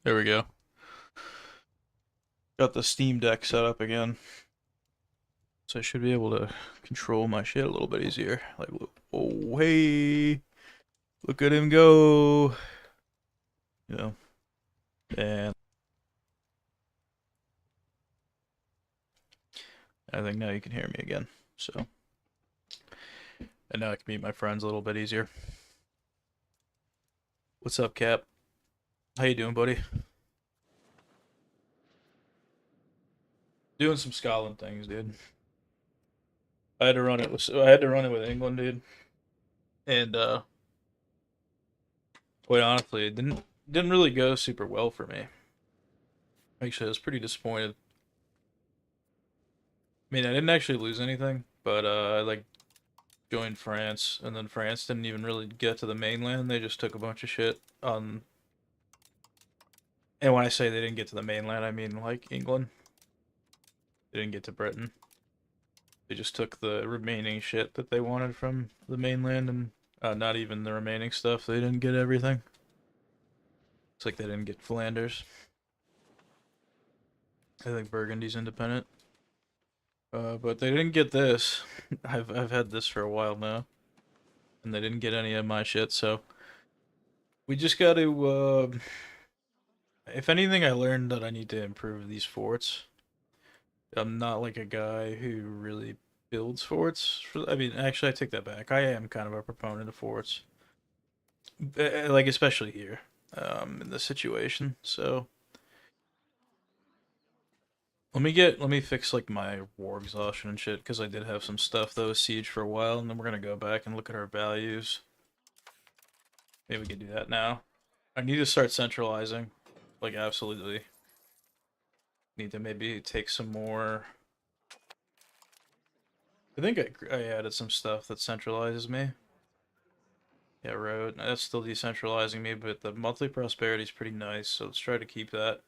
There we go. Got the Steam Deck set up again. So I should be able to control my shit a little bit easier. Like, oh, hey, look at him go. You know, and I think now you can hear me again. So, and now I can meet my friends a little bit easier. What's up, Cap? How you doing, buddy? Doing some Scotland things, dude. I had to run it with England, dude. And quite honestly, it didn't really go super well for me. Actually, I was pretty disappointed. I mean, I didn't actually lose anything, but I like joined France, and then France didn't even really get to the mainland. They just took a bunch of shit on. And when I say they didn't get to the mainland, I mean like England. They didn't get to Britain. They just took the remaining shit that they wanted from the mainland, and not even the remaining stuff. They didn't get everything. It's like they didn't get Flanders. I think Burgundy's independent. But they didn't get this. I've had this for a while now, and they didn't get any of my shit. So we just got to. If anything, I learned that I need to improve these forts. I'm not like a guy who really builds forts. I mean, actually, I take that back. I am kind of a proponent of forts, like especially here, in this situation. So let me fix like my war exhaustion and shit because I did have some stuff that was siege for a while, and then we're gonna go back and look at our values. Maybe we can do that now. I need to start centralizing, like absolutely. Need to maybe take some more. I think I added some stuff that centralizes me. Yeah, road. That's still decentralizing me, but the monthly prosperity is pretty nice, so let's try to keep that.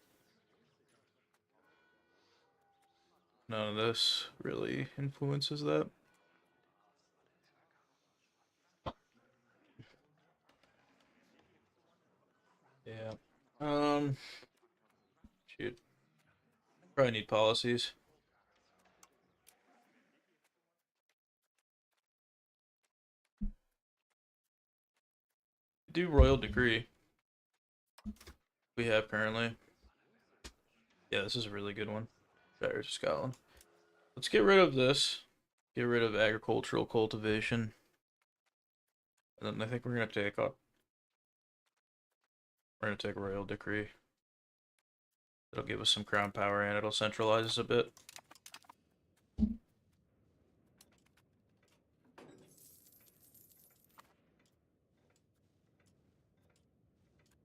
None of this really influences that. Yeah. Um, shoot. Probably need policies. Do royal decree we have currently. Yeah, this is a really good one. Shires of Scotland. Let's get rid of this. Get rid of agricultural cultivation. And then I think we're gonna take royal decree. It'll give us some crown power and it'll centralize us a bit.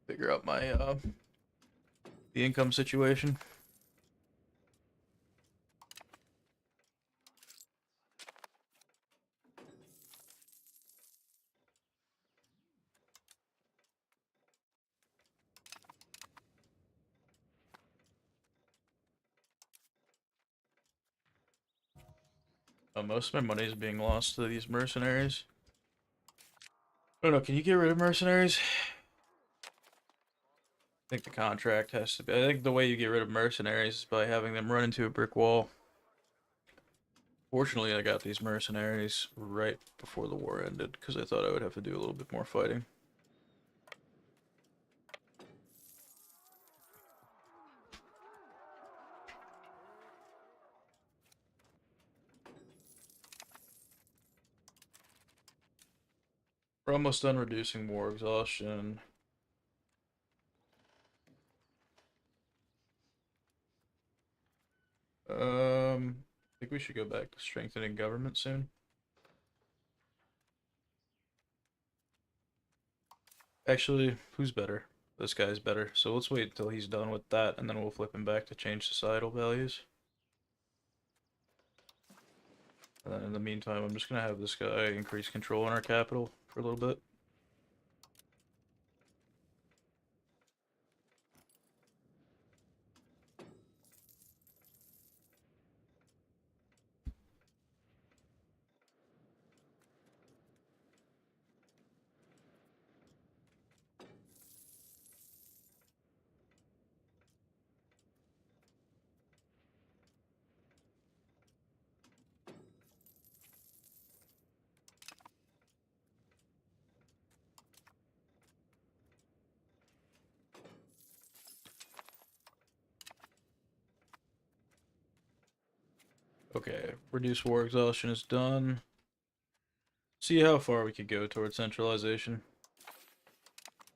Figure out my the income situation. Most of my money is being lost to these mercenaries. I don't know, can you get rid of mercenaries? I think the contract has to be. I think the way you get rid of mercenaries is by having them run into a brick wall. Fortunately, I got these mercenaries right before the war ended because I thought I would have to do a little bit more fighting. We're almost done reducing war exhaustion. I think we should go back to strengthening government soon. Actually, who's better? This guy's better. So let's wait until he's done with that, and then we'll flip him back to change societal values. And then in the meantime, I'm just gonna have this guy increase control in our capital for a little bit. Okay, reduce war exhaustion is done. See how far we could go towards centralization.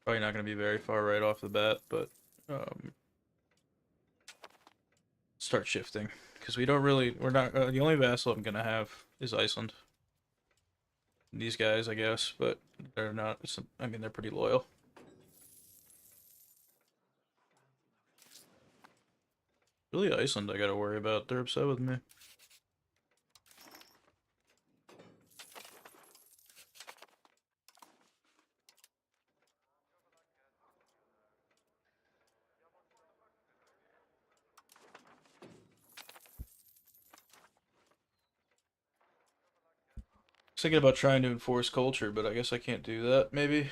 Probably not going to be very far right off the bat, but start shifting. Because we're not, the only vassal I'm going to have is Iceland. These guys, I guess, but they're not, I mean, they're pretty loyal. Really, Iceland I gotta worry about. They're upset with me. I was thinking about trying to enforce culture, but I guess I can't do that, maybe,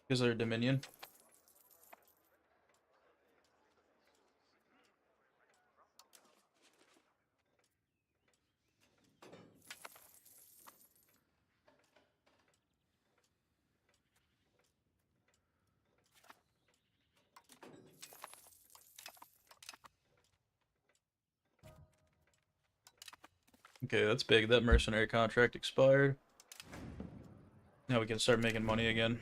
because they're Dominion. Okay, that's big. That mercenary contract expired. Now we can start making money again.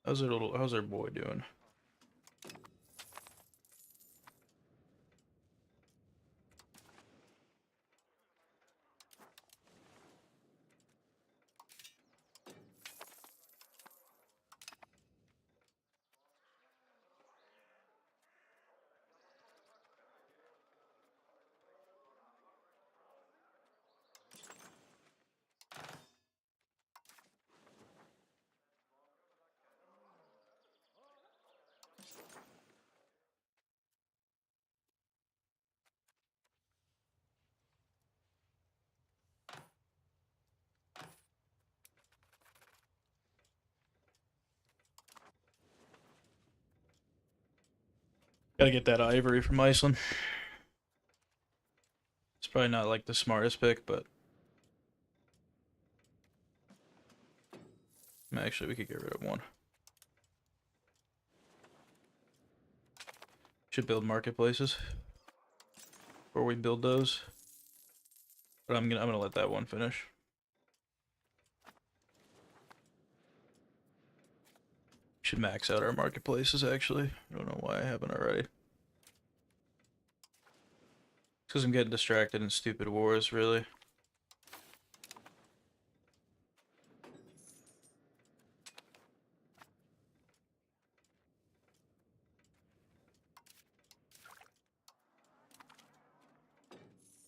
How's our boy doing? Gotta get that ivory from Iceland. It's probably not like the smartest pick, but actually we could get rid of one. Should build marketplaces before we build those. But I'm gonna let that one finish. Should max out our marketplaces actually. I don't know why I haven't already. Because I'm getting distracted in stupid wars, really.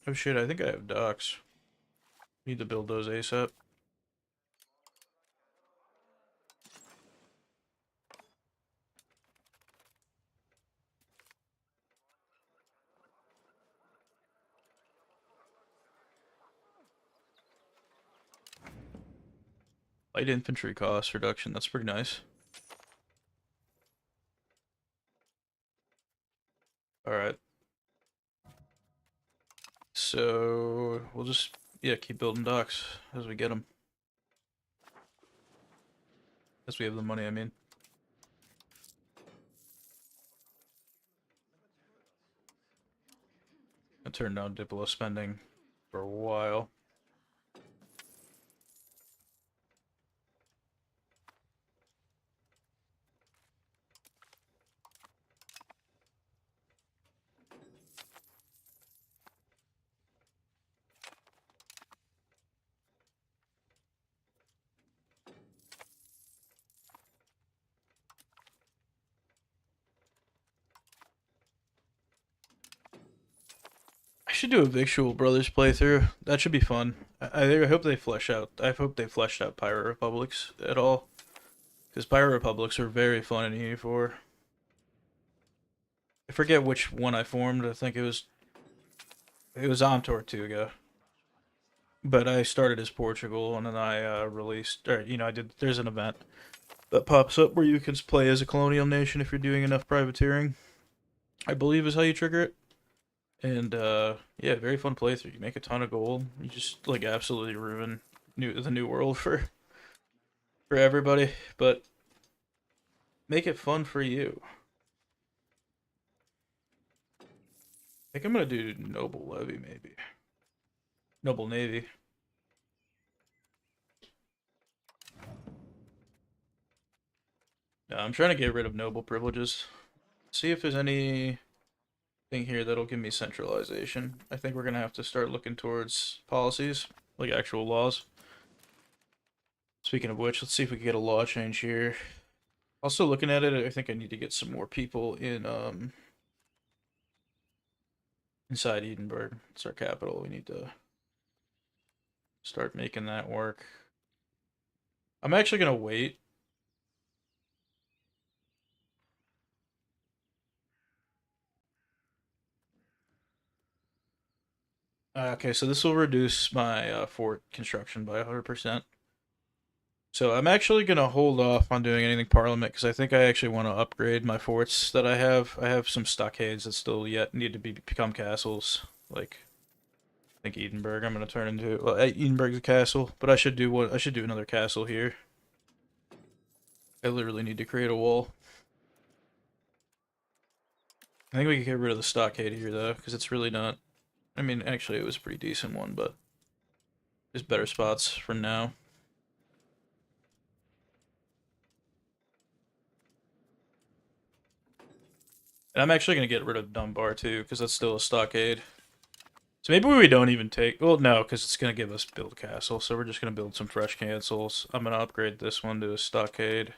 Oh shit, I think I have docks. Need to build those ASAP. Light infantry cost reduction, that's pretty nice. Alright. So, we'll just, yeah, keep building docks as we get them. As we have the money, I mean. I turned down Diplo spending for a while. I should do a Victual Brothers playthrough. That should be fun. I hope they flesh out. I hope they fleshed out Pirate Republics at all, because Pirate Republics are very fun in UE4. I forget which one I formed. I think it was on Tortuga, but I started as Portugal, and then I released. Or I did. There's an event that pops up where you can play as a colonial nation if you're doing enough privateering. I believe is how you trigger it. And yeah, very fun playthrough. You make a ton of gold. You just like absolutely ruin the new world for for everybody, but make it fun for you. I think I'm gonna do Noble Levy, maybe. Noble Navy. No, I'm trying to get rid of noble privileges. See if there's anything here that'll give me centralization. I think we're gonna have to start looking towards policies, like actual laws. Speaking of which, let's see if we can get a law change here. Also looking at it, I think I need to get some more people in inside Edinburgh. It's our capital. We need to start making that work. I'm actually gonna wait. Okay, so this will reduce my fort construction by 100%. So I'm actually gonna hold off on doing anything Parliament because I think I actually want to upgrade my forts that I have. I have some stockades that still yet need to become castles. Like I think Edinburgh, I'm gonna turn into well, Edinburgh's a castle, but I should do what I should do another castle here. I literally need to create a wall. I think we can get rid of the stockade here though, because it's really not. I mean, actually, it was a pretty decent one, but there's better spots for now. And I'm actually gonna get rid of Dunbar too, because that's still a stockade. So maybe we don't even take... Well, no, because it's going to give us build castle. So we're just going to build some fresh castles. I'm going to upgrade this one to a stockade.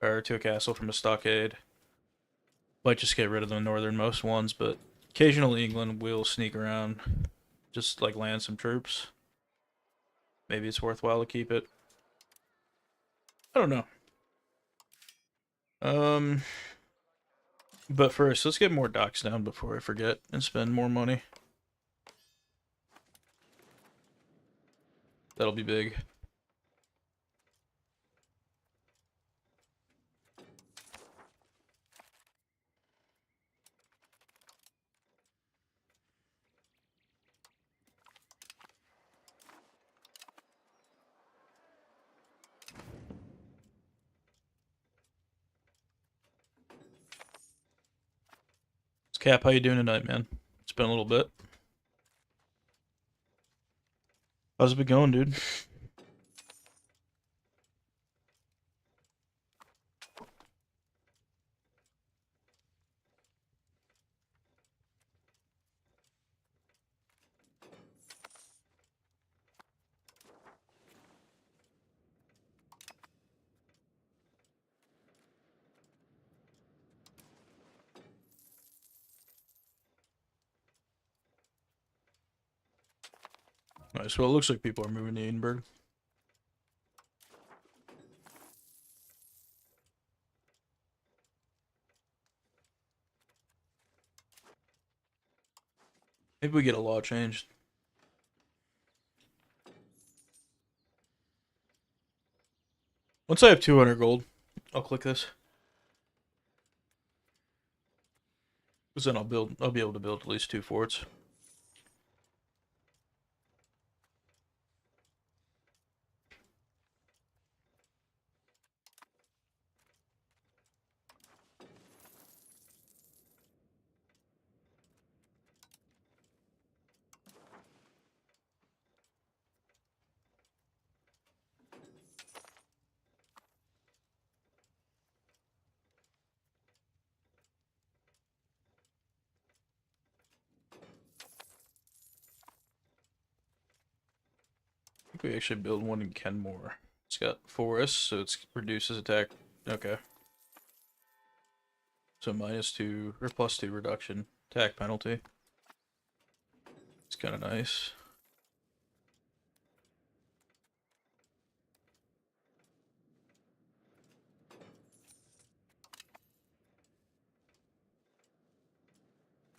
Or to a castle from a stockade. Might just get rid of the northernmost ones, but occasionally England will sneak around. Just, like, land some troops. Maybe it's worthwhile to keep it. I don't know. But first, let's get more docks down before I forget and spend more money. That'll be big. Cap, how you doing tonight, man? It's been a little bit. How's it been going, dude? Nice. Well, it looks like people are moving to Edinburgh. Maybe we get a law changed. Once I have 200 gold, I'll click this. Because then I'll be able to build at least 2 forts. I think we actually build one in Kenmore. It's got forests, so it reduces attack. Okay. So -2 or +2 reduction attack penalty. It's kind of nice.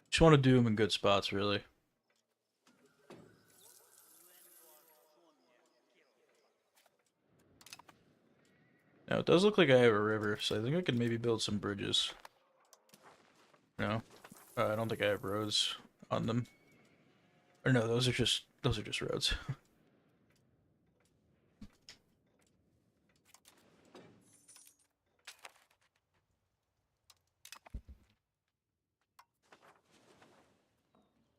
Just want to do them in good spots, really. Now, it does look like I have a river, so I think I could maybe build some bridges. No? I don't think I have roads on them. Or no, those are just roads.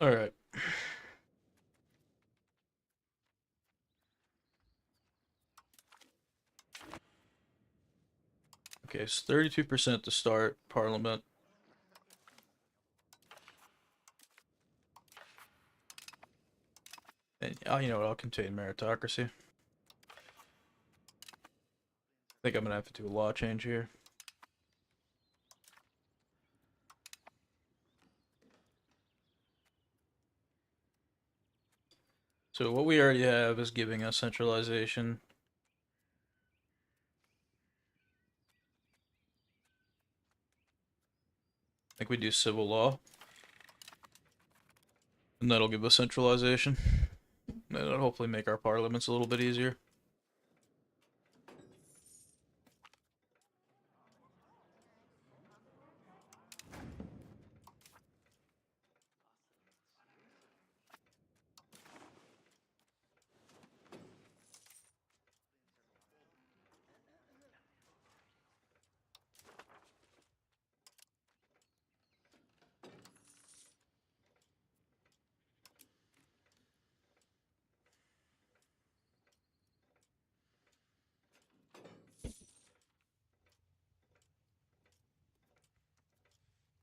Alright. Okay, it's 32% to start Parliament. And you know what, I'll contain meritocracy. I think I'm gonna have to do a law change here. So what we already have is giving us centralization. I think we do civil law. And that'll give us centralization. And that'll hopefully make our parliaments a little bit easier.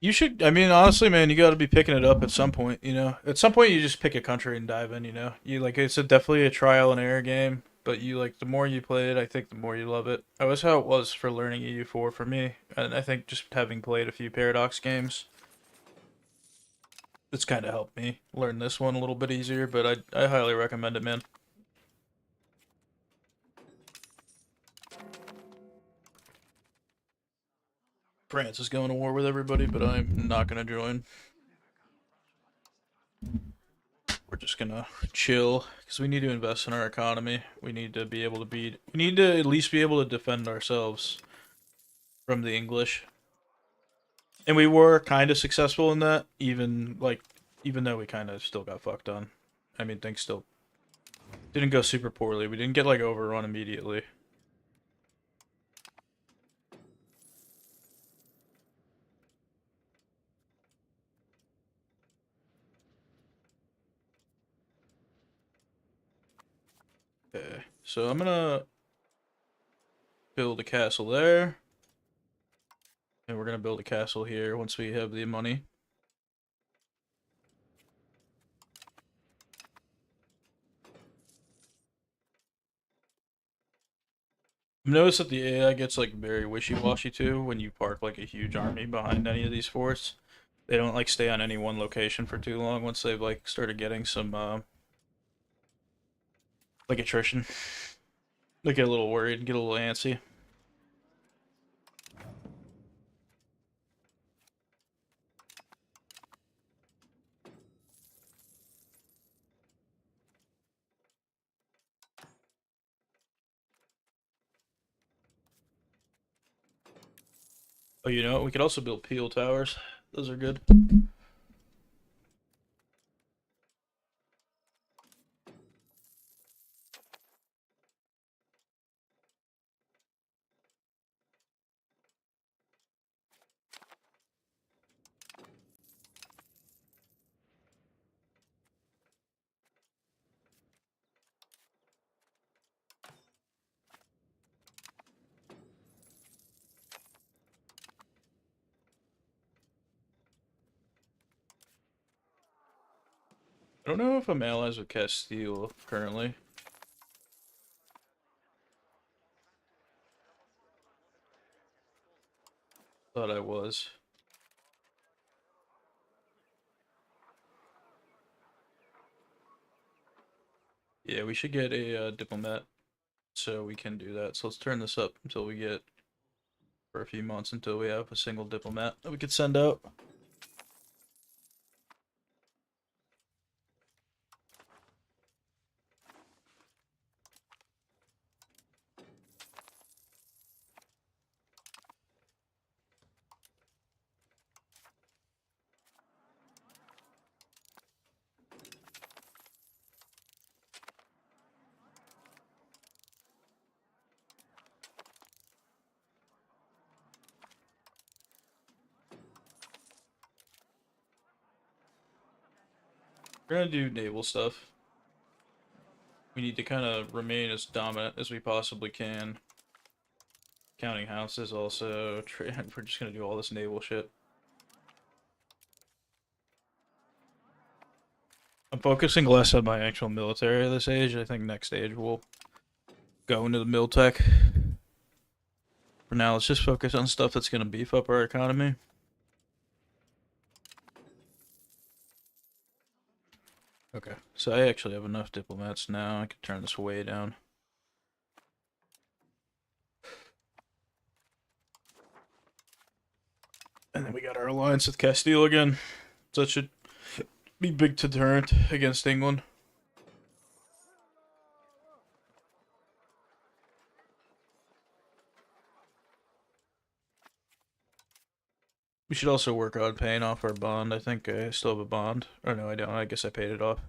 You should, I mean, honestly, man, you gotta be picking it up at some point, you know? At some point, you just pick a country and dive in, you know? You, like, it's definitely a trial and error game, but you, like, the more you play it, I think the more you love it. That was how it was for learning EU4 for me, and I think just having played a few Paradox games, it's kind of helped me learn this one a little bit easier, but I highly recommend it, man. France is going to war with everybody, but I'm not gonna join. We're just gonna chill because we need to invest in our economy. We need to be able to beat. We need to at least be able to defend ourselves from the English, and we were kind of successful in that. Even though we kind of still got fucked on. I mean, things still didn't go super poorly. We didn't get like overrun immediately. Okay, so I'm gonna build a castle there, and we're gonna build a castle here once we have the money. I've noticed that the AI gets like very wishy-washy too when you park like a huge army behind any of these forts. They don't like stay on any one location for too long once they've like started getting some like attrition. They get a little worried, get a little antsy. Oh, you know, we could also build peel towers. Those are good. I don't know if I'm allies with Castile currently. Thought I was. Yeah, we should get a diplomat so we can do that. So let's turn this up until we get for a few months until we have a single diplomat that we could send out. We're gonna do naval stuff. We need to kind of remain as dominant as we possibly can. Counting houses also. We're just gonna do all this naval shit. I'm focusing less on my actual military this age. I think next age we'll go into the mil tech. For now, let's just focus on stuff that's gonna beef up our economy. Okay, so I actually have enough diplomats now. I could turn this way down. And then we got our alliance with Castile again. So that should be big deterrent against England. We should also work on paying off our bond. I think I still have a bond. Or no, I don't. I guess I paid it off.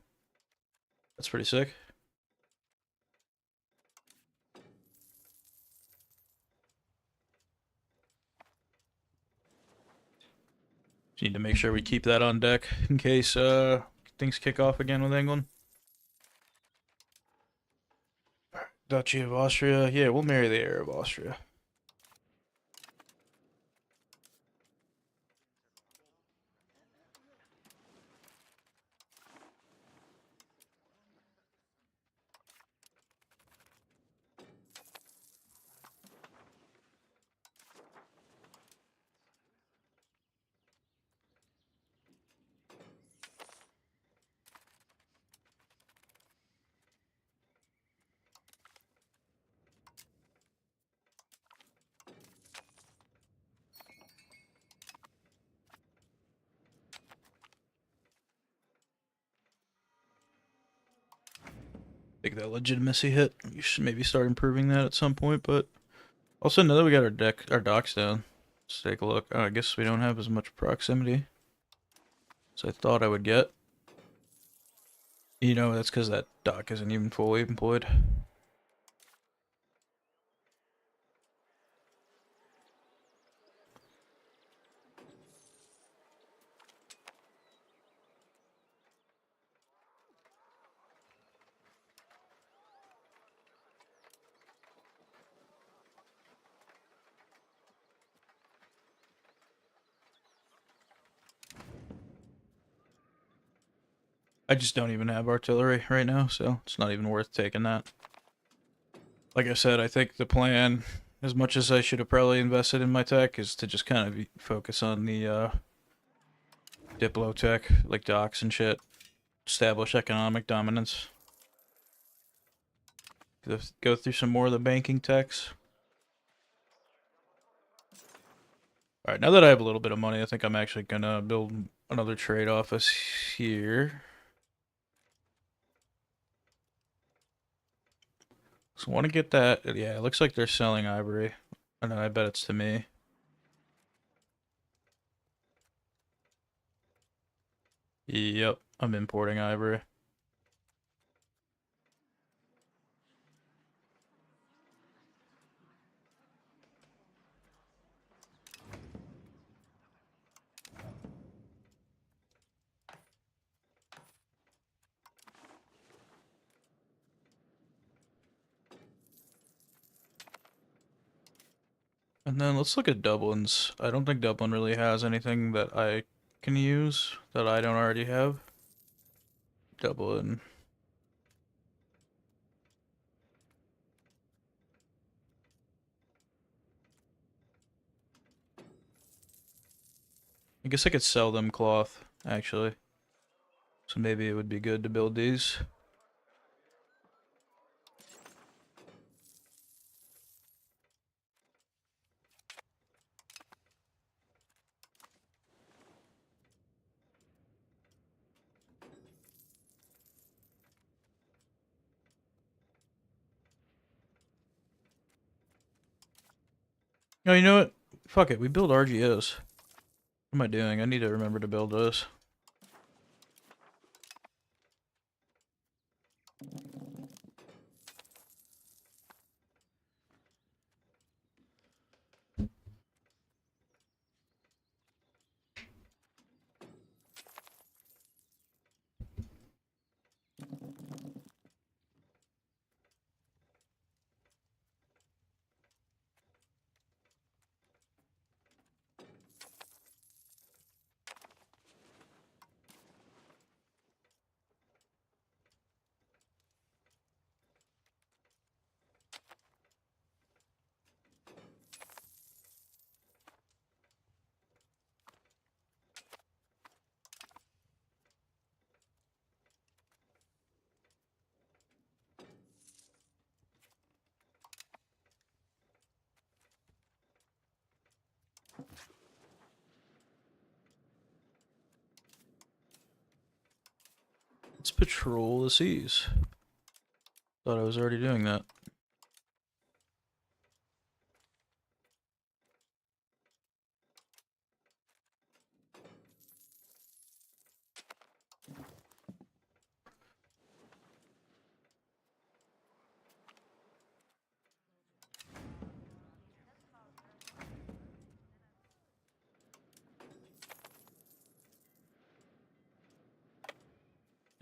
That's pretty sick. Just need to make sure we keep that on deck in case things kick off again with England. Duchy of Austria. Yeah, we'll marry the heir of Austria. Take that legitimacy hit. You should maybe start improving that at some point, but also now that we got our docks down, let's take a look. Oh, I guess we don't have as much proximity as I thought I would get. You know, that's because that dock isn't even fully employed. I just don't even have artillery right now, so it's not even worth taking that. Like I said, I think the plan, as much as I should have probably invested in my tech, is to just kind of focus on the Diplo tech, like docks and shit. Establish economic dominance. Go through some more of the banking techs. Alright, now that I have a little bit of money, I think I'm actually gonna build another trade office here. So I want to get that. Yeah, it looks like they're selling ivory. I know, I bet it's to me. Yep, I'm importing ivory. And then let's look at Dublin's. I don't think Dublin really has anything that I can use that I don't already have. Dublin. I guess I could sell them cloth, actually. So maybe it would be good to build these. Oh, you know what? Fuck it, we build RGOs. What am I doing? I need to remember to build those. patrol the seas. Thought I was already doing that.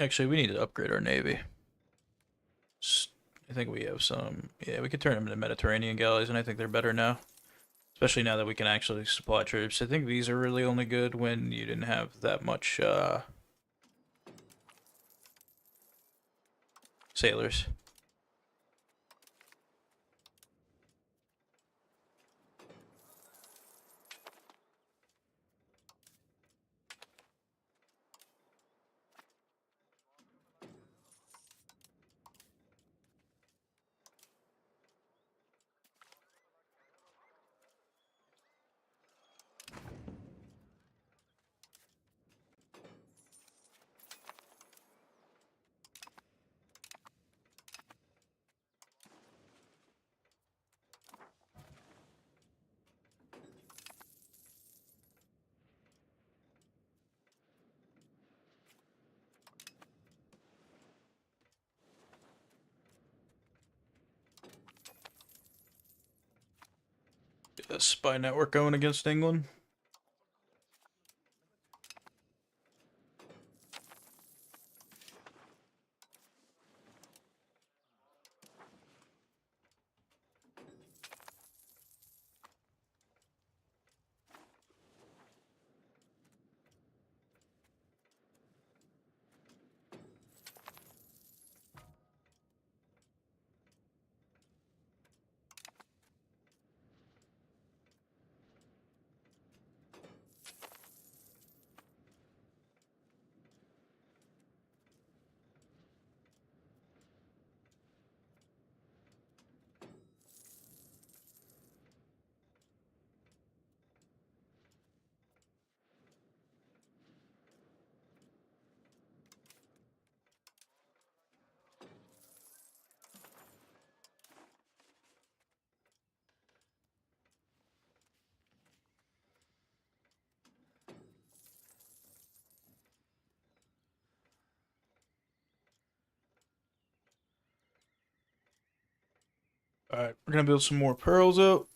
Actually, we need to upgrade our navy. I think we have some... Yeah, we could turn them into Mediterranean galleys, and I think they're better now. Especially now that we can actually supply troops. I think these are really only good when you didn't have that much, sailors. Get a spy network going against England. Alright, we're gonna build some more pearls out.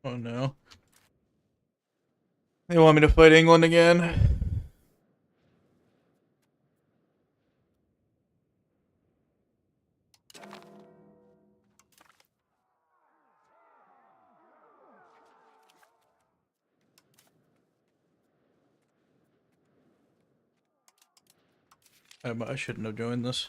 Oh no. They want me to fight England again? I shouldn't have joined this.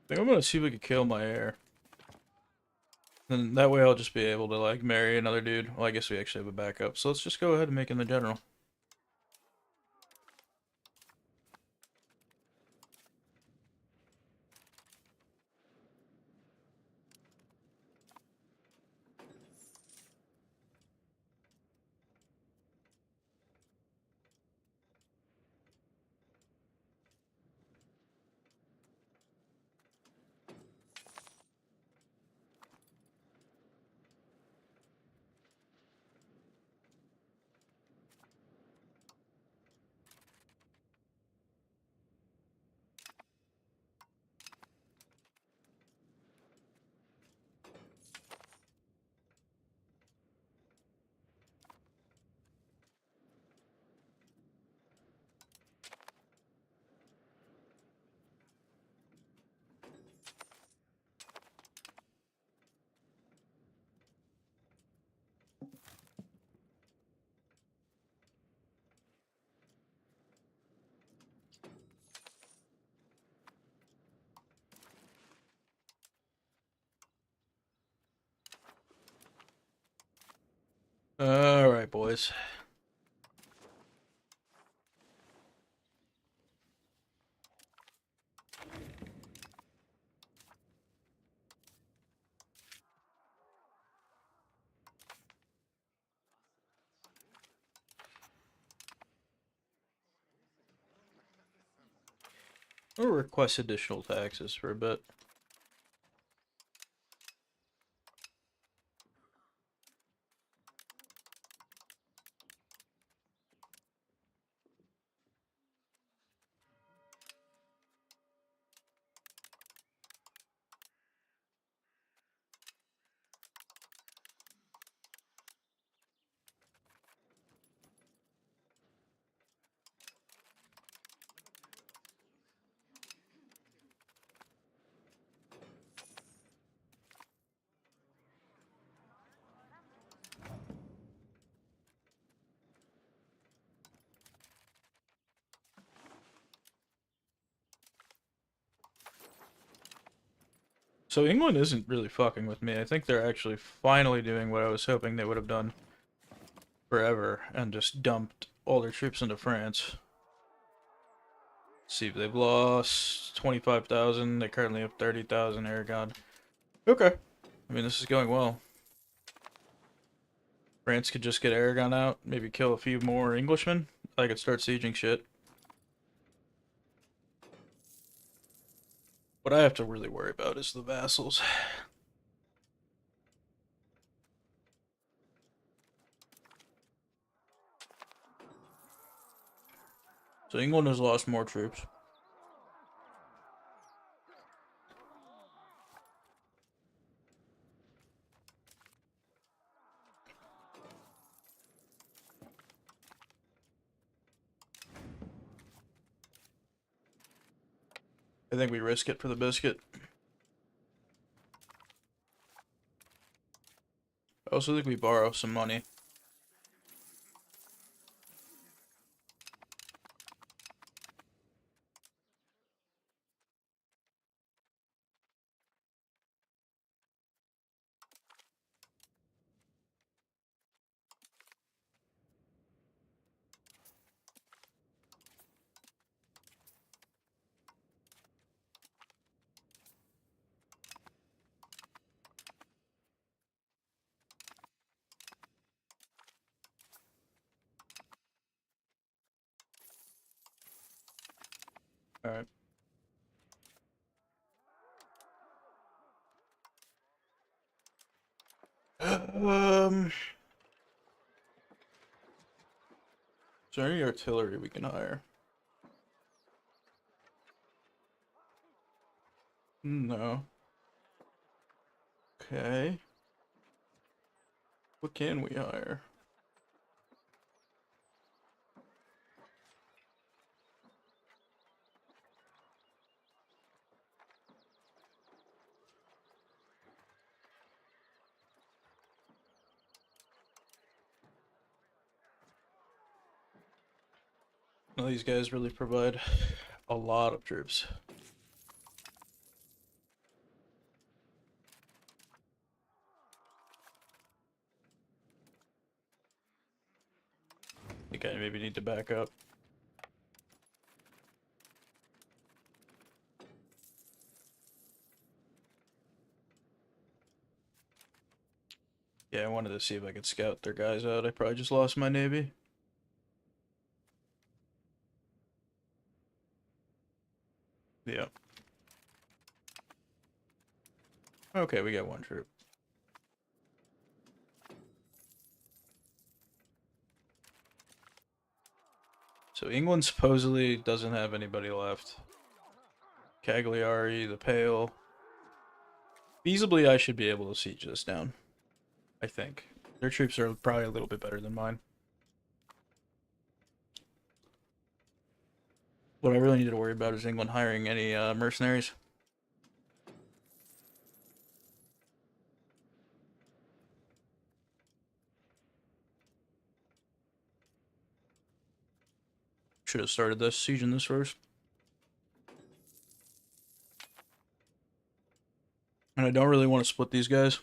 I think I'm gonna see if we can kill my heir. Then that way I'll just be able to, like, marry another dude. Well, I guess we actually have a backup. So let's just go ahead and make him the general. Alright, boys. We'll request additional taxes for a bit. So England isn't really fucking with me. I think they're actually finally doing what I was hoping they would have done forever and just dumped all their troops into France. Let's see, they've lost 25,000. They currently have 30,000 Aragon. Okay. I mean, this is going well. France could just get Aragon out, maybe kill a few more Englishmen. I could start sieging shit. What I have to really worry about is the vassals. So England has lost more troops. I think we risk it for the biscuit. I also think we borrow some money. Alright. Is there any artillery we can hire? No. Okay. What can we hire? Well, these guys really provide a lot of troops. I think I maybe need to back up. Yeah, I wanted to see if I could scout their guys out. I probably just lost my navy. Yeah. Okay, we got one troop. So England supposedly doesn't have anybody left. Cagliari, the Pale. Feasibly, I should be able to siege this down. I think. Their troops are probably a little bit better than mine. What I really need to worry about is England hiring any mercenaries. Should have started this, sieging this first. And I don't really want to split these guys.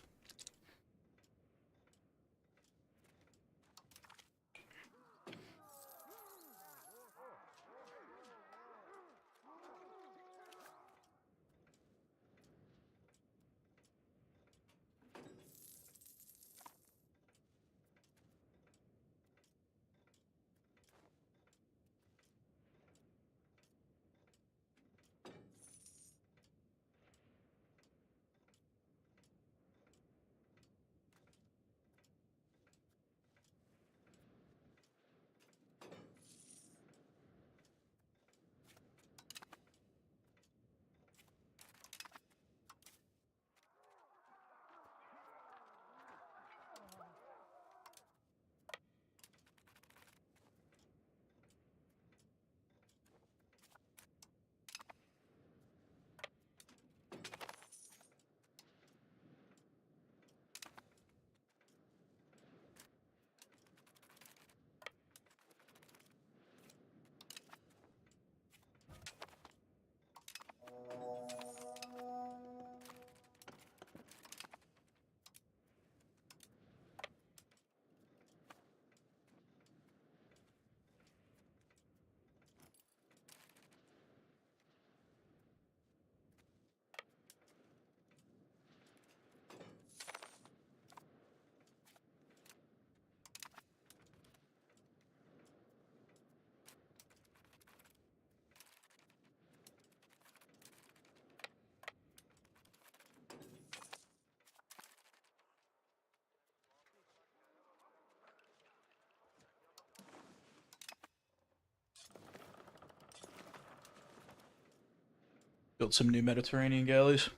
Built some new Mediterranean galleys.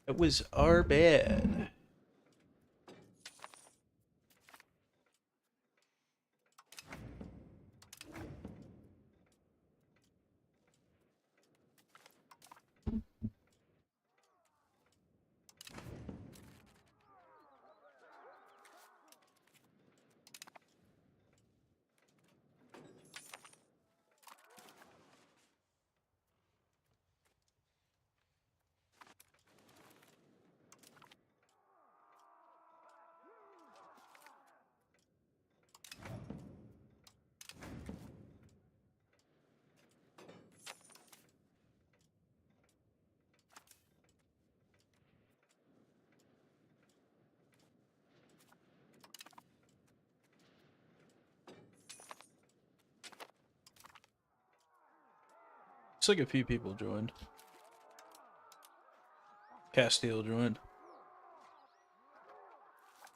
It was our bad. Looks like a few people joined. Castile joined.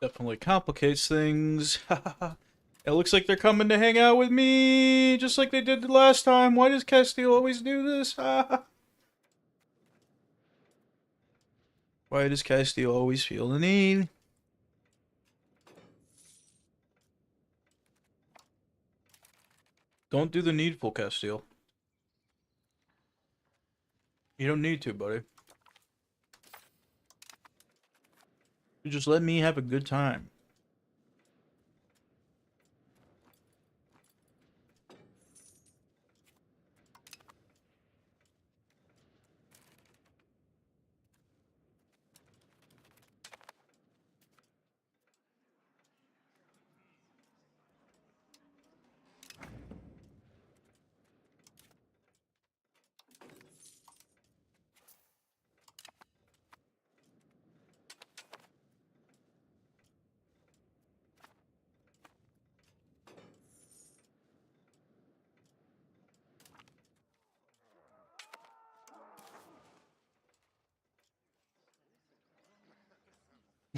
Definitely complicates things. It looks like they're coming to hang out with me, just like they did the last time. Why does Castile always do this? Why does Castile always feel the need? Don't do the needful, Castile. You don't need to, buddy. You just let me have a good time.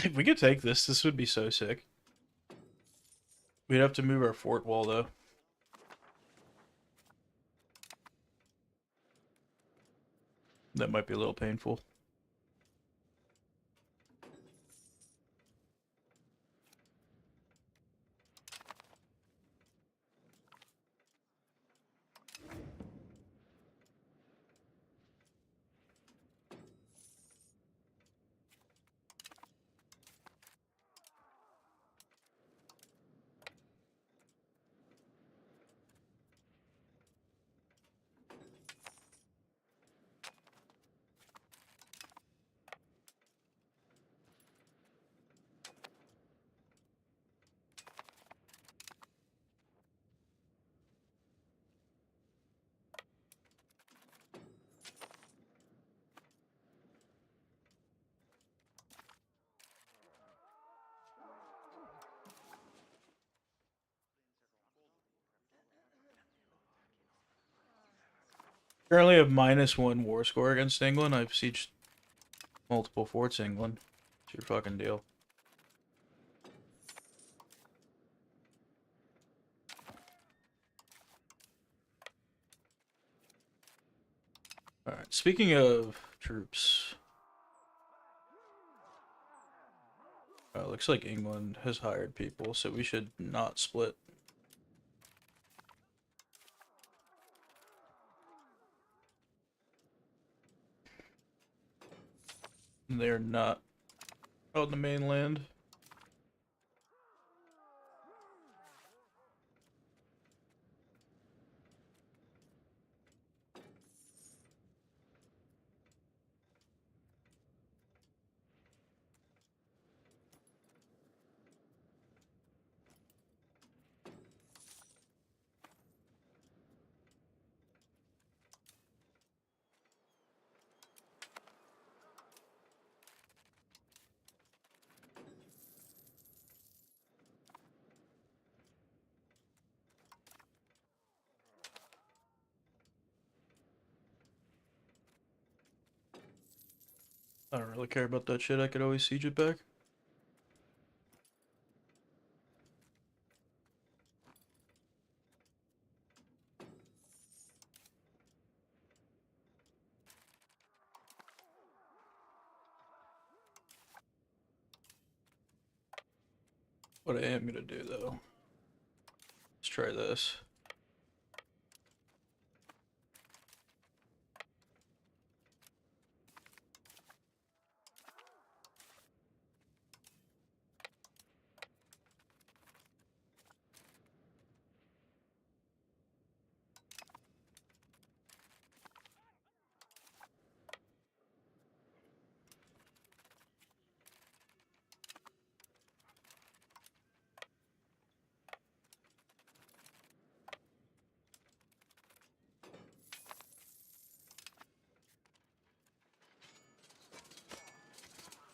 If we could take this, this would be so sick. We'd have to move our fort wall, though. That might be a little painful. Currently have -1 war score against England. I've sieged multiple forts England. It's your fucking deal. Alright, speaking of troops. Looks like England has hired people, so we should not split. They're not on the mainland. I don't really care about that shit. I could always siege it back. What I am gonna do though, let's try this.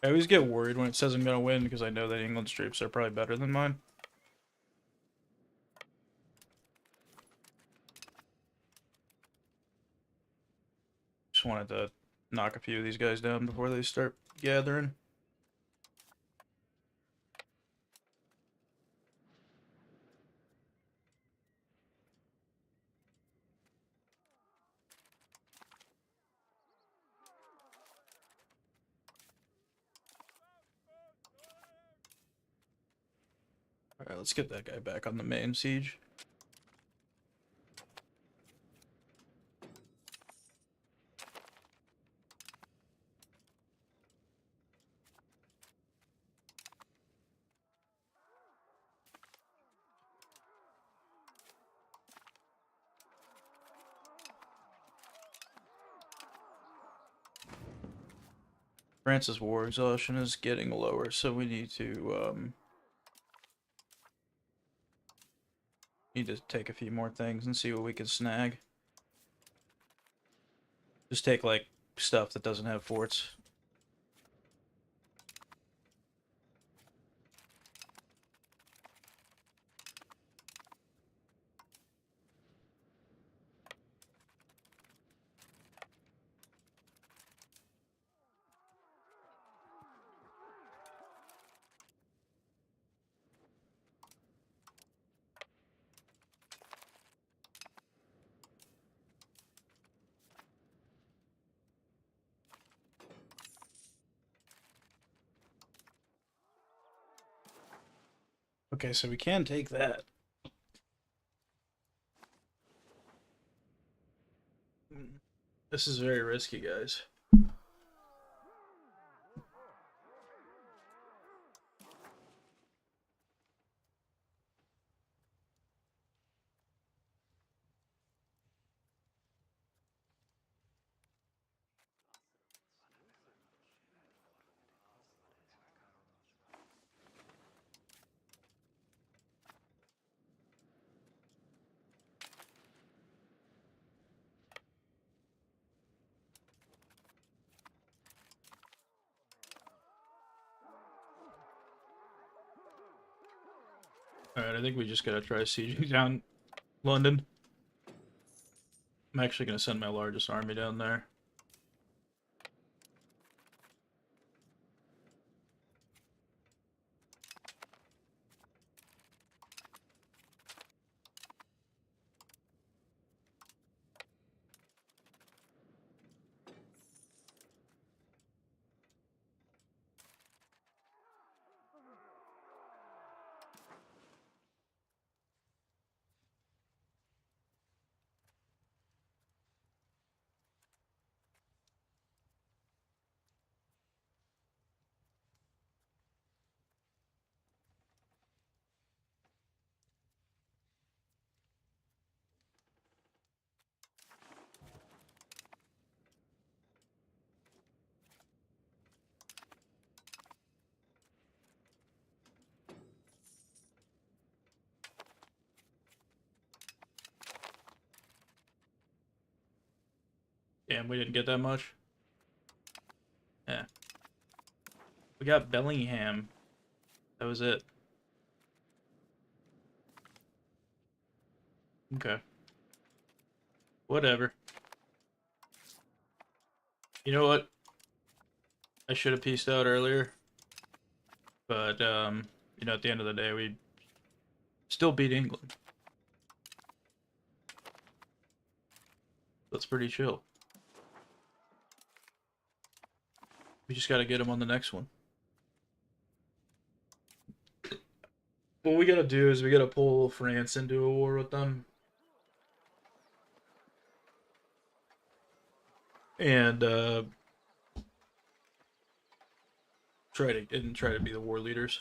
I always get worried when it says I'm gonna win because I know that England's troops are probably better than mine. Just wanted to knock a few of these guys down before they start gathering. Alright, let's get that guy back on the main siege. France's war exhaustion is getting lower, so we need to take a few more things and see what we can snag. Just take like stuff that doesn't have forts. Okay, so we can take that. This is very risky, guys. Alright, I think we just gotta try sieging down London. I'm actually gonna send my largest army down there. Damn, we didn't get that much. Yeah. We got Bellingham. That was it. Okay. Whatever. You know what? I should have pieced out earlier. But, you know, at the end of the day, we still beat England. That's pretty chill. We just gotta get him on the next one. What we gotta do is we gotta pull France into a war with them. And try to be the war leaders.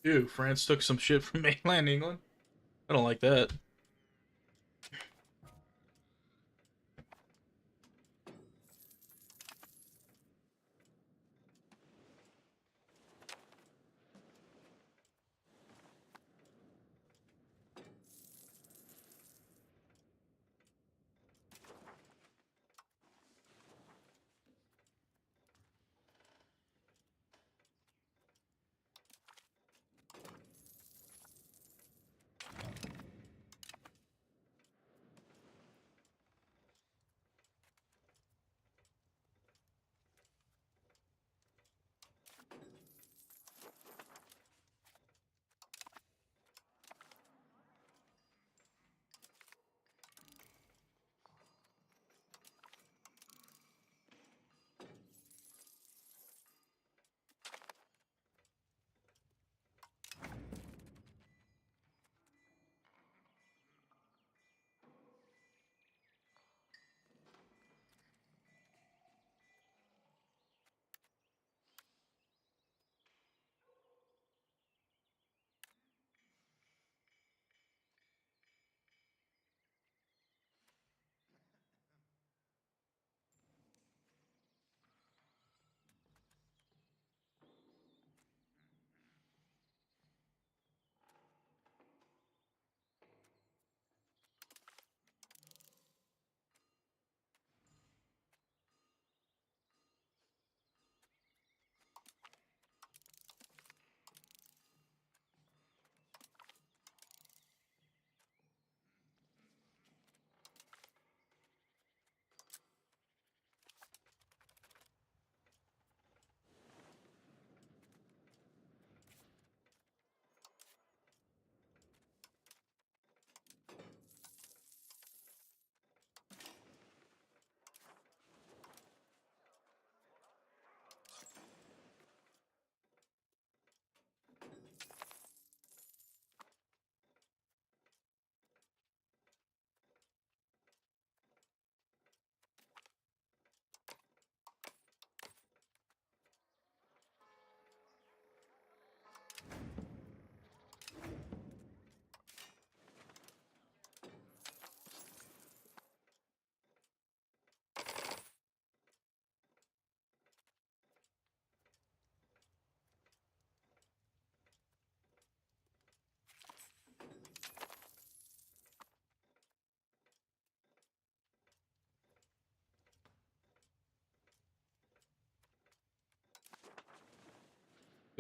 Ew, France took some shit from mainland England. I don't like that.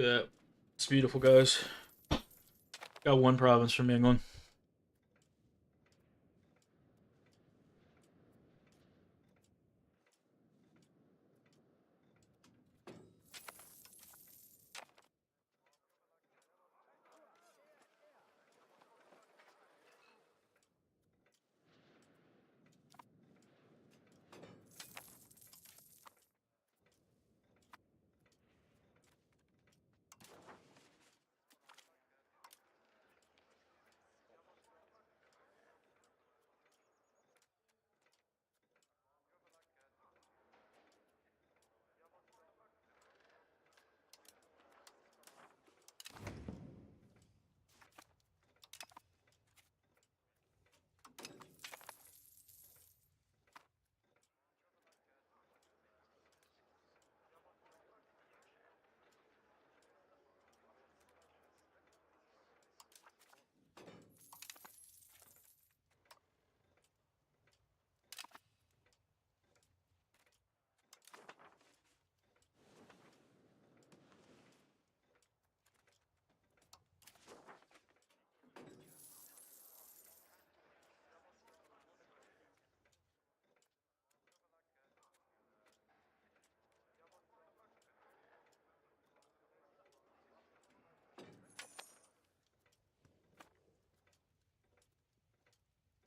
at that. It's beautiful, guys. Got one province from England.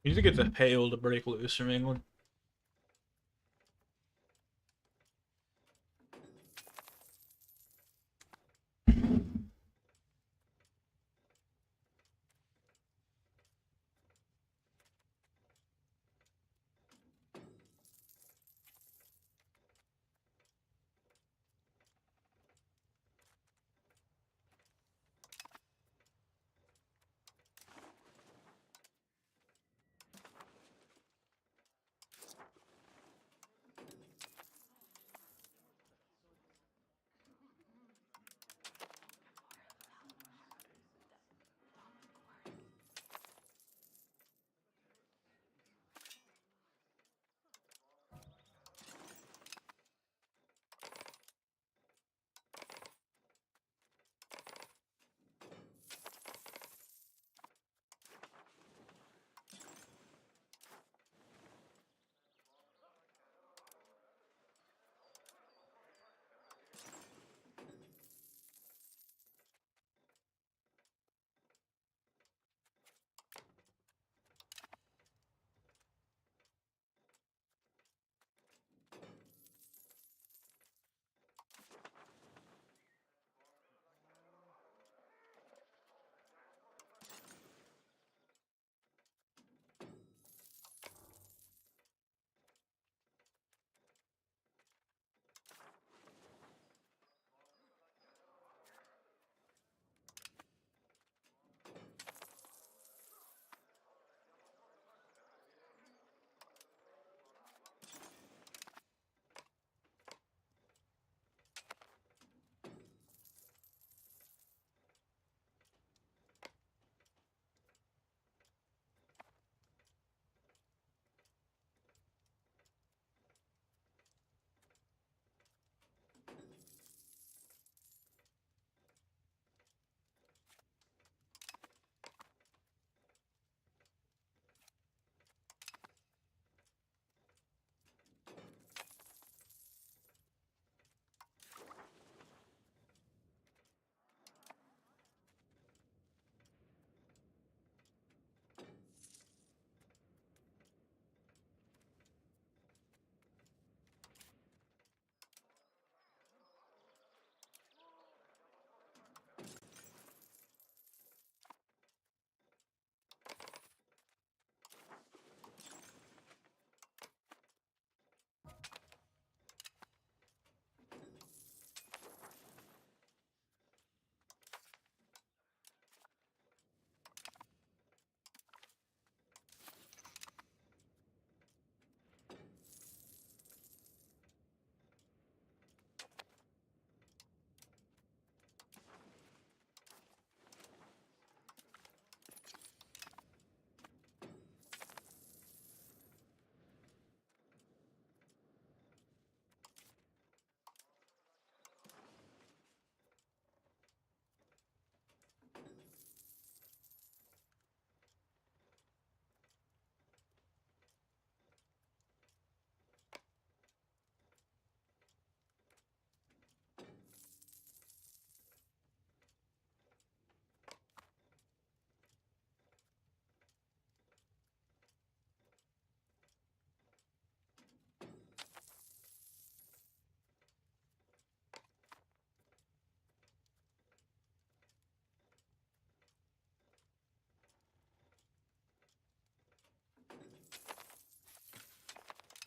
We need to get the Pale to break loose from England.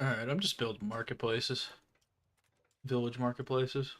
Alright, I'm just building marketplaces. Village marketplaces.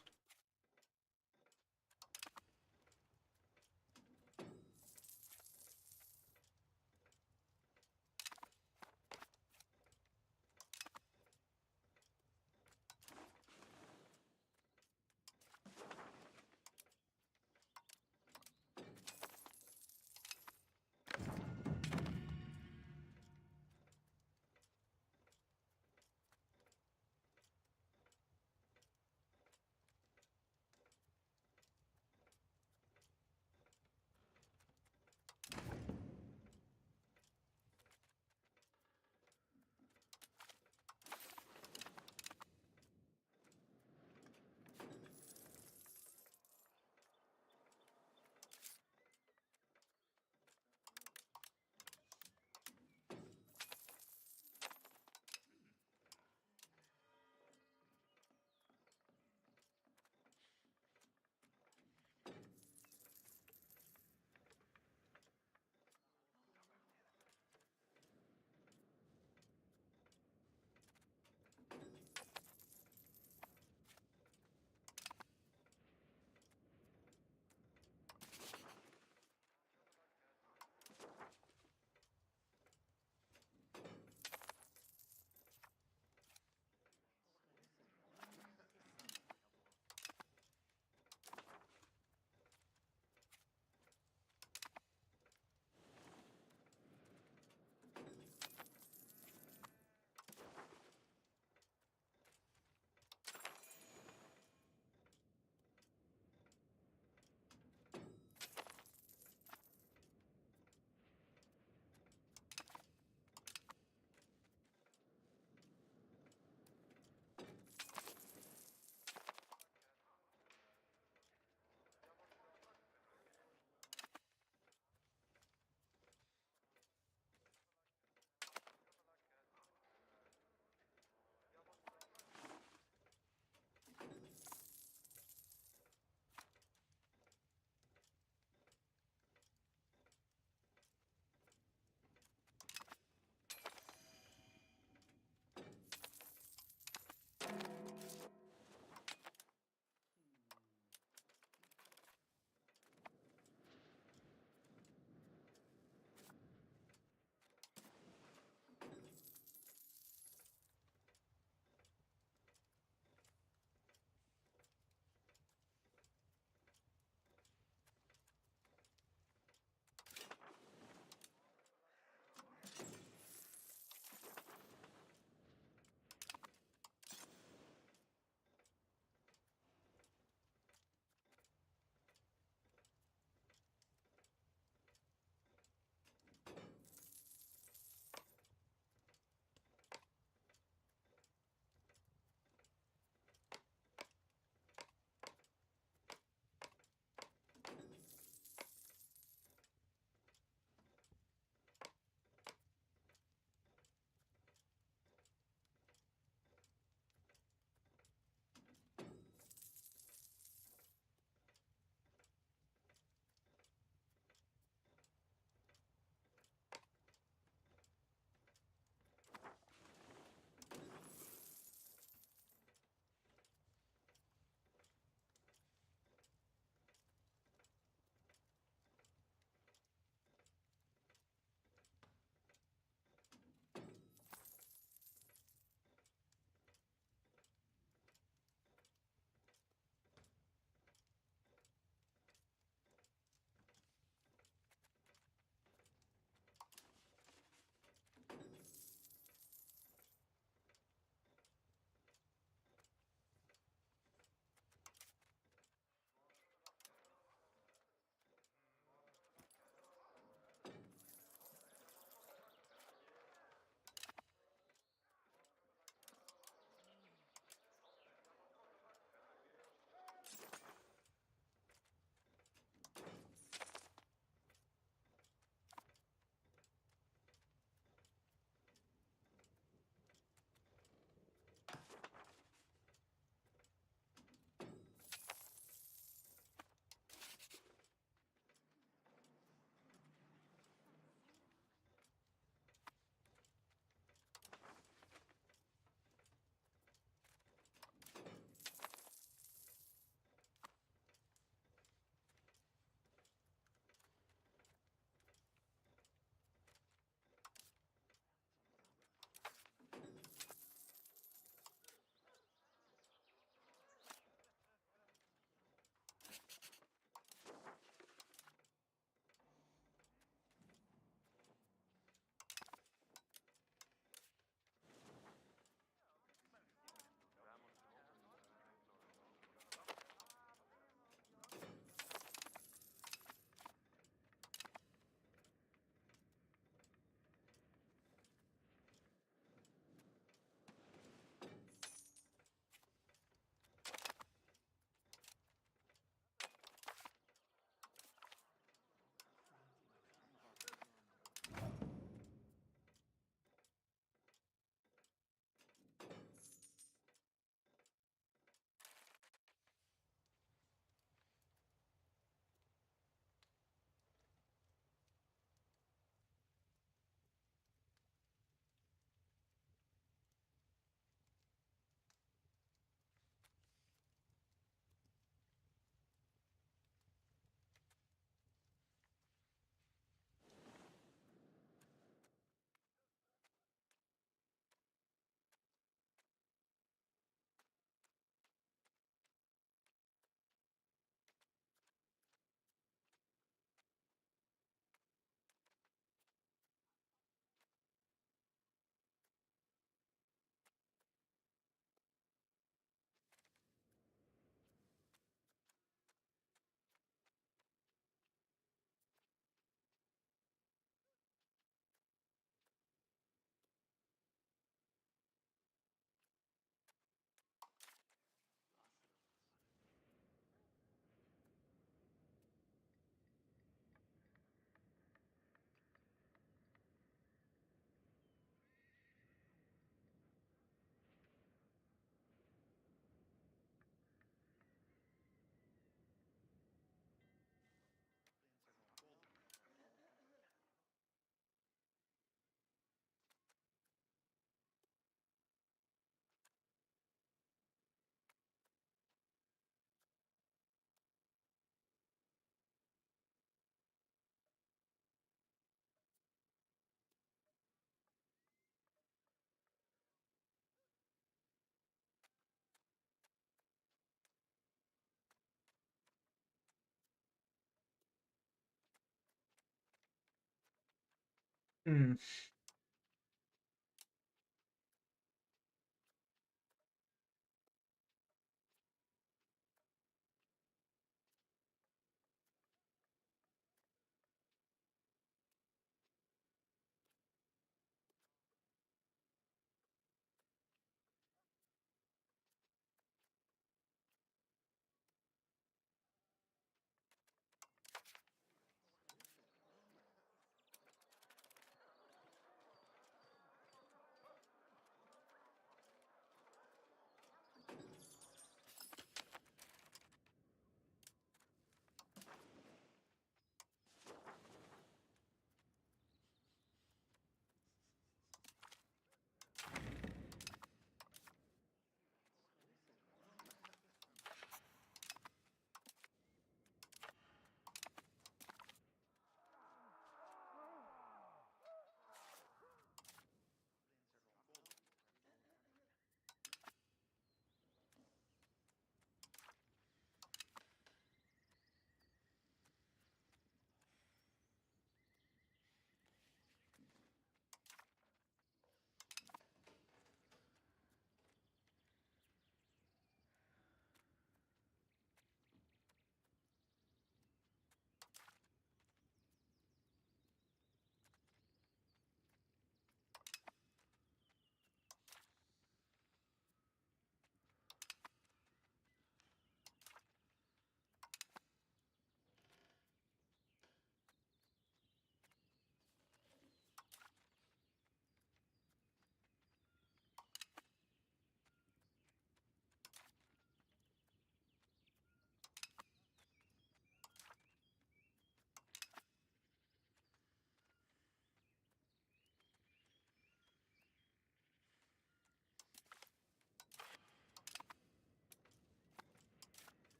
Hmm.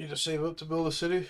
Need to save up to build a city.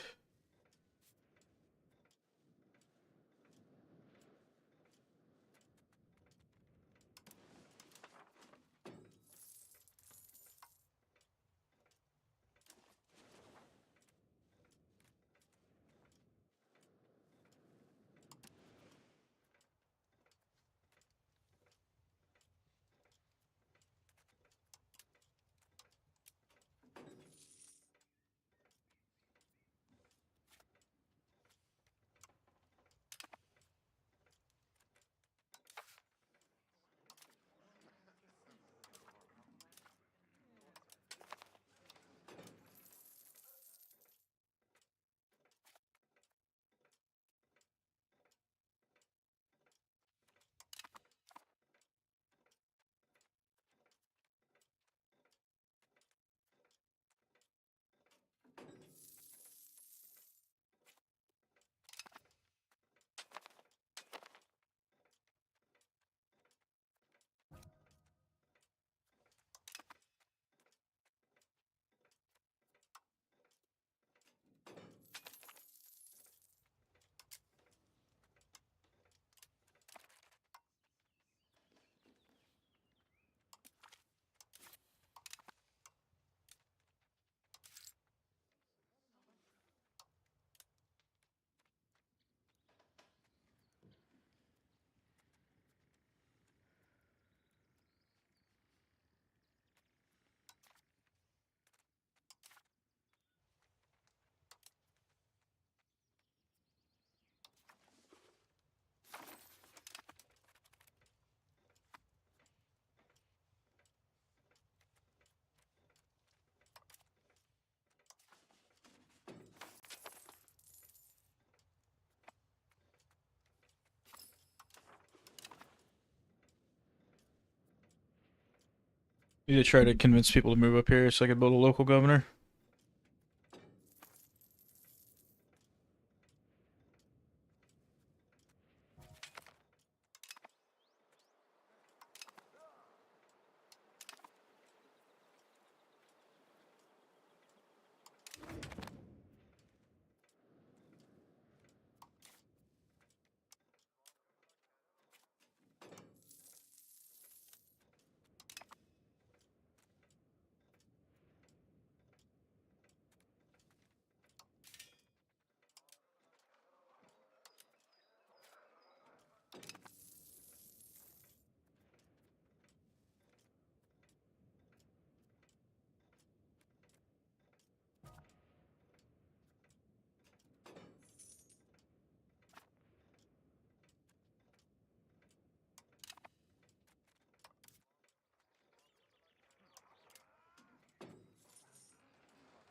Need to try to convince people to move up here so I can build a local governor.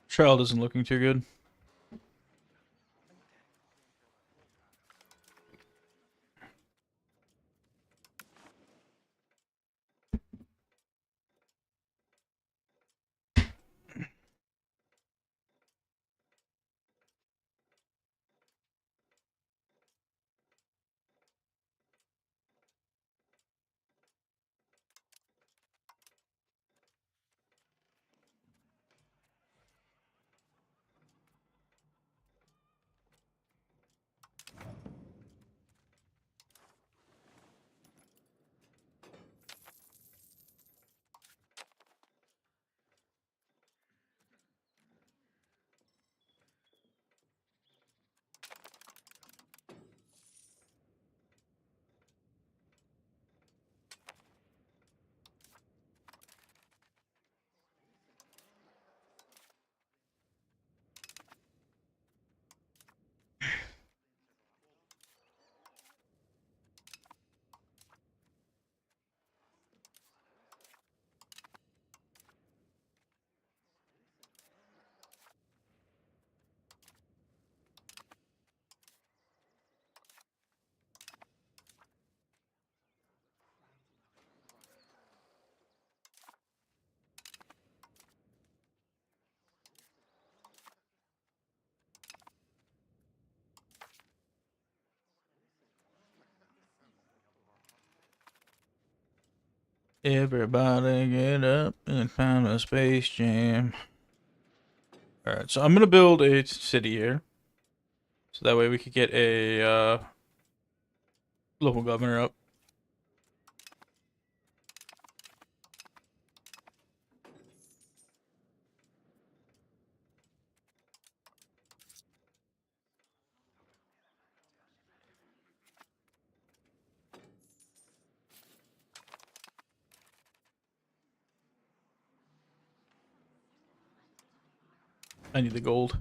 Child isn't looking too good. Everybody get up and pound a Space Jam. Alright, so I'm gonna build a city here. So that way we could get a local governor up. I need the gold.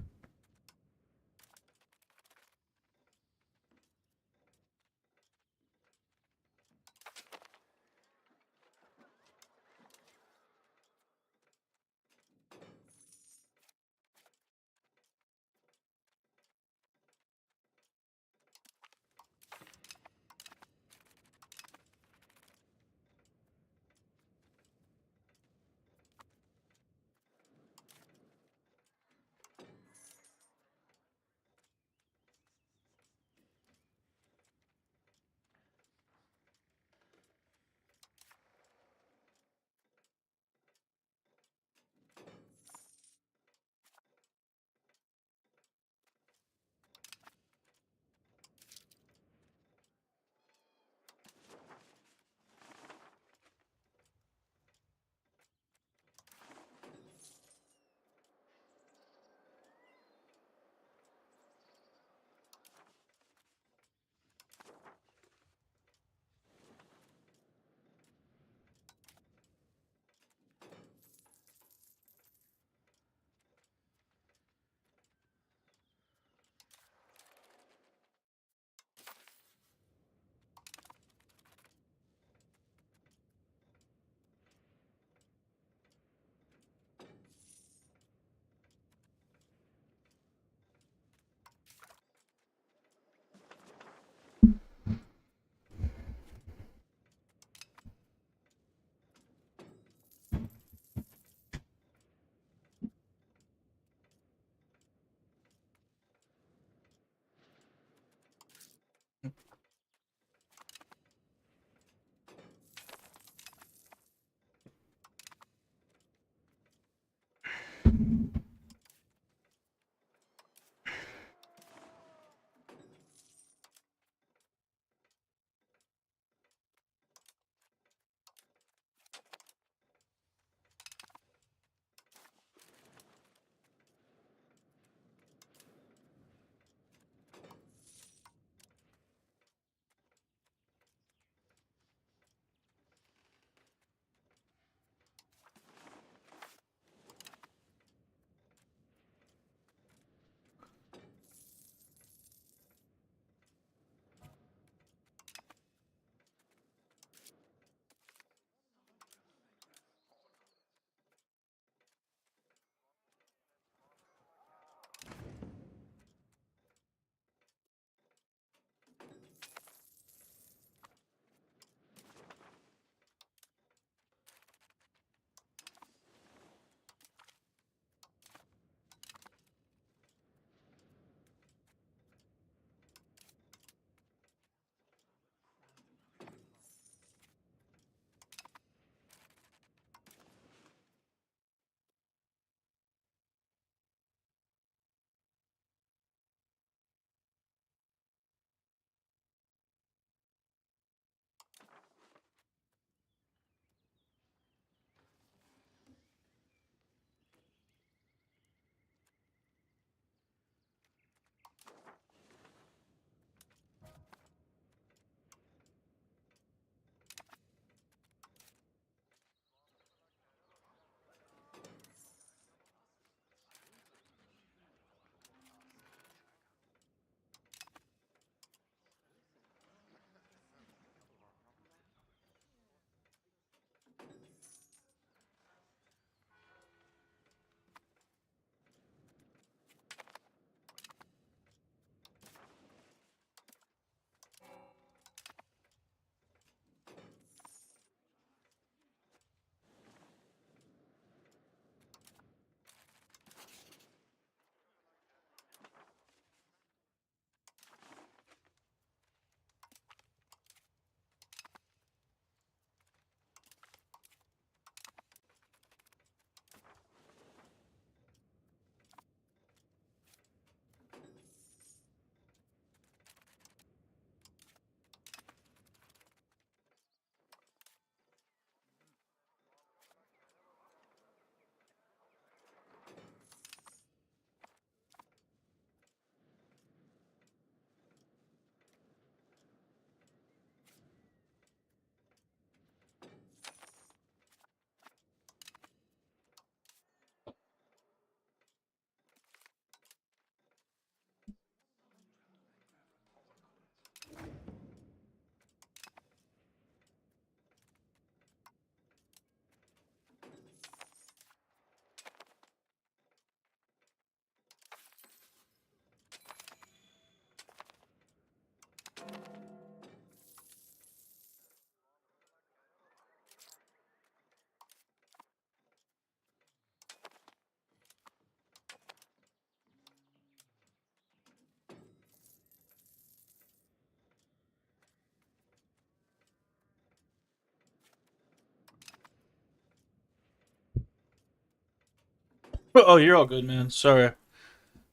Oh, you're all good, man. Sorry.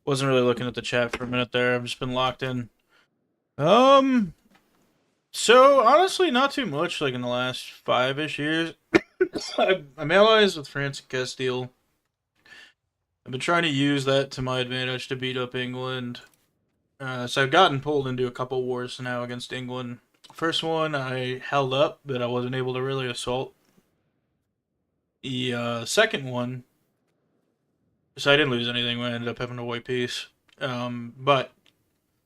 Wasn't really looking at the chat for a minute there. I've just been locked in. Um, so honestly, not too much. Like in the last 5-ish years, I'm allies with France and Castile. I've been trying to use that to my advantage to beat up England. So I've gotten pulled into a couple wars now against England. First one I held up, but I wasn't able to really assault. The second one, so I didn't lose anything. I ended up having to wipe peace. But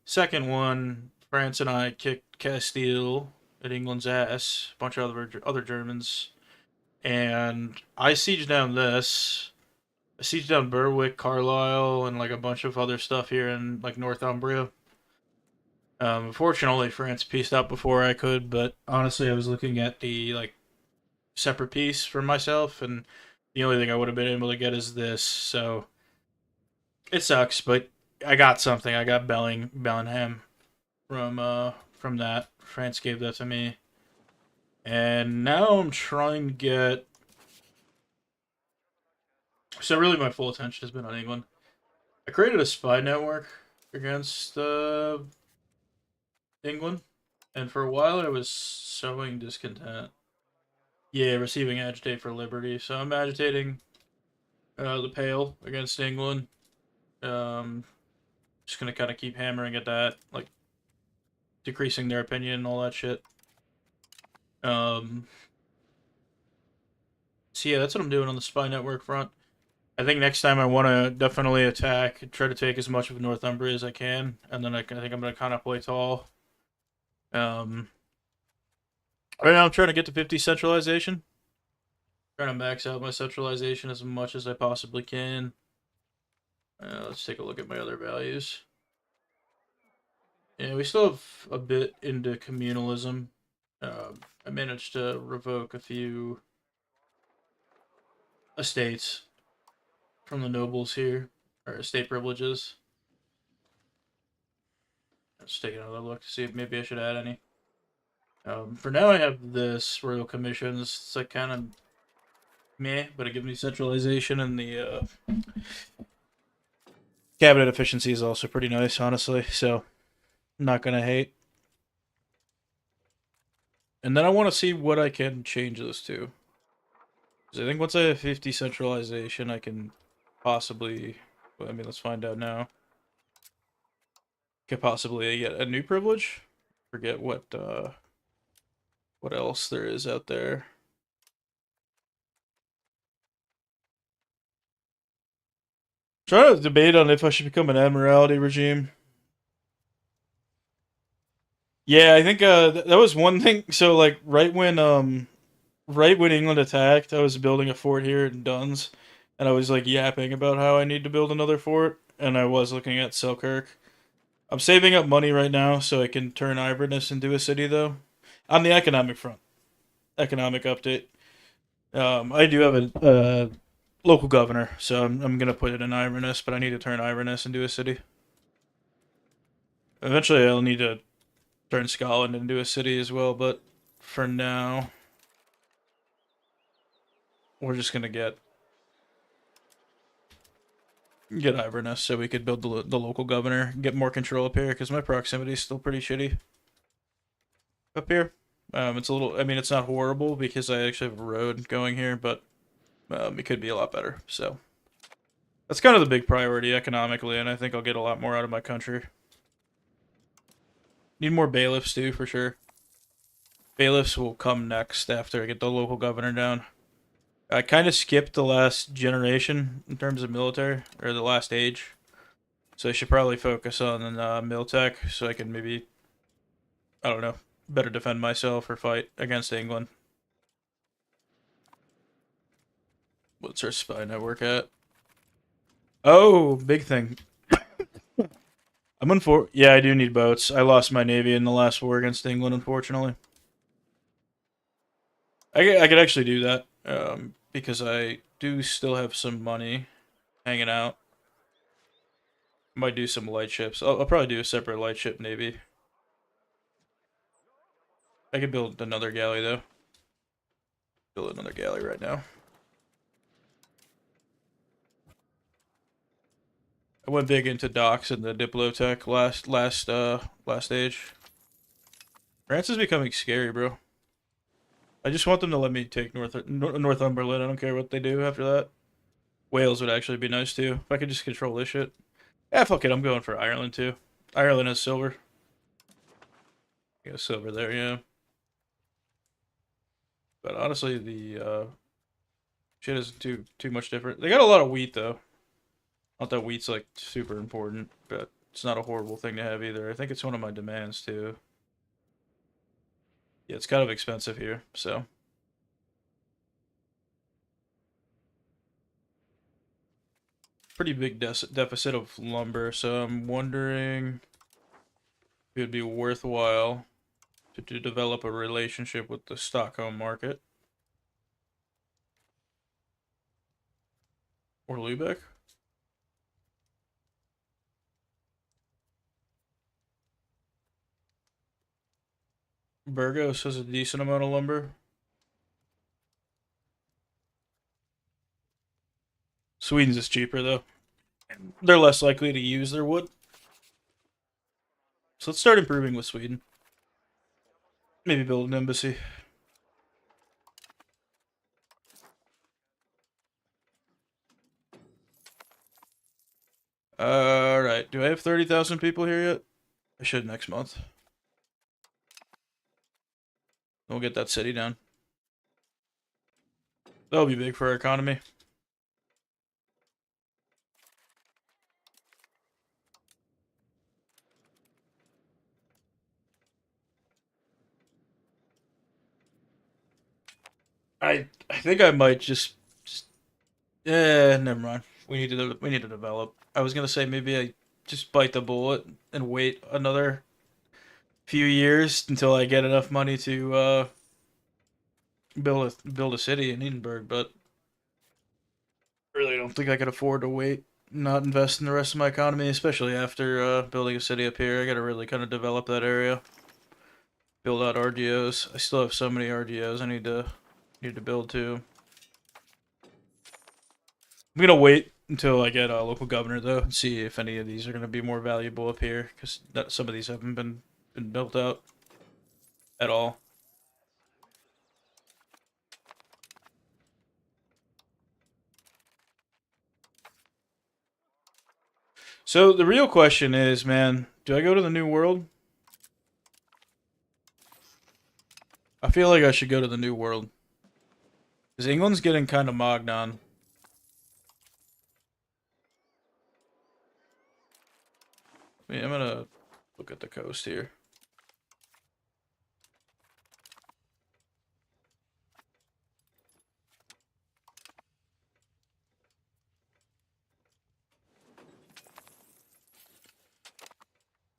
second one, France and I kicked Castile at England's ass. A bunch of other Germans, and I sieged down this. I sieged down Berwick, Carlisle, and like a bunch of other stuff here in like Northumbria. Fortunately, France pieced out before I could, but honestly, I was looking at the like separate piece for myself, and the only thing I would have been able to get is this. So it sucks, but I got something. I got Bellingham from from that. France gave that to me. And now I'm trying to get... So really my full attention has been on England. I created a spy network against England. And for a while I was sowing discontent. Yeah, receiving agitate for liberty. So I'm agitating the Pale against England. Just gonna kind of keep hammering at that, like decreasing their opinion and all that shit. So yeah, that's what I'm doing on the spy network front. I think next time I want to definitely attack, try to take as much of Northumbria as I can, and then I think I'm gonna kind of play tall. Um, right now I'm trying to get to 50 centralization. Trying to max out my centralization as much as I possibly can. Let's take a look at my other values. Yeah, we still have a bit into communalism. I managed to revoke a few estates from the nobles here, or estate privileges. Let's take another look to see if maybe I should add any. For now, I have this Royal Commissions. It's like kind of meh, but it gives me centralization, and the cabinet efficiency is also pretty nice, honestly. So, not gonna hate. And then I want to see what I can change this to. Because I think once I have 50 centralization, I can possibly... Well, I mean, let's find out now. Could possibly get a new privilege. Forget what else there is out there. Trying to debate on if I should become an admiralty regime. Yeah, I think that was one thing. So like right when England attacked, I was building a fort here in Duns, and I was like yapping about how I need to build another fort, and I was looking at Selkirk. I'm saving up money right now so I can turn Iverness into a city though. On the economic front, economic update. I do have a local governor, so I'm gonna put it in Iverness, but I need to turn Iverness into a city. Eventually, I'll need to turn Scotland into a city as well, but for now, we're just gonna get Iverness so we could build the local governor, get more control up here because my proximity is still pretty shitty up here. It's a little. I mean, it's not horrible because I actually have a road going here, but it could be a lot better. So that's kind of the big priority economically, and I think I'll get a lot more out of my country. Need more bailiffs too, for sure. Bailiffs will come next after I get the local governor down. I kind of skipped the last generation in terms of military, or the last age. So I should probably focus on Miltech so I can maybe, I don't know, better defend myself or fight against England. What's our spy network at? Oh, big thing. I'm on for. Yeah, I do need boats. I lost my navy in the last war against England, unfortunately. I could actually do that because I do still have some money hanging out. Might do some light ships. I'll probably do a separate light ship navy. I could build another galley though. Build another galley right now. I went big into docks and the Diplotech last stage. France is becoming scary, bro. I just want them to let me take Northumberland. I don't care what they do after that. Wales would actually be nice too. If I could just control this shit. Yeah, fuck it. I'm going for Ireland too. Ireland has silver. Yeah, silver there, yeah. But honestly, the shit isn't too much different. They got a lot of wheat though. Not that wheat's like super important, but it's not a horrible thing to have either. I think it's one of my demands too. Yeah, it's kind of expensive here, so. Pretty big deficit of lumber, so I'm wondering if it would be worthwhile to develop a relationship with the Stockholm market. Or Lübeck. Burgos has a decent amount of lumber. Sweden's is cheaper though. They're less likely to use their wood. So let's start improving with Sweden. Maybe build an embassy. Alright, do I have 30,000 people here yet? I should next month. We'll get that city down. That'll be big for our economy. I think I might just never mind. We need to develop. I was gonna say maybe I just bite the bullet and wait another few years until I get enough money to build a city in Edinburgh, but really don't think I could afford to wait, not invest in the rest of my economy, especially after building a city up here. I gotta really kind of develop that area, build out RGOs. I still have so many RGOs I need to build too. I'm gonna wait until I get a local governor though, and see if any of these are gonna be more valuable up here, because some of these haven't been built out at all. So the real question is, man, do I go to the New World? I feel like I should go to the New World. Because England's getting kind of mogged on. I mean, I'm gonna look at the coast here.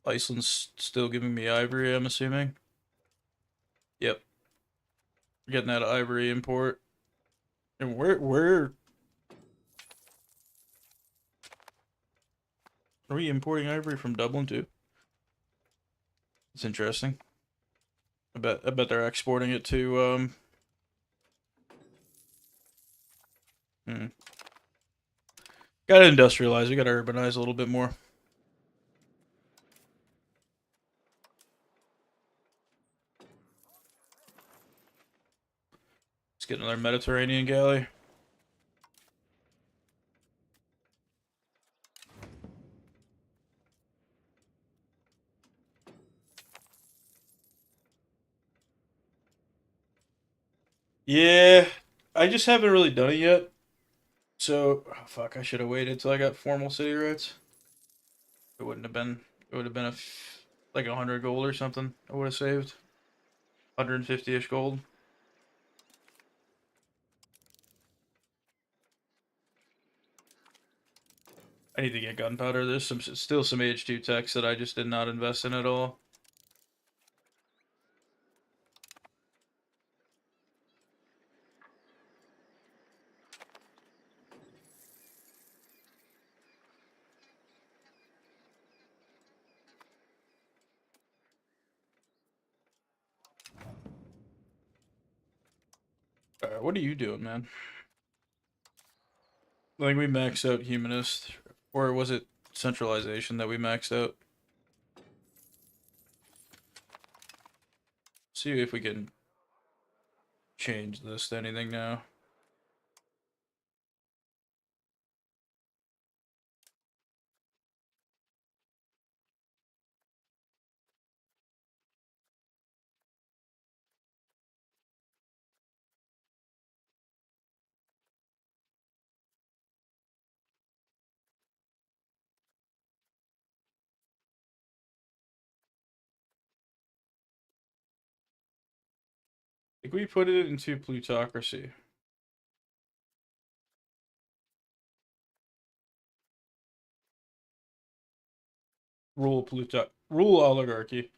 Iceland's still giving me ivory, I'm assuming. Yep. We're getting that ivory import. And where are we importing ivory from Dublin too? It's interesting. I bet they're exporting it to hmm. Gotta industrialize, we gotta urbanize a little bit more. Let's get another Mediterranean galley. Yeah, I just haven't really done it yet. So, oh, fuck, I should have waited till I got formal city rights. It wouldn't have been. It would have been like 100 gold or something. I would have saved 150ish gold. I need to get gunpowder. There's still some H2 techs that I just did not invest in at all. What are you doing, man? I think we maxed out humanist, or was it centralization that we maxed out? See if we can change this to anything now. I think we put it into plutocracy. Rule oligarchy.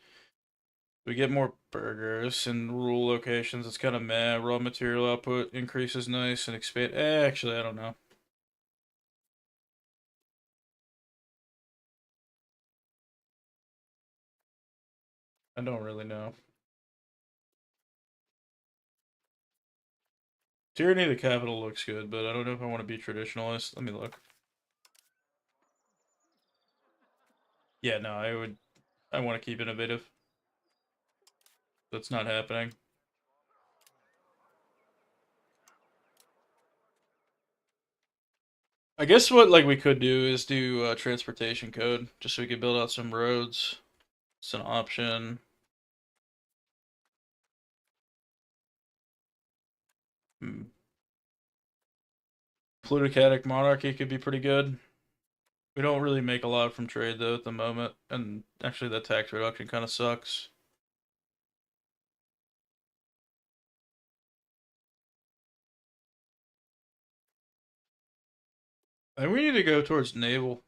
We get more burgers and rural locations. It's kind of meh. Raw material output increases nice and expand. Actually, I don't know. I don't really know. Tyranny of the Capital looks good, but I don't know if I want to be traditionalist. Let me look. Yeah, no, I want to keep innovative. That's not happening. I guess what like we could do is do transportation code, just so we could build out some roads. It's an option. Hmm. Plutocratic monarchy could be pretty good. We don't really make a lot from trade though at the moment, and actually that tax reduction kind of sucks. And we need to go towards naval.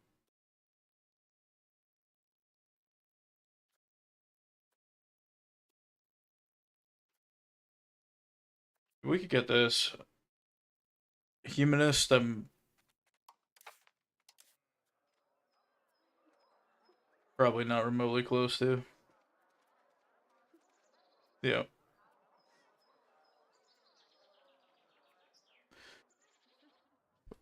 We could get this. Humanist, I'm probably not remotely close to. Yeah.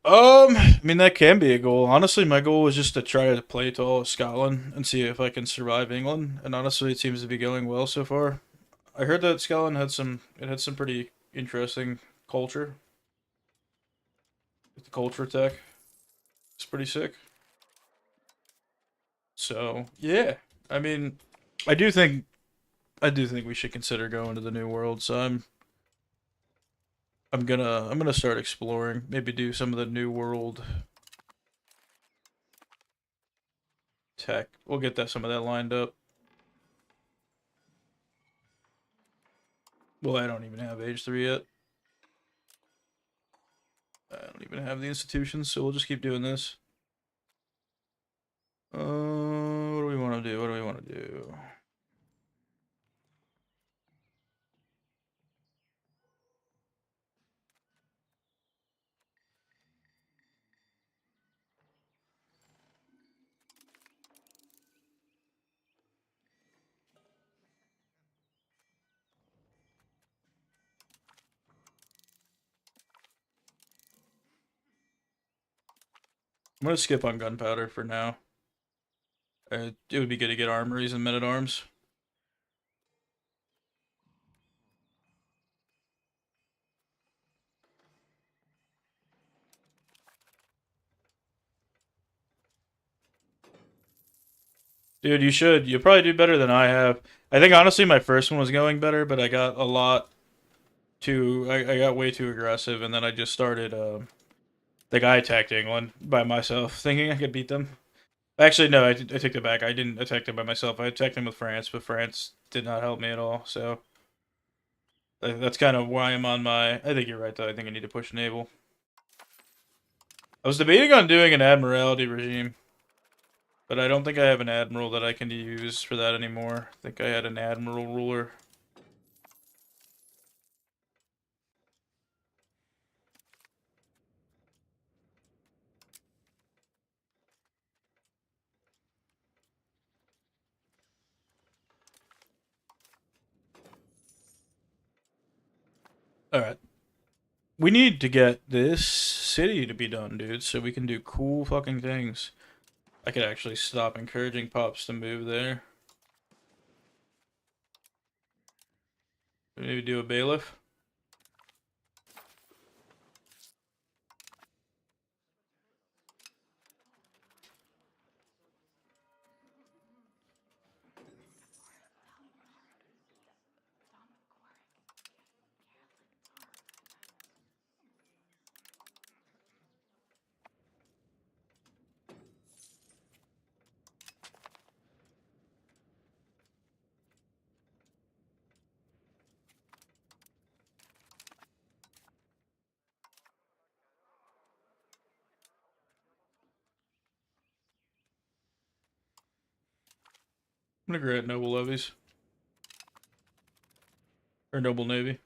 I mean that can be a goal. Honestly, my goal was just to try to play to all of Scotland and see if I can survive England. And honestly, it seems to be going well so far. I heard that Scotland had some pretty interesting culture. The culture tech is pretty sick. So yeah, I mean, I do think I do think we should consider going to the New World. So I'm gonna start exploring. Maybe do some of the New World tech. We'll get that some of that lined up. Well, I don't even have Age 3 yet. I don't even have the institutions, so we'll just keep doing this. What do we want to do? What do we want to do? I'm gonna skip on gunpowder for now. It would be good to get armories and men at arms. Dude, you should. You'll probably do better than I have. I think honestly my first one was going better, but I got a lot too. I got way too aggressive, and then I just started. The guy attacked England by myself, thinking I could beat them. Actually, no, I take it back. I didn't attack them by myself. I attacked them with France, but France did not help me at all. So that's kind of why I'm on my. I think you're right, though. I think I need to push naval. I was debating on doing an admiralty regime, but I don't think I have an admiral that I can use for that anymore. I think I had an admiral ruler. All right. We need to get this city to be done, dude, so we can do cool fucking things. I could actually stop encouraging pups to move there. Maybe do a bailiff. I'm gonna grant noble levies. Or noble navy.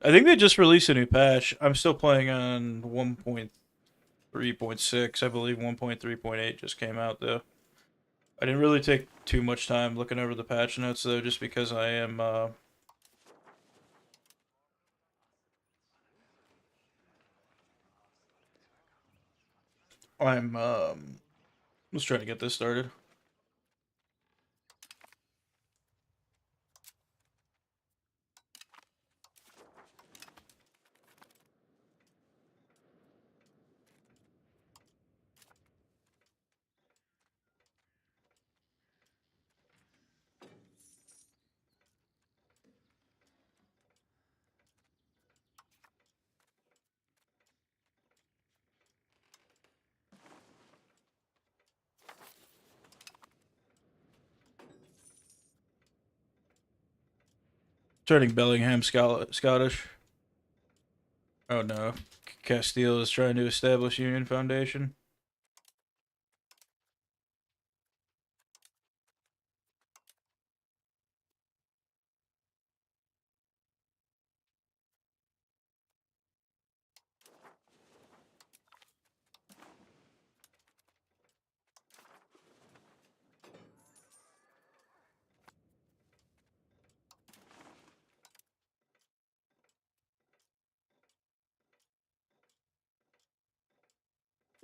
I think they just released a new patch. I'm still playing on 1.3.6. I believe 1.3.8 just came out though. I didn't really take too much time looking over the patch notes though, just because I am I'm just trying to get this started. Turning Bellingham Scottish. Oh no. Castile is trying to establish Union Foundation.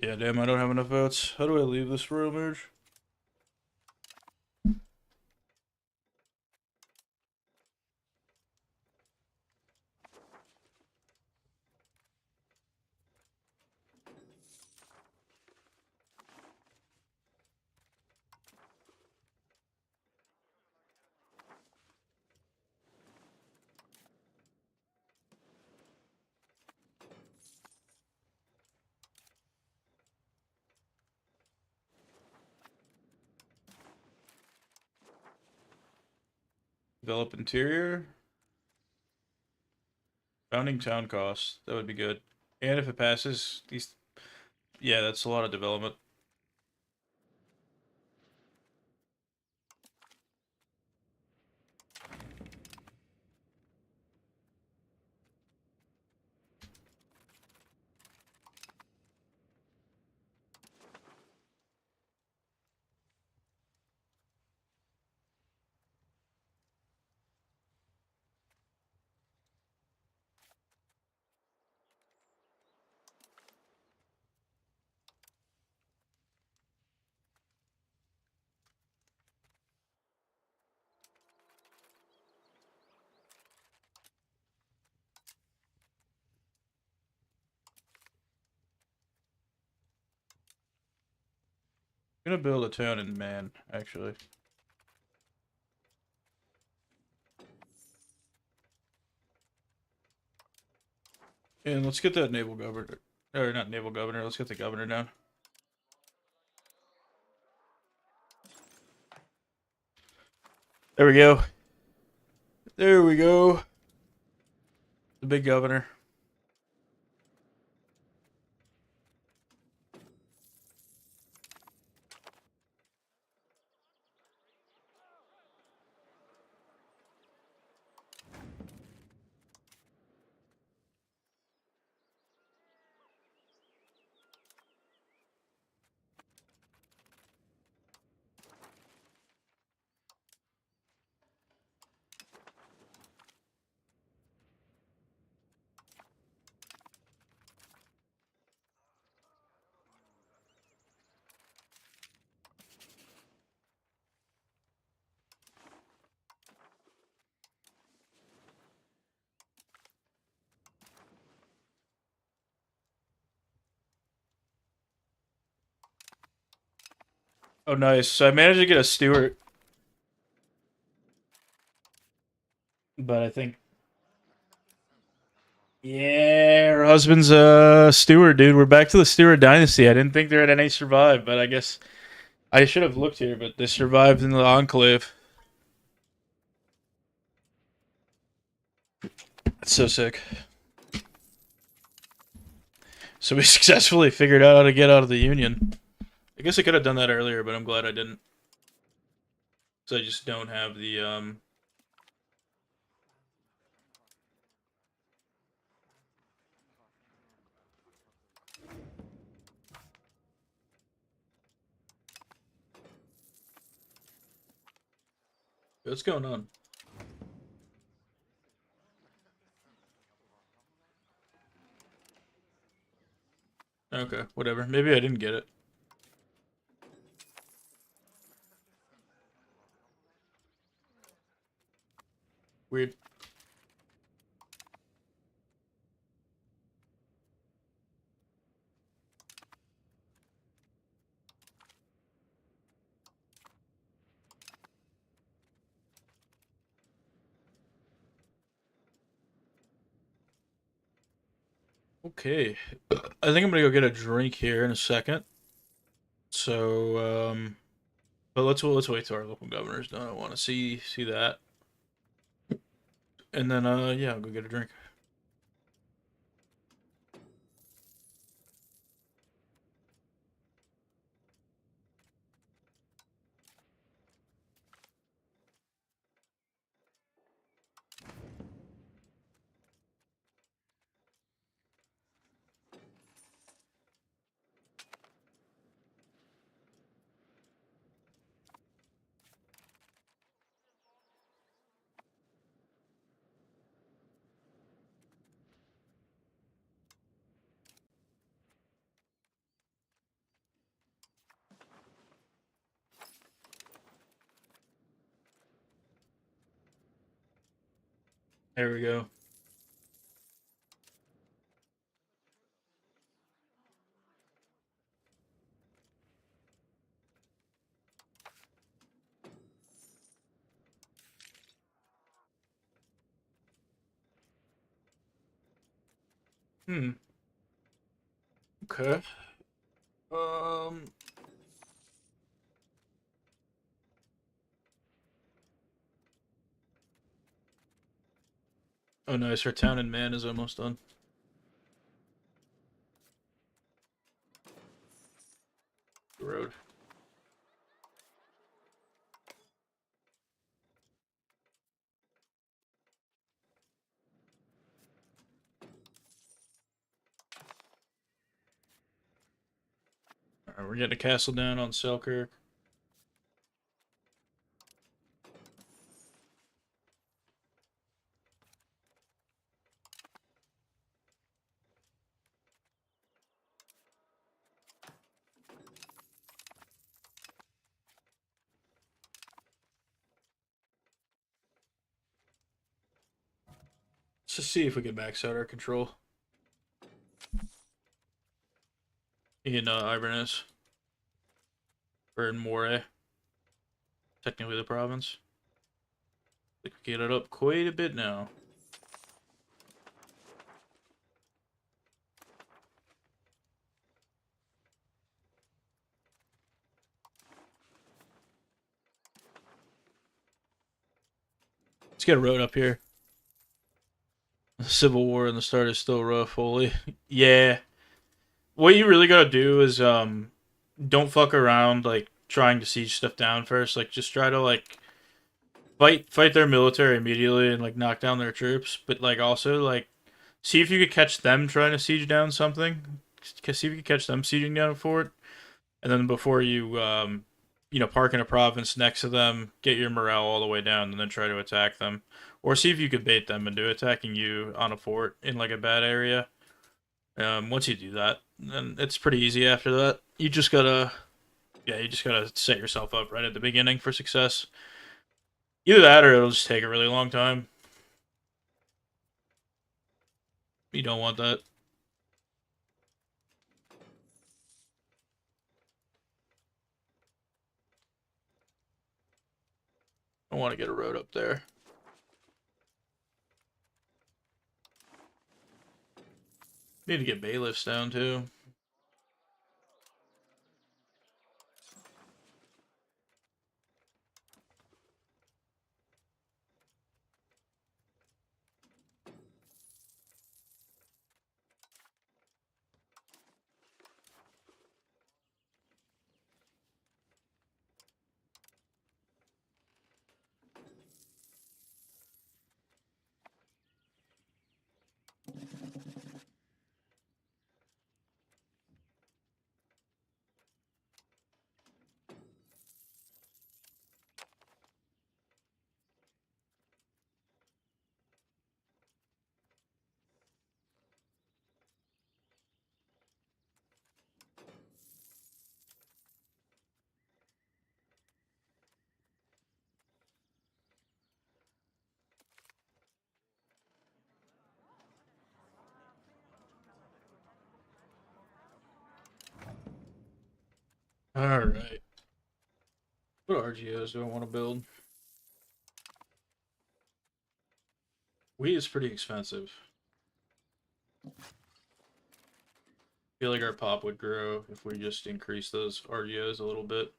Yeah, damn, I don't have enough votes. How do I leave this room, Urge? Develop interior. Founding town costs. That would be good. And if it passes, these. Yeah, that's a lot of development. I'm gonna build a town in Man, actually. And let's get that naval governor. Or not naval governor, let's get the governor down. There we go. There we go. The big governor. Oh, nice. So I managed to get a steward. But I think. Yeah, her husband's a steward, dude. We're back to the Steward dynasty. I didn't think there had any survived, but I guess I should have looked here, but they survived in the Enclave. That's so sick. So we successfully figured out how to get out of the Union. I guess I could have done that earlier, but I'm glad I didn't. So I just don't have the What's going on? Okay, whatever. Maybe I didn't get it. Weird. Okay. I think I'm gonna go get a drink here in a second. So, but let's wait till our local governor's done. I want to see that, and then yeah, I'll go get a drink. There we go. Hmm. Okay. Um. Oh, nice. Our town and man is almost done. The road. All right, we're getting a castle down on Selkirk. Let's just see if we can max out our control in Inverness or in Moray. Technically the province. We could get it up quite a bit now. Let's get a road up here. The Civil War and the start is still rough, holy. Yeah. What you really gotta do is don't fuck around like trying to siege stuff down first. Like just try to like fight their military immediately and like knock down their troops, but like also like see if you could catch them trying to siege down something. See if you could catch them sieging down a fort, and then before you park in a province next to them, get your morale all the way down, and then try to attack them, or see if you could bait them into attacking you on a fort in like a bad area. Once you do that, then it's pretty easy after that. You just gotta set yourself up right at the beginning for success. Either that, or it'll just take a really long time. You don't want that. I want to get a road up there. Need to get bailiffs down too. Alright. What RGOs do I want to build? Wheat is pretty expensive. I feel like our pop would grow if we just increase those RGOs a little bit.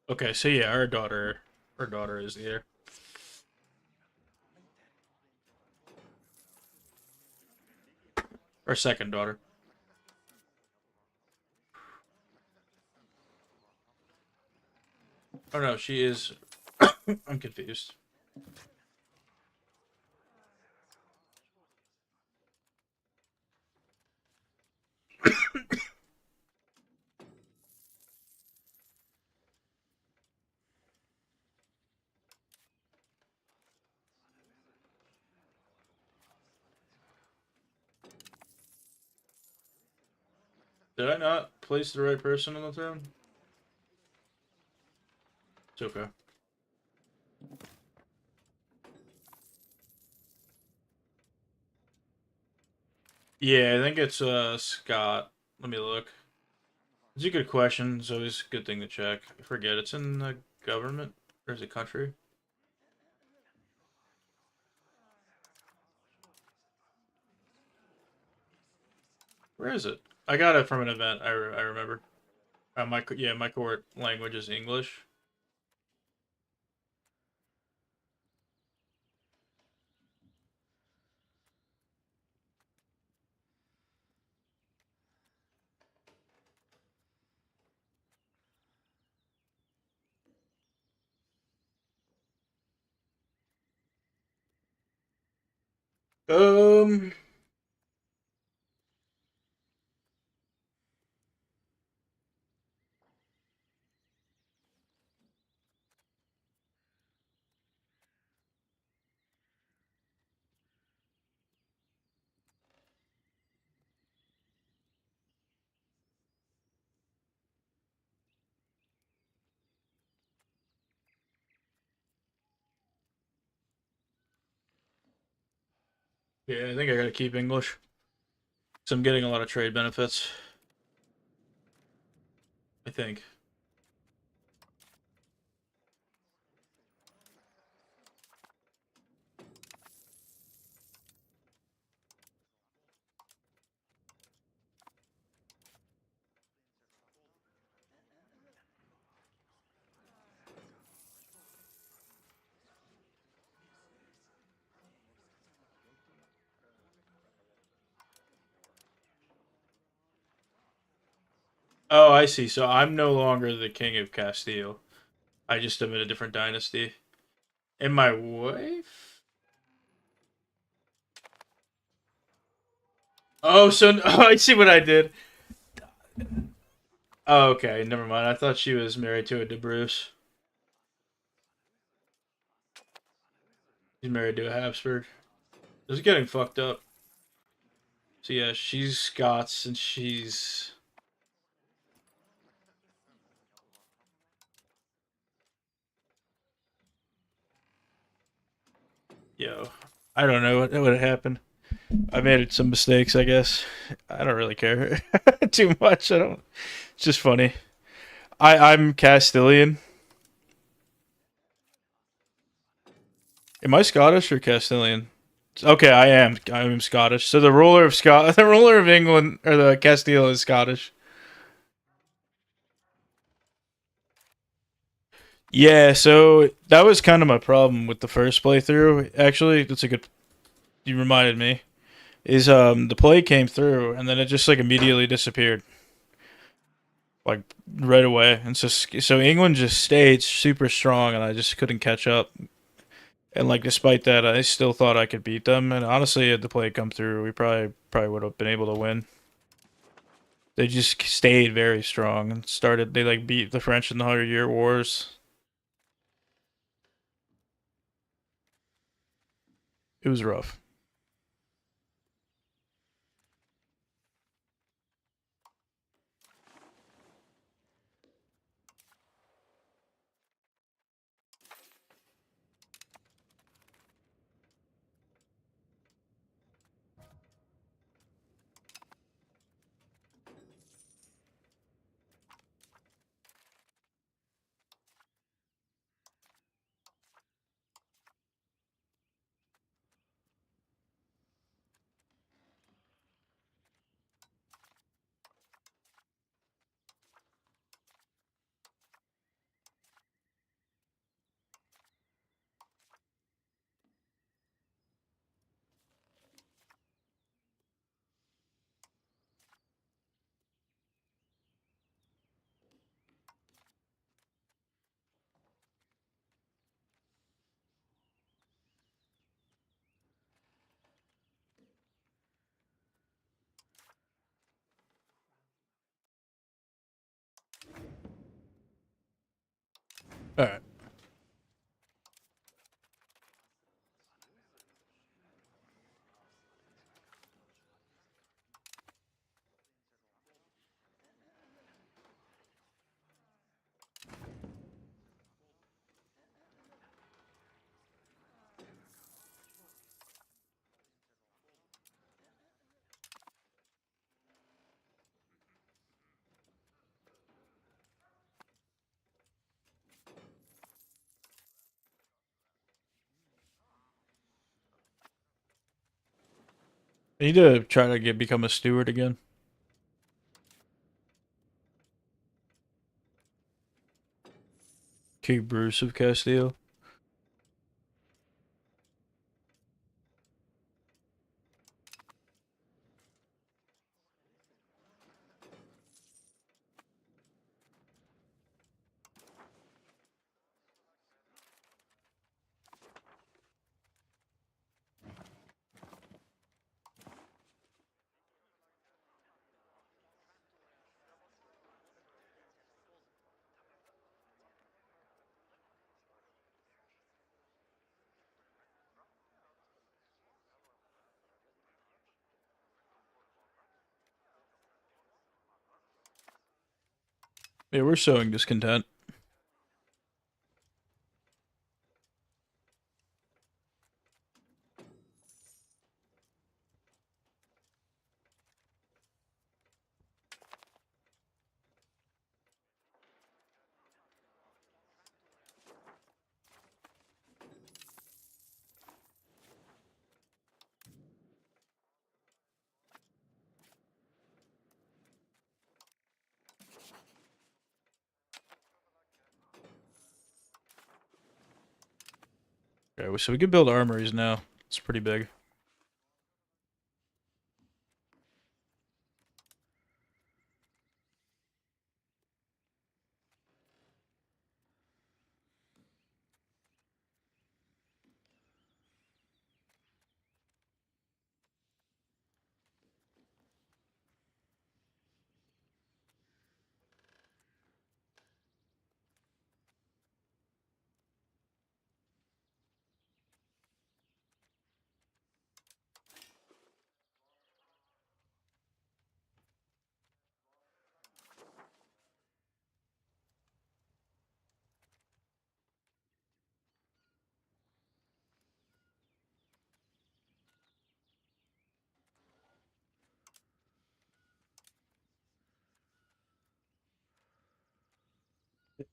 Okay, so yeah, our daughter is here. Our second daughter. Oh no, she is. I'm confused. Did I not place the right person on the throne? It's okay. Yeah, I think it's Scott. Let me look. It's a good question. It's always a good thing to check. I forget. It's in the government or is it country? Where is it? I got it from an event. I remember. My court language is English. Um. Yeah, I think I gotta keep English. So I'm getting a lot of trade benefits. I think. Oh, I see. So I'm no longer the king of Castile. I just am in a different dynasty. And my wife? Oh, so oh, I see what I did. Oh, okay, never mind. I thought she was married to a De Bruce. She's married to a Habsburg. This is getting fucked up. So yeah, she's Scots and she's yo. I don't know what would have happened. I made some mistakes, I guess. I don't really care too much. I don't. It's just funny. I'm Castilian. Am I Scottish or Castilian? Okay, I am. I'm Scottish. So the ruler of the ruler of England or the Castile is Scottish. Yeah, so that was kind of my problem with the first playthrough. Actually, that's a good. You reminded me. Is the play came through and then it just like immediately disappeared, like right away. And so England just stayed super strong, and I just couldn't catch up. And like despite that, I still thought I could beat them. And honestly, had the play come through, we probably would have been able to win. They just stayed very strong and started. They like beat the French in the 100 Year Wars. It was rough. All right. I need to try to become a steward again. King Bruce of Castile. Yeah, we're sowing discontent. Okay, so we can build armories now. It's pretty big.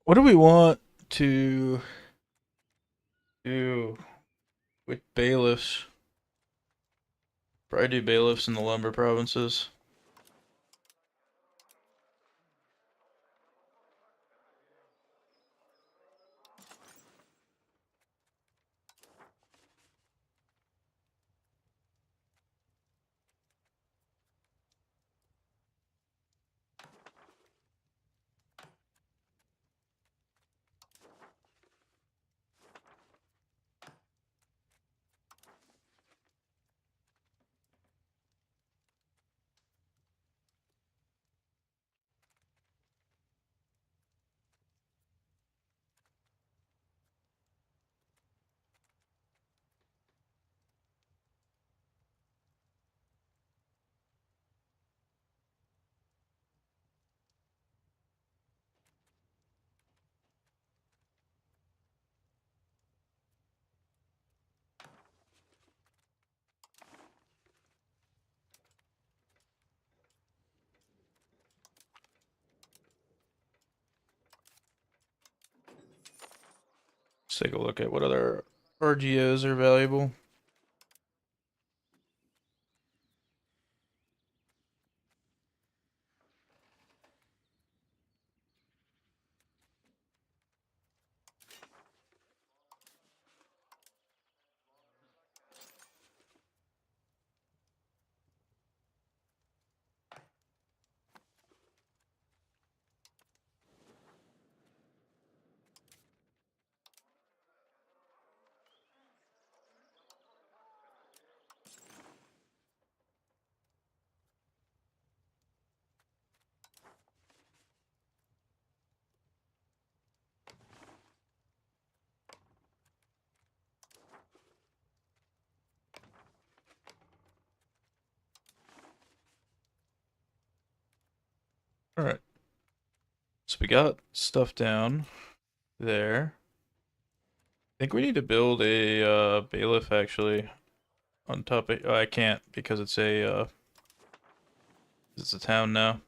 What do we want to do with bailiffs? Probably do bailiffs in the lumber provinces. Let's take a look at what other RGOs are valuable. All right. So we got stuff down there. I think we need to build a bailiff actually on top of. Oh, I can't because it's a town now.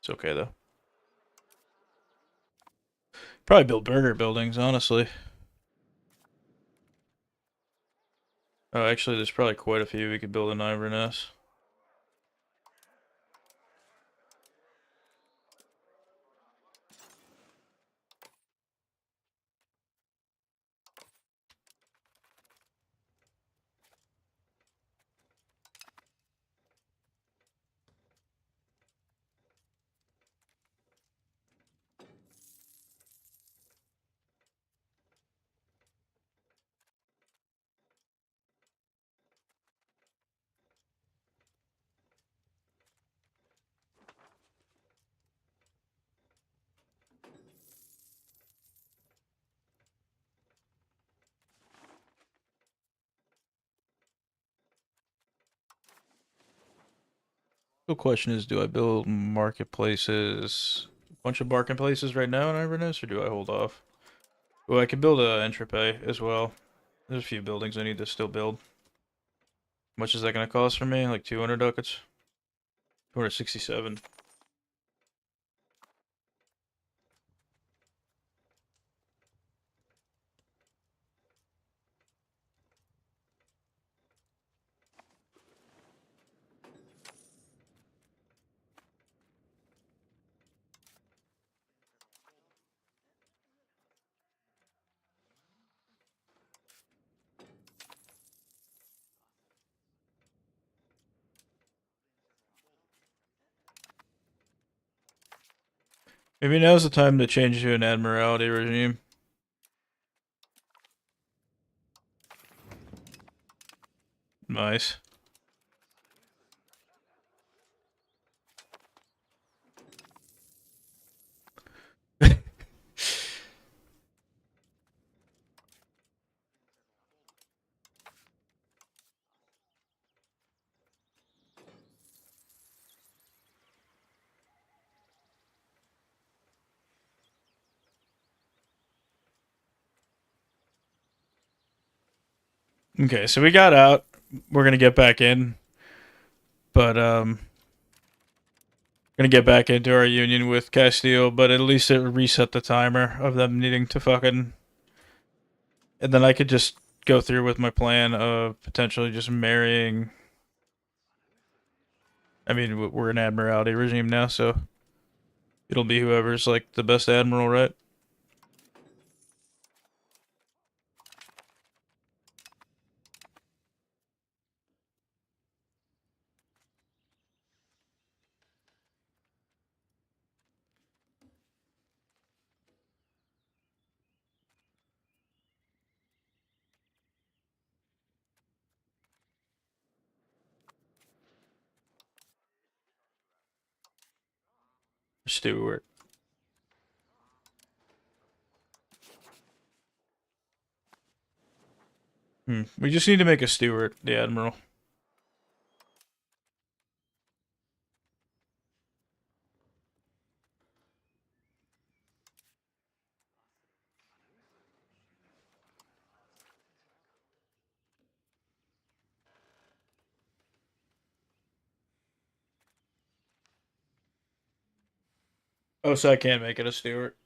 It's okay though. Probably build burger buildings, honestly. Oh, actually, there's probably quite a few we could build in Inverness. The question is, do I build marketplaces, a bunch of marketplaces right now in Inverness, or do I hold off? Well, I could build a Entropy as well. There's a few buildings I need to still build. How much is that going to cost for me? Like 200 ducats? 267. Maybe now's the time to change to an Admiralty regime. Nice. Okay, so we got out. We're gonna get back in, but gonna get back into our union with Castile. But at least it reset the timer of them needing to fucking, and then I could just go through with my plan of potentially just marrying. I mean, we're an admiralty regime now, so it'll be whoever's like the best admiral, right? Stewart. We just need to make a Stewart the admiral. Oh, so I can't make it a Stewart.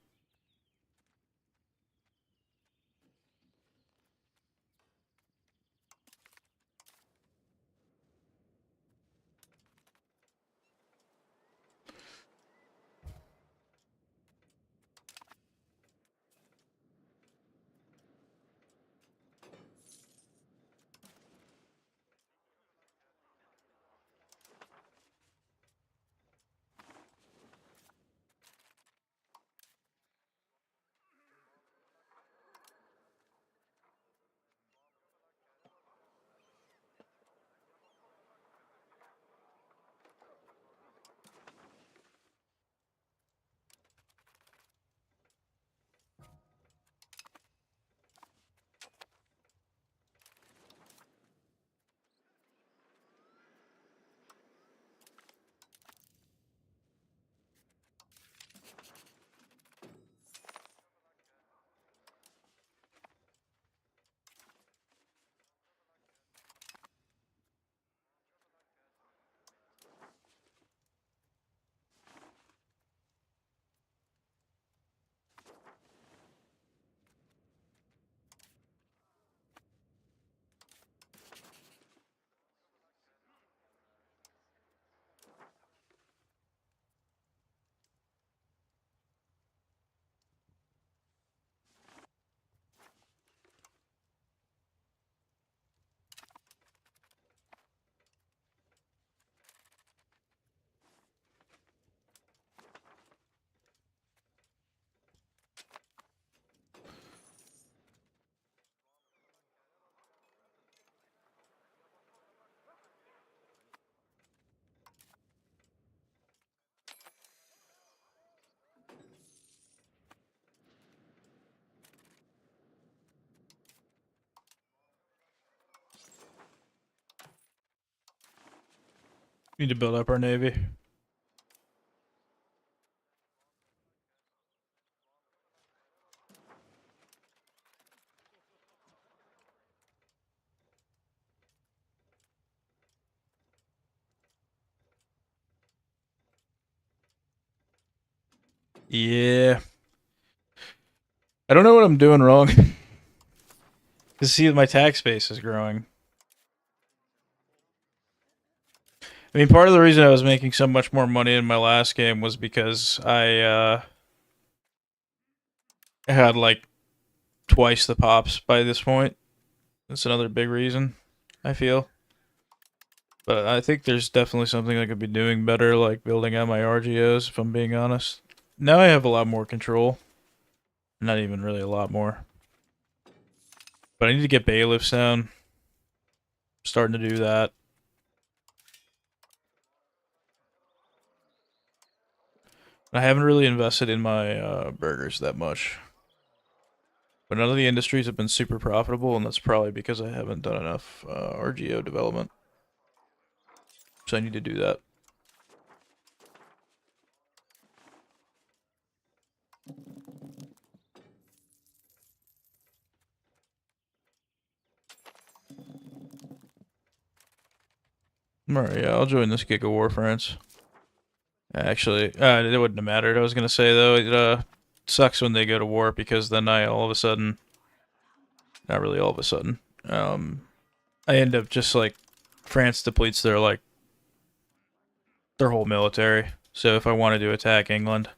Need to build up our navy. Yeah. I don't know what I'm doing wrong. Cause see, my tax base is growing. I mean, part of the reason I was making so much more money in my last game was because I had like twice the pops by this point. That's another big reason, I feel. But I think there's definitely something I could be doing better, like building out my RGOs, if I'm being honest. Now I have a lot more control. Not even really a lot more. But I need to get bailiffs down. Starting to do that. I haven't really invested in my burgers that much. But none of the industries have been super profitable, and that's probably because I haven't done enough RGO development. So I need to do that. Alright, yeah, I'll join this Giga War, France. Actually, it wouldn't have mattered. I was gonna say, though, it sucks when they go to war, because then I all of a sudden... Not really all of a sudden. I end up just, like... France depletes their, like... their whole military. So if I wanted to attack England,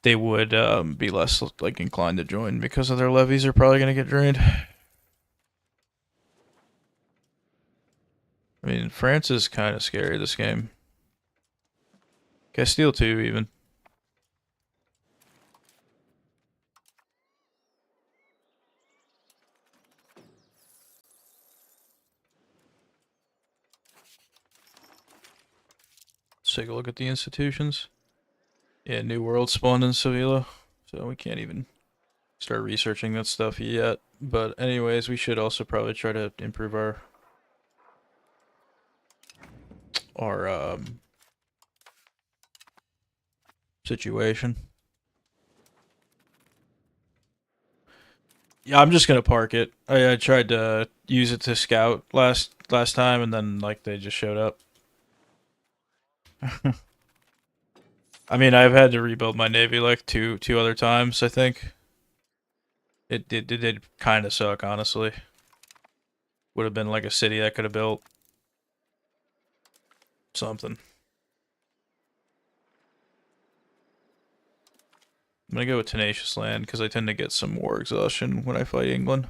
they would be less, like, inclined to join, because of their levies are probably gonna get drained. I mean, France is kind of scary this game. Castile too, even. Let's take a look at the institutions. Yeah, New World spawned in Sevilla, so we can't even start researching that stuff yet. But anyways, we should also probably try to improve our situation. Yeah, I'm just gonna park it. I tried to use it to scout last time, and then like they just showed up. I mean, I've had to rebuild my navy like two other times. I think it did kind of suck, honestly. Would have been like a city I could have built something. I'm gonna go with Tenacious Land because I tend to get some war exhaustion when I fight England.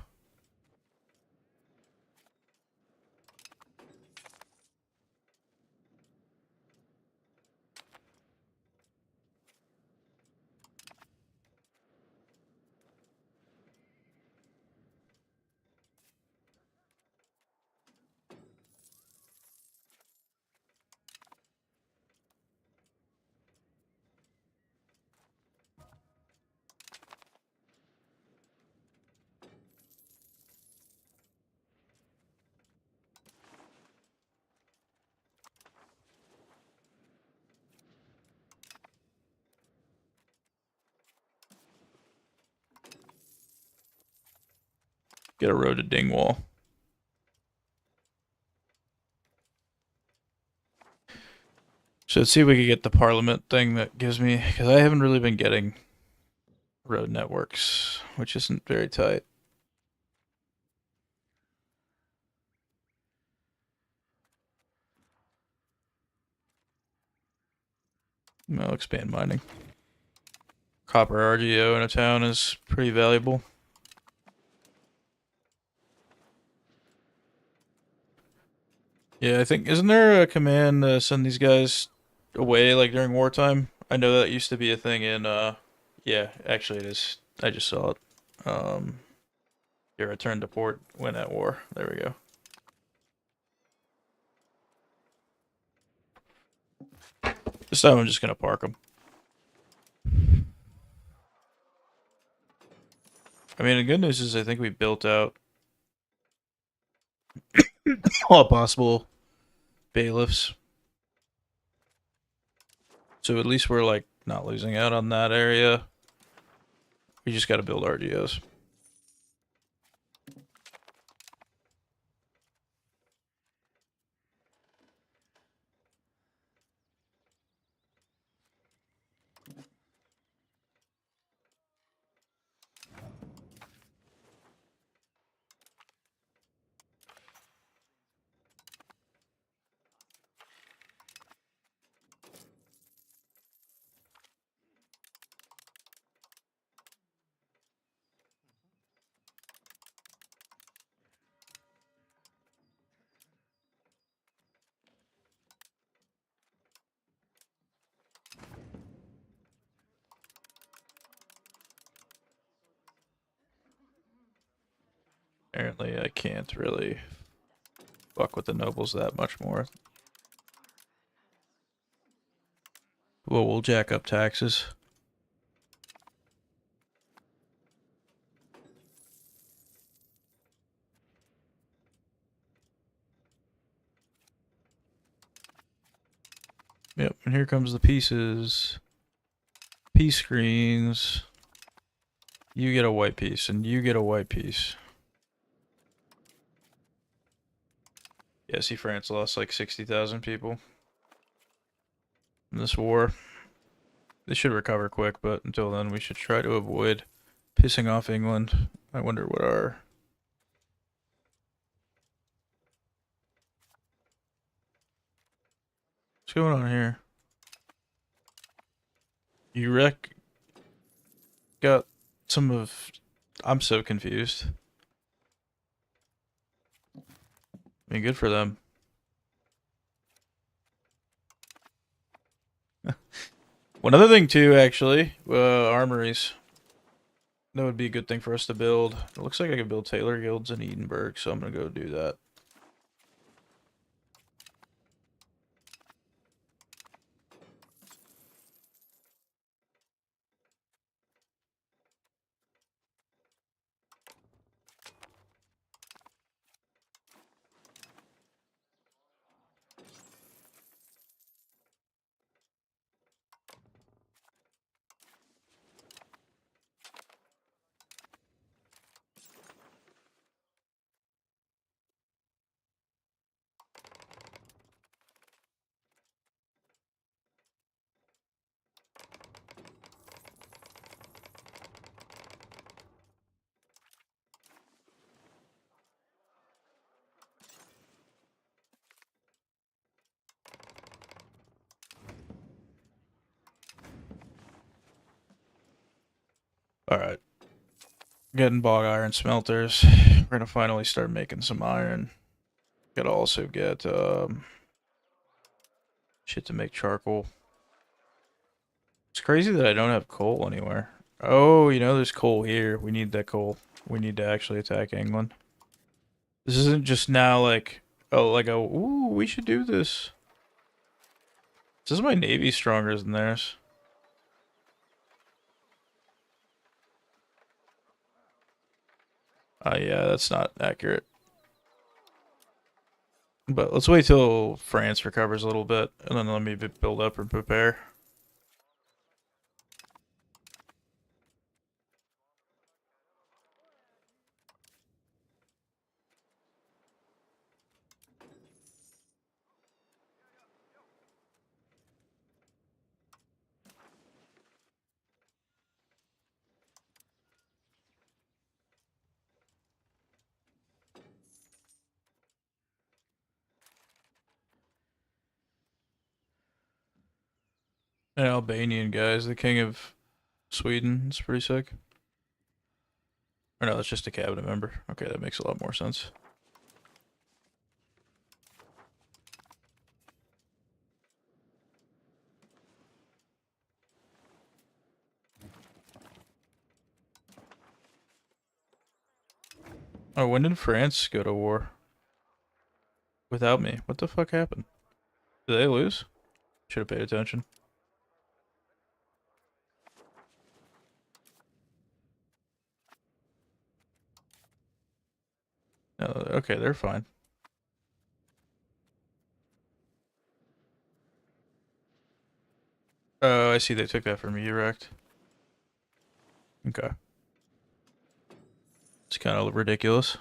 Get a road to Dingwall. So let's see if we can get the Parliament thing that gives me, because I haven't really been getting road networks, which isn't very tight. I'll expand mining. Copper RGO in a town is pretty valuable. Yeah, I think, isn't there a command to send these guys away like during wartime? I know that used to be a thing in yeah, actually it is. I just saw it. Your return to port when at war. There we go. This time I'm just gonna park them. I mean, the good news is I think we built out all possible bailiffs. So at least we're like not losing out on that area. We just got to build RGOs. Apparently, I can't really fuck with the nobles that much more. Well, we'll jack up taxes. Yep, and here comes the pieces. Peace screens. You get a white piece, and you get a white piece. Yeah, see, France lost like 60,000 people in this war. They should recover quick, but until then, we should try to avoid pissing off England. I wonder what our... What's going on here? You got some of... I'm so confused. I mean, good for them. One other thing too, actually, armories. That would be a good thing for us to build. It looks like I could build Tailor Guilds in Edinburgh, so I'm gonna go do that. Alright. Getting bog iron smelters. We're gonna finally start making some iron. Gotta also get, shit to make charcoal. It's crazy that I don't have coal anywhere. Oh, you know, there's coal here. We need that coal. We need to actually attack England. This isn't just now like, oh, like a, ooh, we should do this. Says my navy's stronger than theirs. Yeah, that's not accurate. But let's wait till France recovers a little bit, and then let me build up and prepare. An Albanian guy is the king of Sweden. It's pretty sick. Or no, that's just a cabinet member. Okay, that makes a lot more sense. Oh, when did France go to war? Without me. What the fuck happened? Did they lose? Should have paid attention. No, okay, they're fine. I see they took that from you, Erect. Okay. It's kind of ridiculous.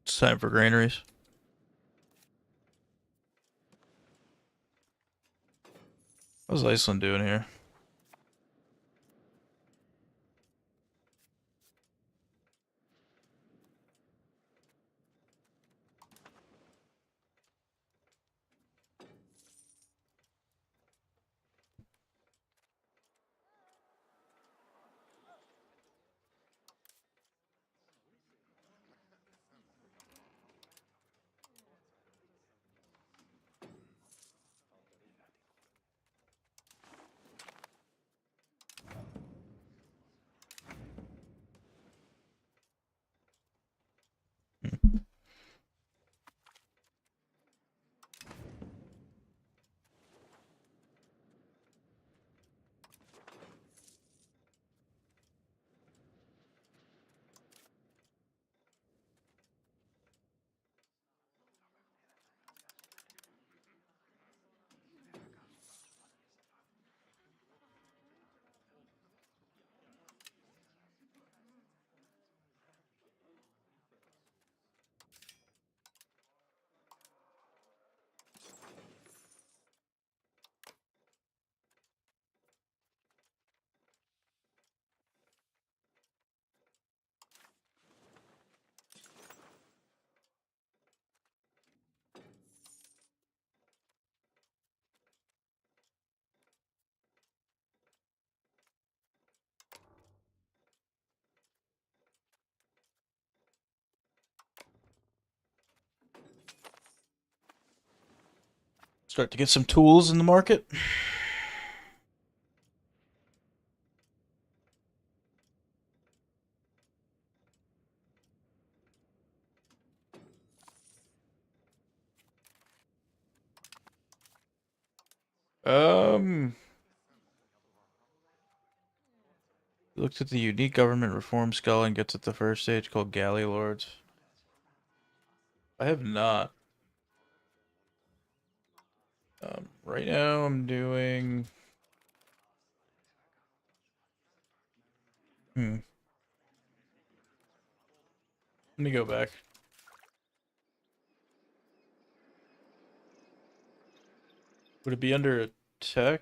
It's time for granaries. What's Iceland doing here? Start to get some tools in the market. Looked at the unique government reform skull and gets at the first stage called Galley Lords. I have not. Right now I'm doing. Let me go back. Would it be under tech?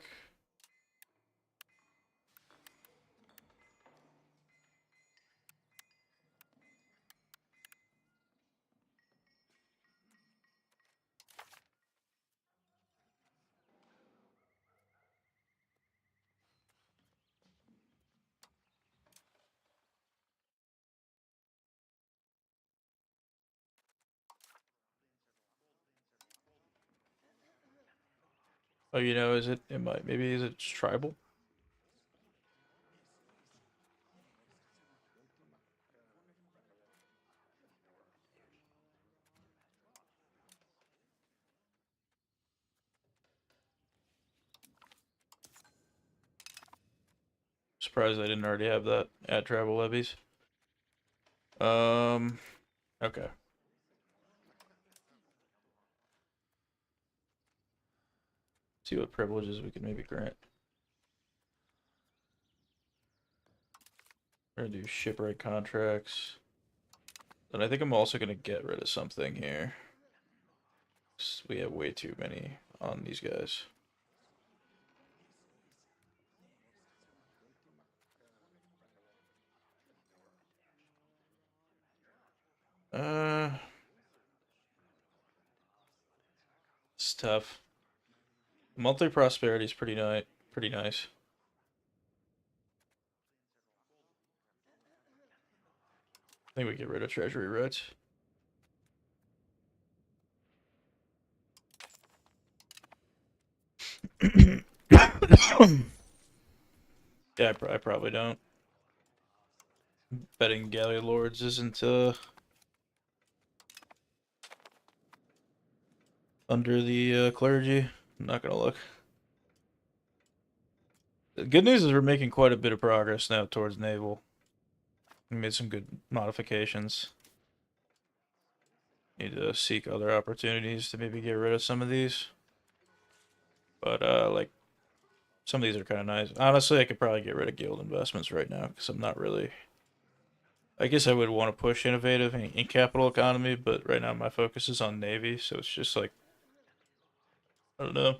Oh, you know, is it? It might. Maybe is it tribal? Surprised I didn't already have that. Add tribal levies. Okay. See what privileges we can maybe grant. We're gonna do shipwright contracts. And I think I'm also gonna get rid of something here. We have way too many on these guys. Uh, it's tough. Monthly prosperity is pretty nice. Pretty nice. I think we get rid of treasury rights. Yeah, I probably don't. Betting Galley Lords isn't under the clergy. I'm not gonna look. The good news is we're making quite a bit of progress now towards naval. We made some good modifications. Need to seek other opportunities to maybe get rid of some of these. But like some of these are kind of nice. Honestly, I could probably get rid of guild investments right now because I'm not really. I guess I would want to push innovative in capital economy, but right now my focus is on navy, so it's just like I don't know.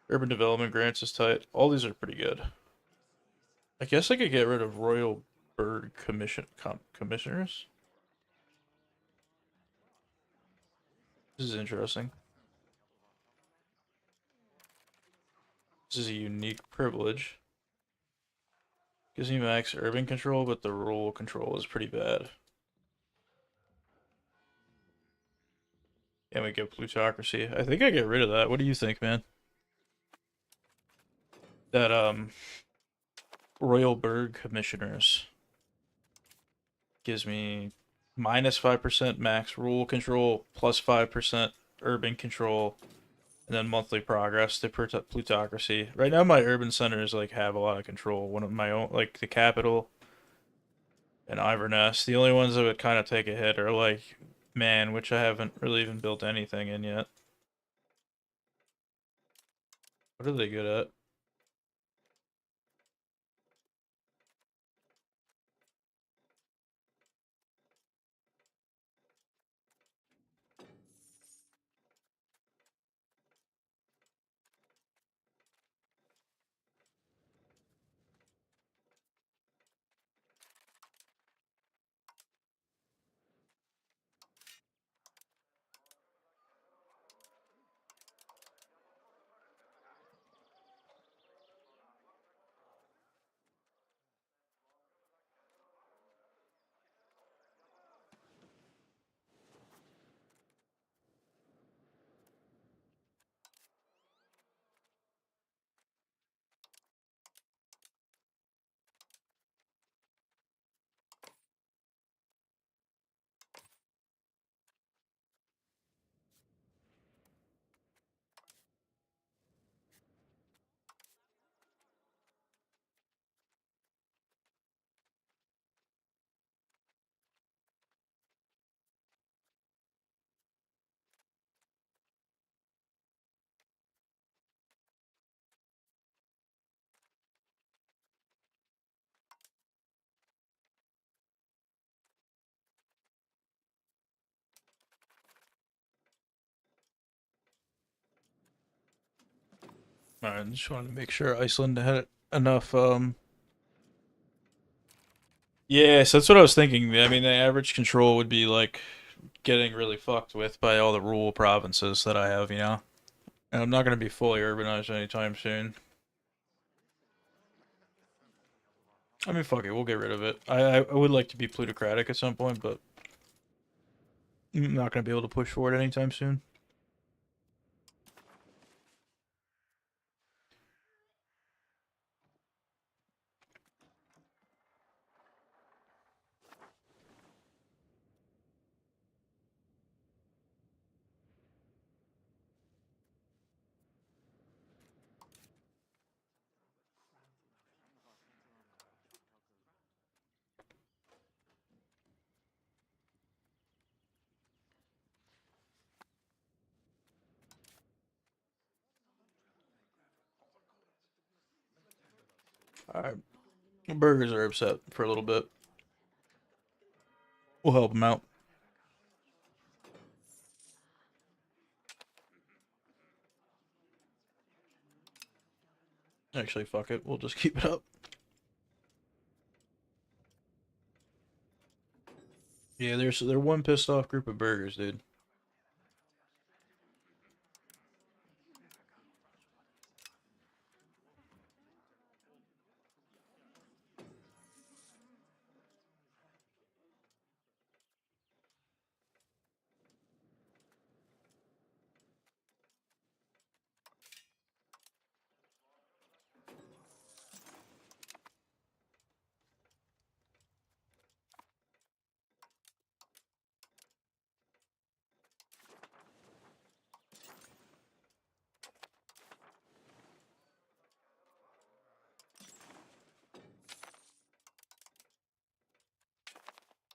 Urban development grants is tight. All these are pretty good. I guess I could get rid of Royal Bird commissioners. This is interesting. This is a unique privilege. Gives me max urban control, but the rural control is pretty bad. And we get plutocracy. I think I get rid of that. What do you think, man? That Royal Bird commissioners gives me minus 5% max rural control, plus 5% urban control, and then monthly progress to plutocracy. Right now, my urban centers like have a lot of control. One of my own, like the capital and Iverness. The only ones that would kind of take a hit are like Man, which I haven't really even built anything in yet. What are they good at? I just wanted to make sure Iceland had enough. Yeah, so that's what I was thinking. I mean, the average control would be like getting really fucked with by all the rural provinces that I have, you know? And I'm not going to be fully urbanized anytime soon. I mean, fuck it, we'll get rid of it. I would like to be plutocratic at some point, but I'm not going to be able to push for it anytime soon. Alright, burgers are upset for a little bit. We'll help them out. Actually, fuck it, we'll just keep it up. Yeah, they're one pissed off group of burgers, dude.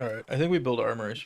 Alright, I think we build armories.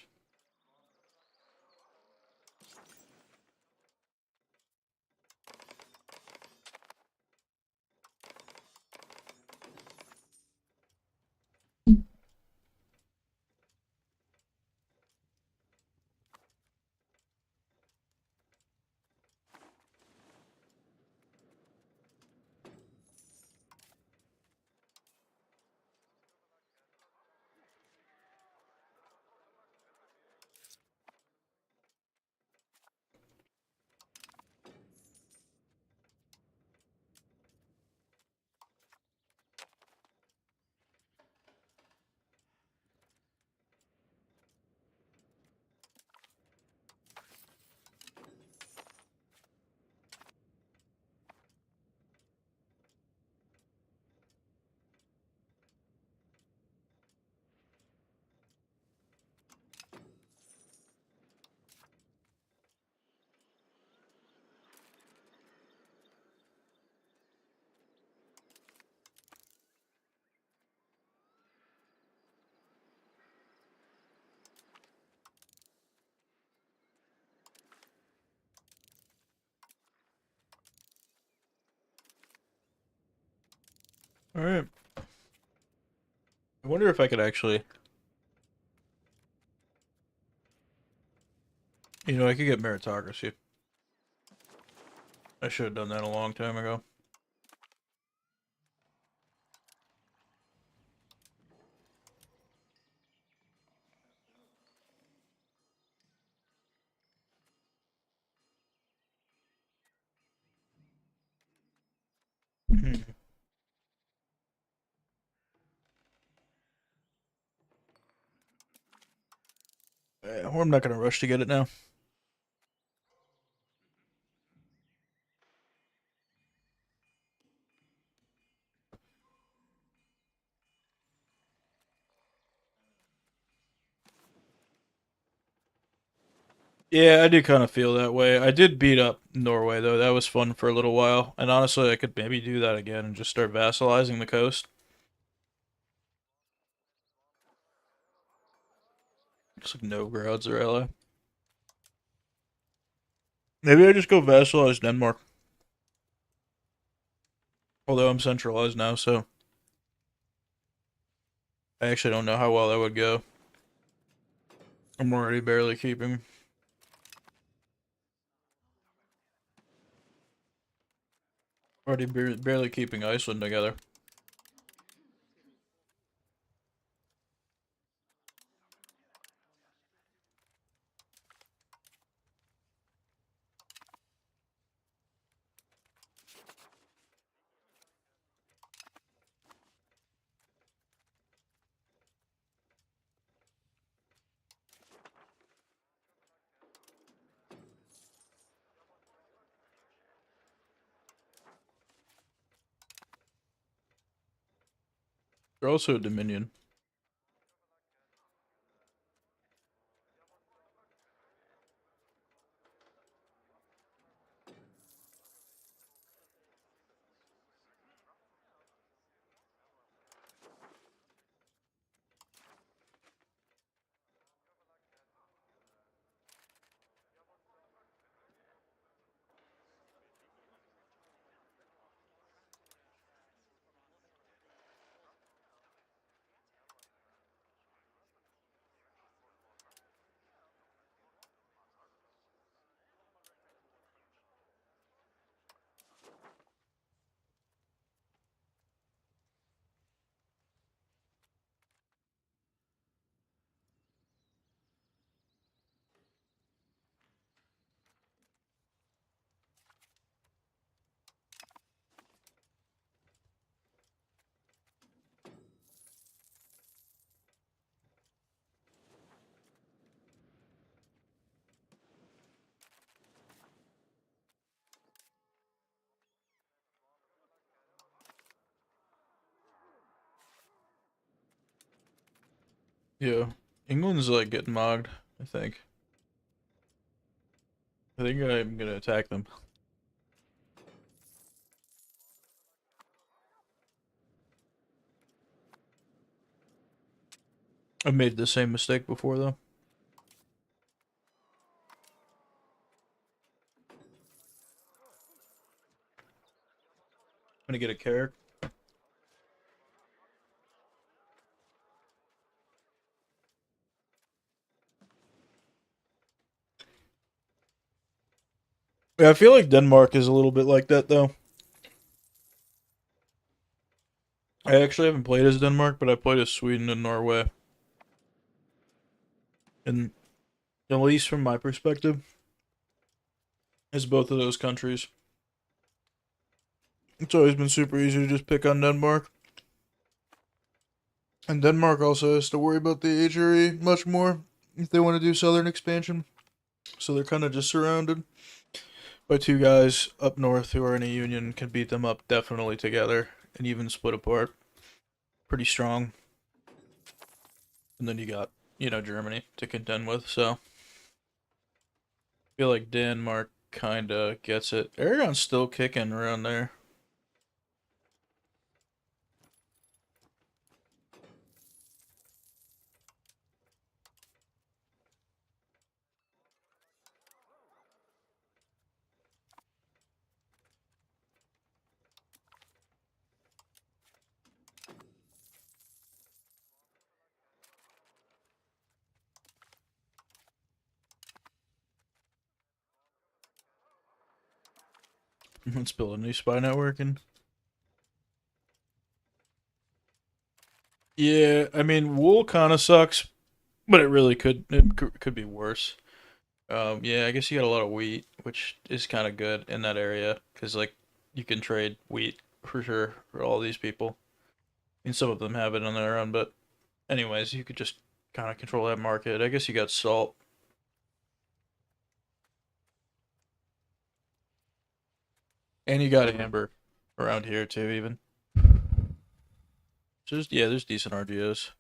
Alright. I wonder if I could actually... You know, I could get meritocracy. I should have done that a long time ago. Hmm. Or I'm not gonna rush to get it now. Yeah, I do kind of feel that way. I did beat up Norway, though. That was fun for a little while. And honestly, I could maybe do that again and just start vassalizing the coast. Just like Novgorod's our ally. Maybe I just go vassalize Denmark. Although I'm centralized now, so I actually don't know how well that would go. I'm already barely keeping. Already barely keeping Iceland together. They're also a Dominion. Yeah. England's like getting mogged, I think. I think I'm gonna attack them. I made the same mistake before, though. I'm gonna get a carrot. Yeah, I feel like Denmark is a little bit like that, though. I actually haven't played as Denmark, but I played as Sweden and Norway. And at least from my perspective, as both of those countries, it's always been super easy to just pick on Denmark. And Denmark also has to worry about the HRE much more if they want to do southern expansion. So they're kind of just surrounded by two guys up north who are in a union, can beat them up definitely together and even split apart. Pretty strong. And then you got, Germany to contend with. So I feel like Denmark kind of gets it. Aragon's still kicking around there. Let's build a new spy network. And yeah, I mean, wool kind of sucks, but it could be worse. Yeah, I guess you got a lot of wheat, which is kind of good in that area because like you can trade wheat for sure for all these people. I mean, some of them have it on their own, but anyways, you could just kind of control that market. I guess you got salt, and you got amber around here too, even. Just yeah, there's decent RGOs.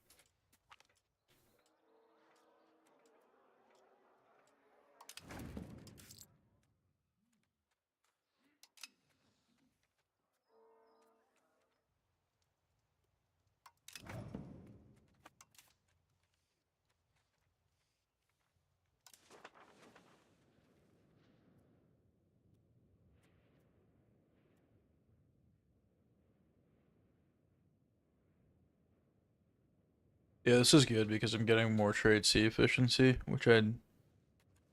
Yeah, this is good because I'm getting more trade C efficiency, which I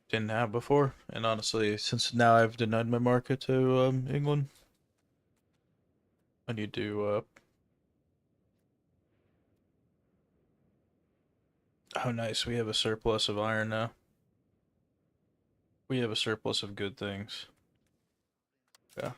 didn't have before. And honestly, since now I've denied my market to England, I need to. Oh, nice. We have a surplus of iron now. We have a surplus of good things. Yeah.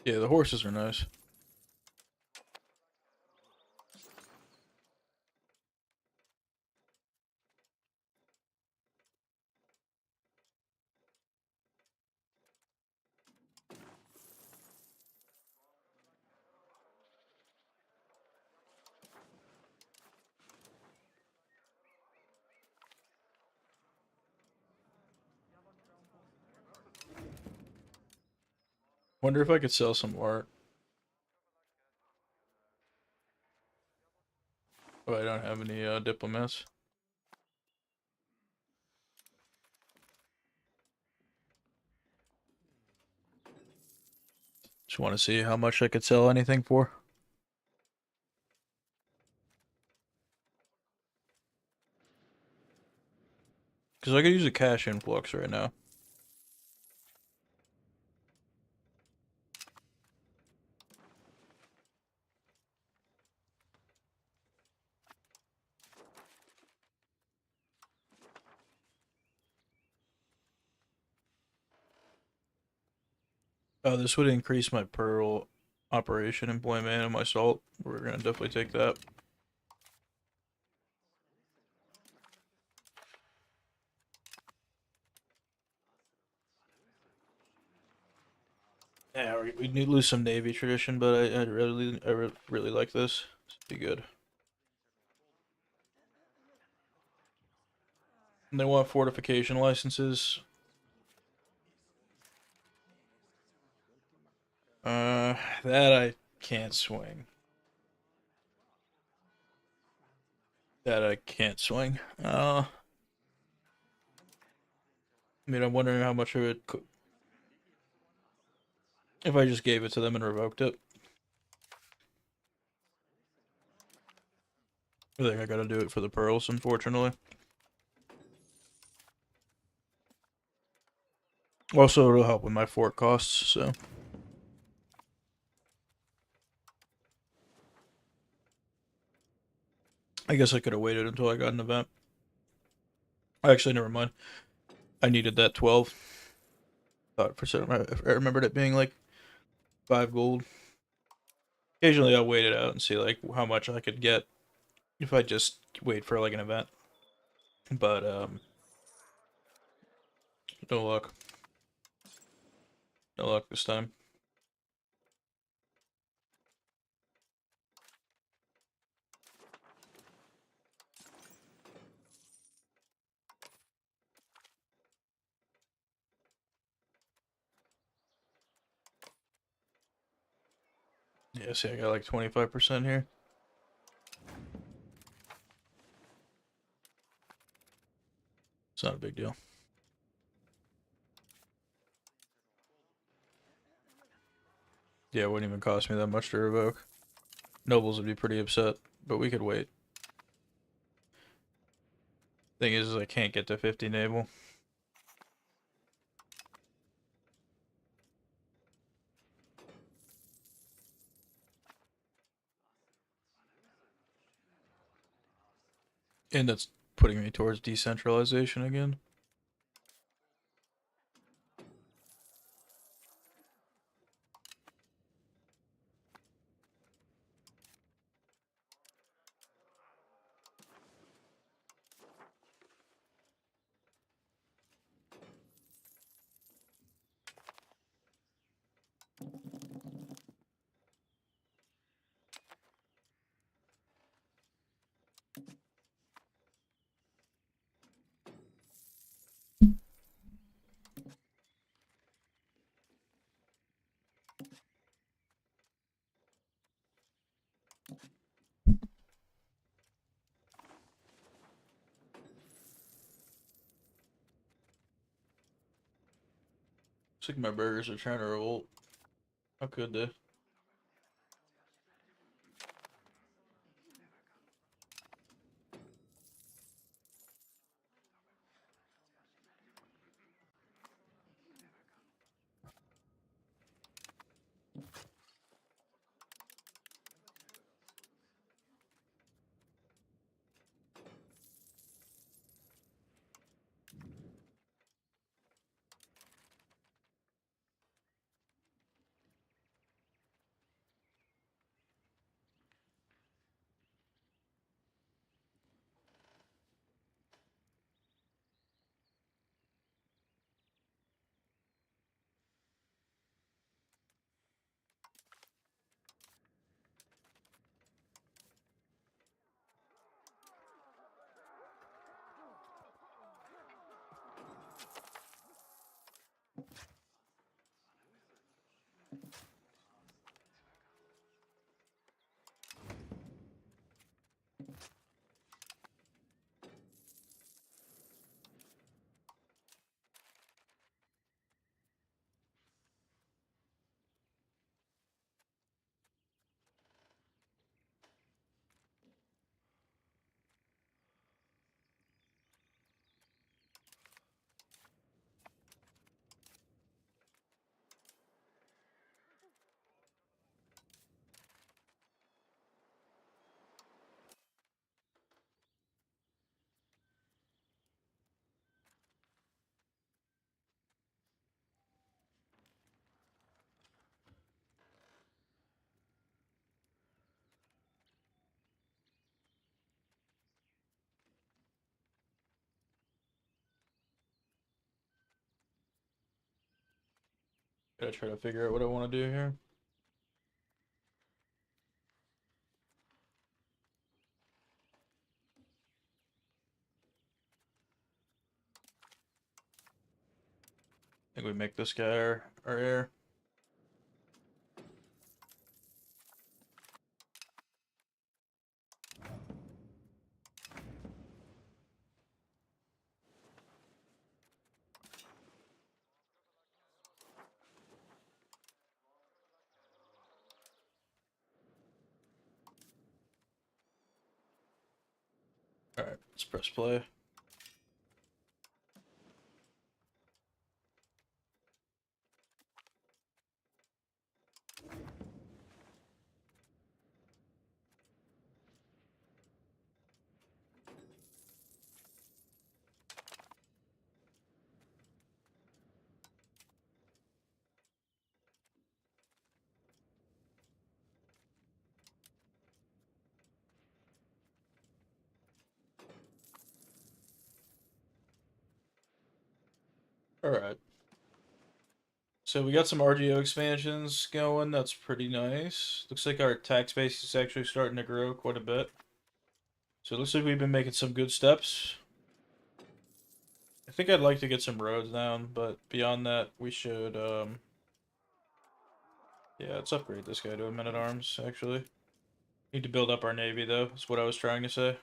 Yeah, the horses are nice. Wonder if I could sell some art. Oh, I don't have any diplomats. Just want to see how much I could sell anything for. Because I could use a cash influx right now. Oh, this would increase my pearl operation employment and my salt. We're gonna definitely take that. Yeah, we need to lose some Navy tradition, but I really like this. This would be good. And they want fortification licenses. That I can't swing. That I can't swing. I mean, I'm wondering how much of it if I just gave it to them and revoked it. I think I gotta do it for the pearls, unfortunately. Also, it'll help with my fort costs, so. I guess I could have waited until I got an event. Actually, never mind. I needed that 12. Thought for certain I remembered it being like 5 gold. Occasionally I'll wait it out and see like how much I could get if I just wait for like an event. But no luck. No luck this time. Yeah, see I got like 25% here. It's not a big deal. Yeah, it wouldn't even cost me that much to revoke. Nobles would be pretty upset, but we could wait. Thing is I can't get to 50 naval. And that's putting me towards decentralization again. Looks like my burgers are trying to revolt. How could they? Gotta try to figure out what I want to do here. I think we make this guy our heir. Alright, let's press play. Alright. So we got some RGO expansions going. That's pretty nice. Looks like our tax base is actually starting to grow quite a bit. So it looks like we've been making some good steps. I think I'd like to get some roads down, but beyond that, we should, yeah, let's upgrade this guy to a men-at-arms, actually. Need to build up our navy, though, is what I was trying to say.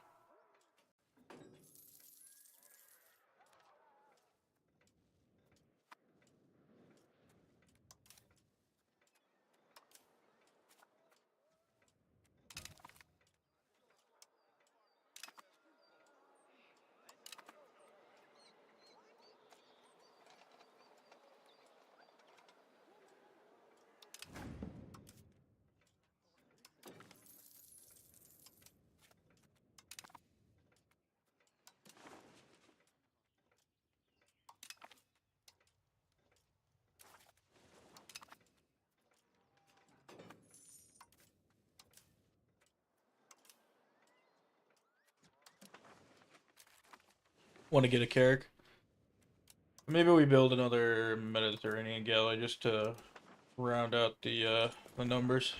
Want to get a Carrick. Maybe we build another Mediterranean galley just to round out the numbers.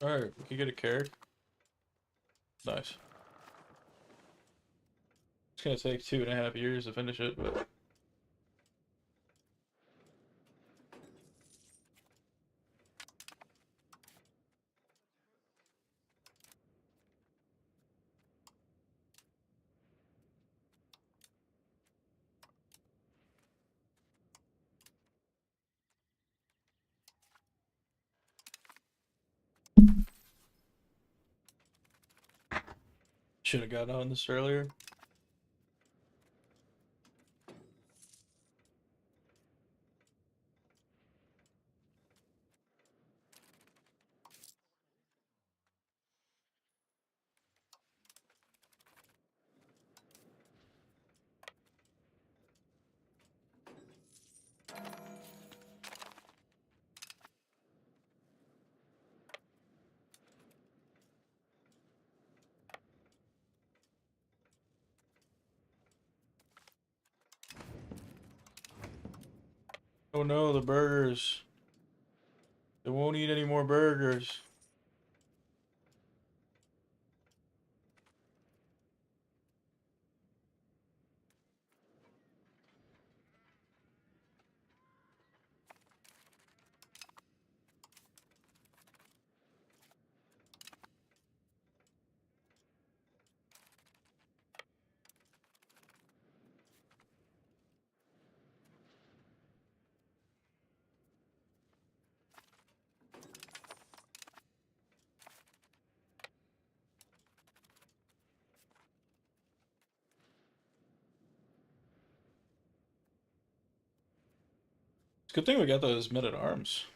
Alright, we can get a carrot. Nice. It's gonna take 2.5 years to finish it, but... Should have got on this earlier. Oh no, the burgers. They won't eat any more burgers. It's a good thing we got those men-at-arms.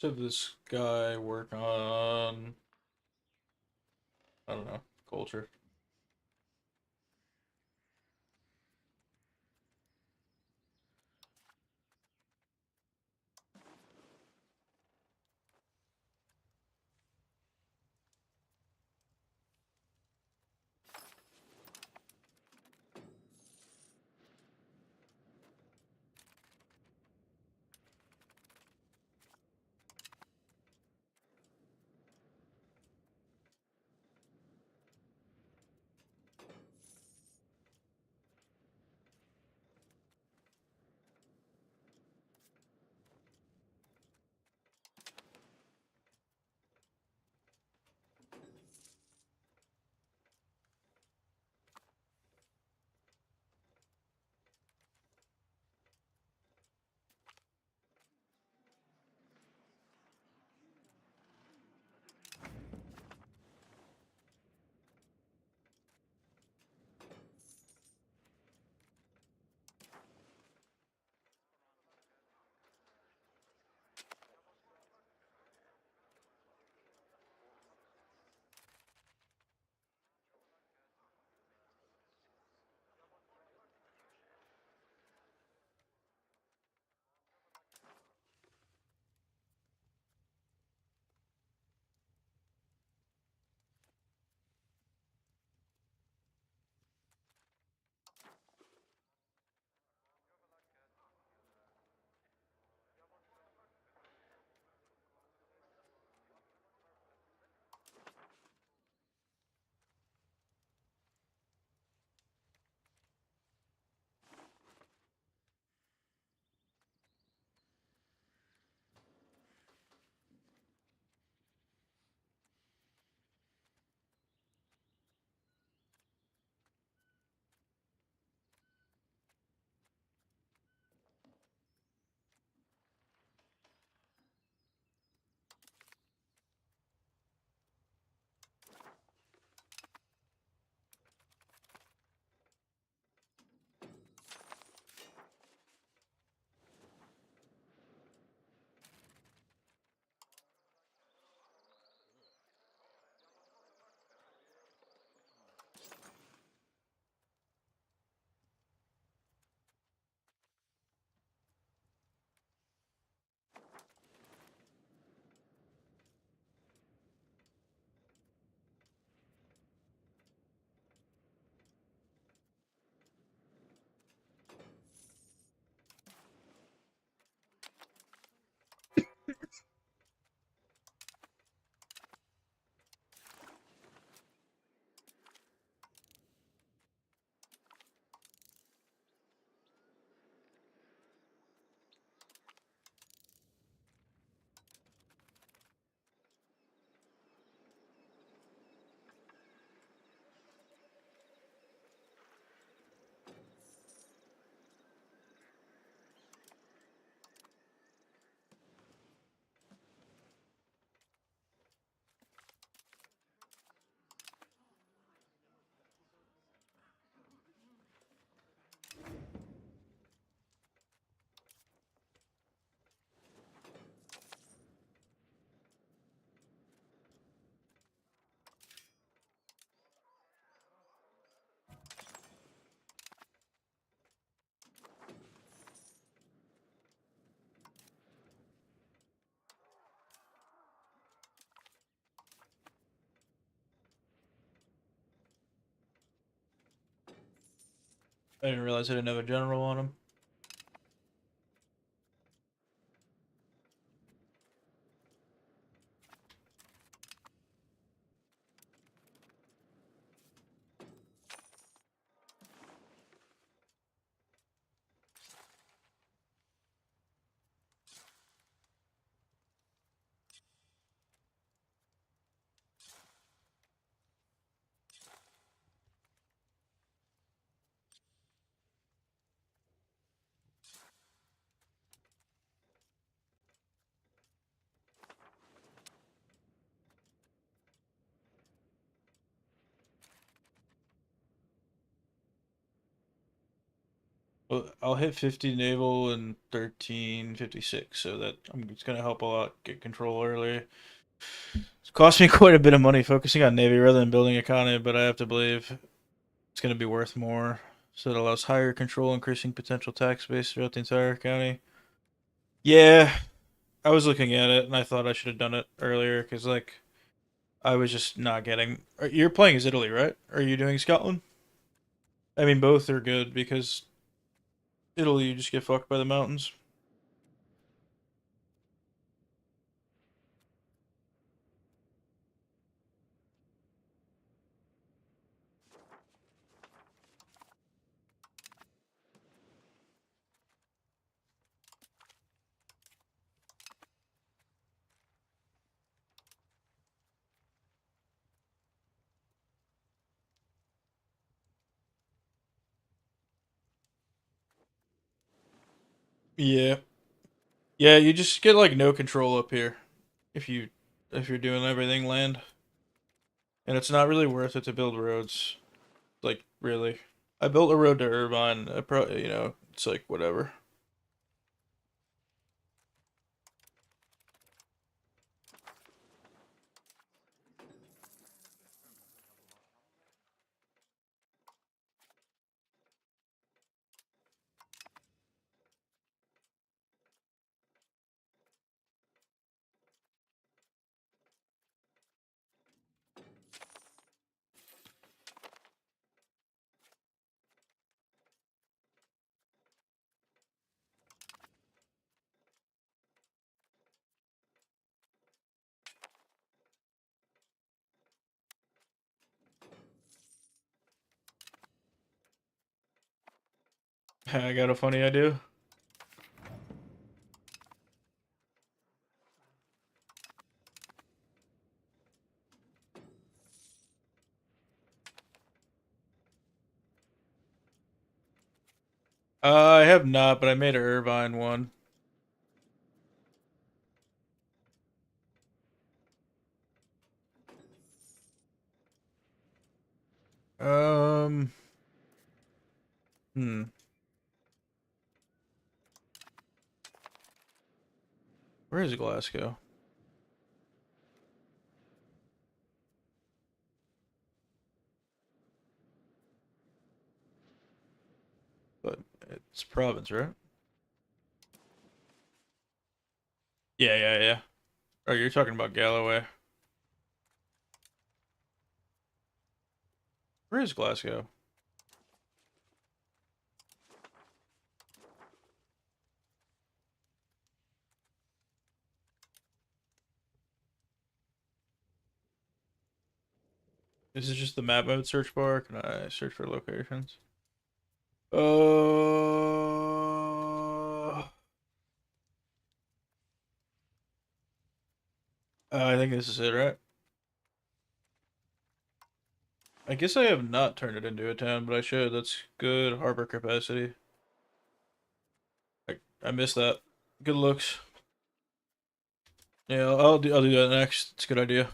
Let's have this guy work on... I don't know, culture. I didn't realize I didn't have a general on him. Well, I'll hit 50 naval and 1356, so that it's gonna help a lot get control early. It's cost me quite a bit of money focusing on navy rather than building economy, but I have to believe it's gonna be worth more. So it allows higher control, increasing potential tax base throughout the entire county. Yeah, I was looking at it and I thought I should have done it earlier because like I was just not getting. You're playing as Italy, right? Are you doing Scotland? I mean, both are good because Italy you just get fucked by the mountains. Yeah, yeah. You just get like no control up here if you if you're doing everything land, and it's not really worth it to build roads. Like really, I built a road to Irvine. It's like whatever. I got a funny idea. I have not, but I made a Irvine one. Um, hmm. Where is Glasgow? But it's province, right? Yeah, yeah, yeah. Oh, you're talking about Galloway. Where is Glasgow? This is just the map mode search bar. Can I search for locations? I think this is it, right? I guess I have not turned it into a town, but I should. That's good harbor capacity. I missed that. Good looks. Yeah, I'll do that next. It's a good idea.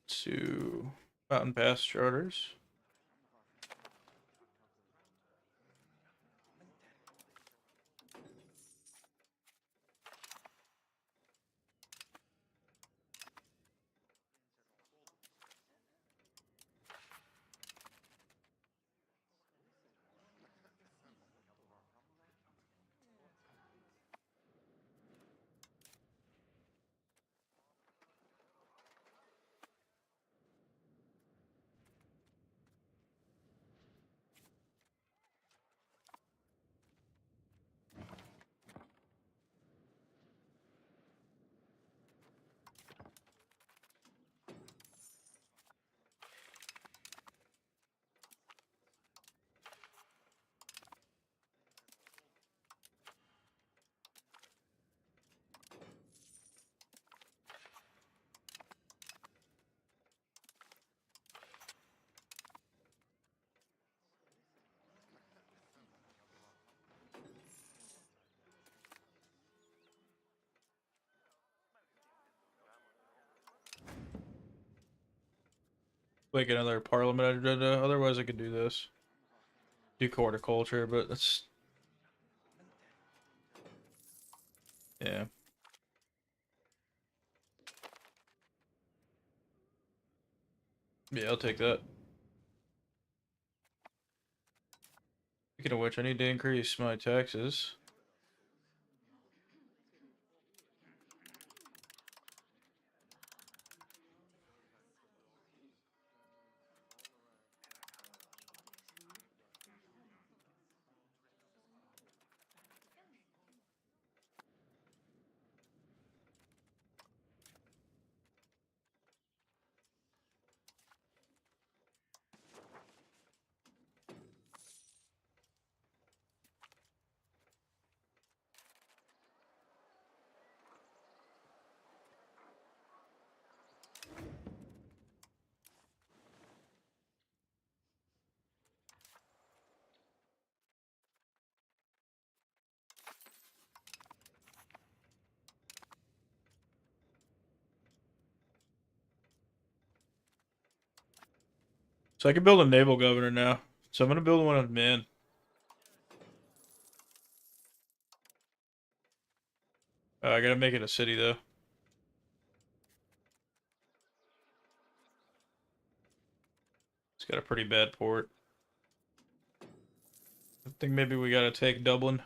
To Mountain Pass charters. like another parliament agenda. Otherwise, I could do this. Do horticulture, but that's yeah. Yeah, I'll take that. Speaking of which, I need to increase my taxes. So I can build a naval governor now. So I'm gonna build one of man. I gotta make it a city though. It's got a pretty bad port. I think maybe we gotta take Dublin.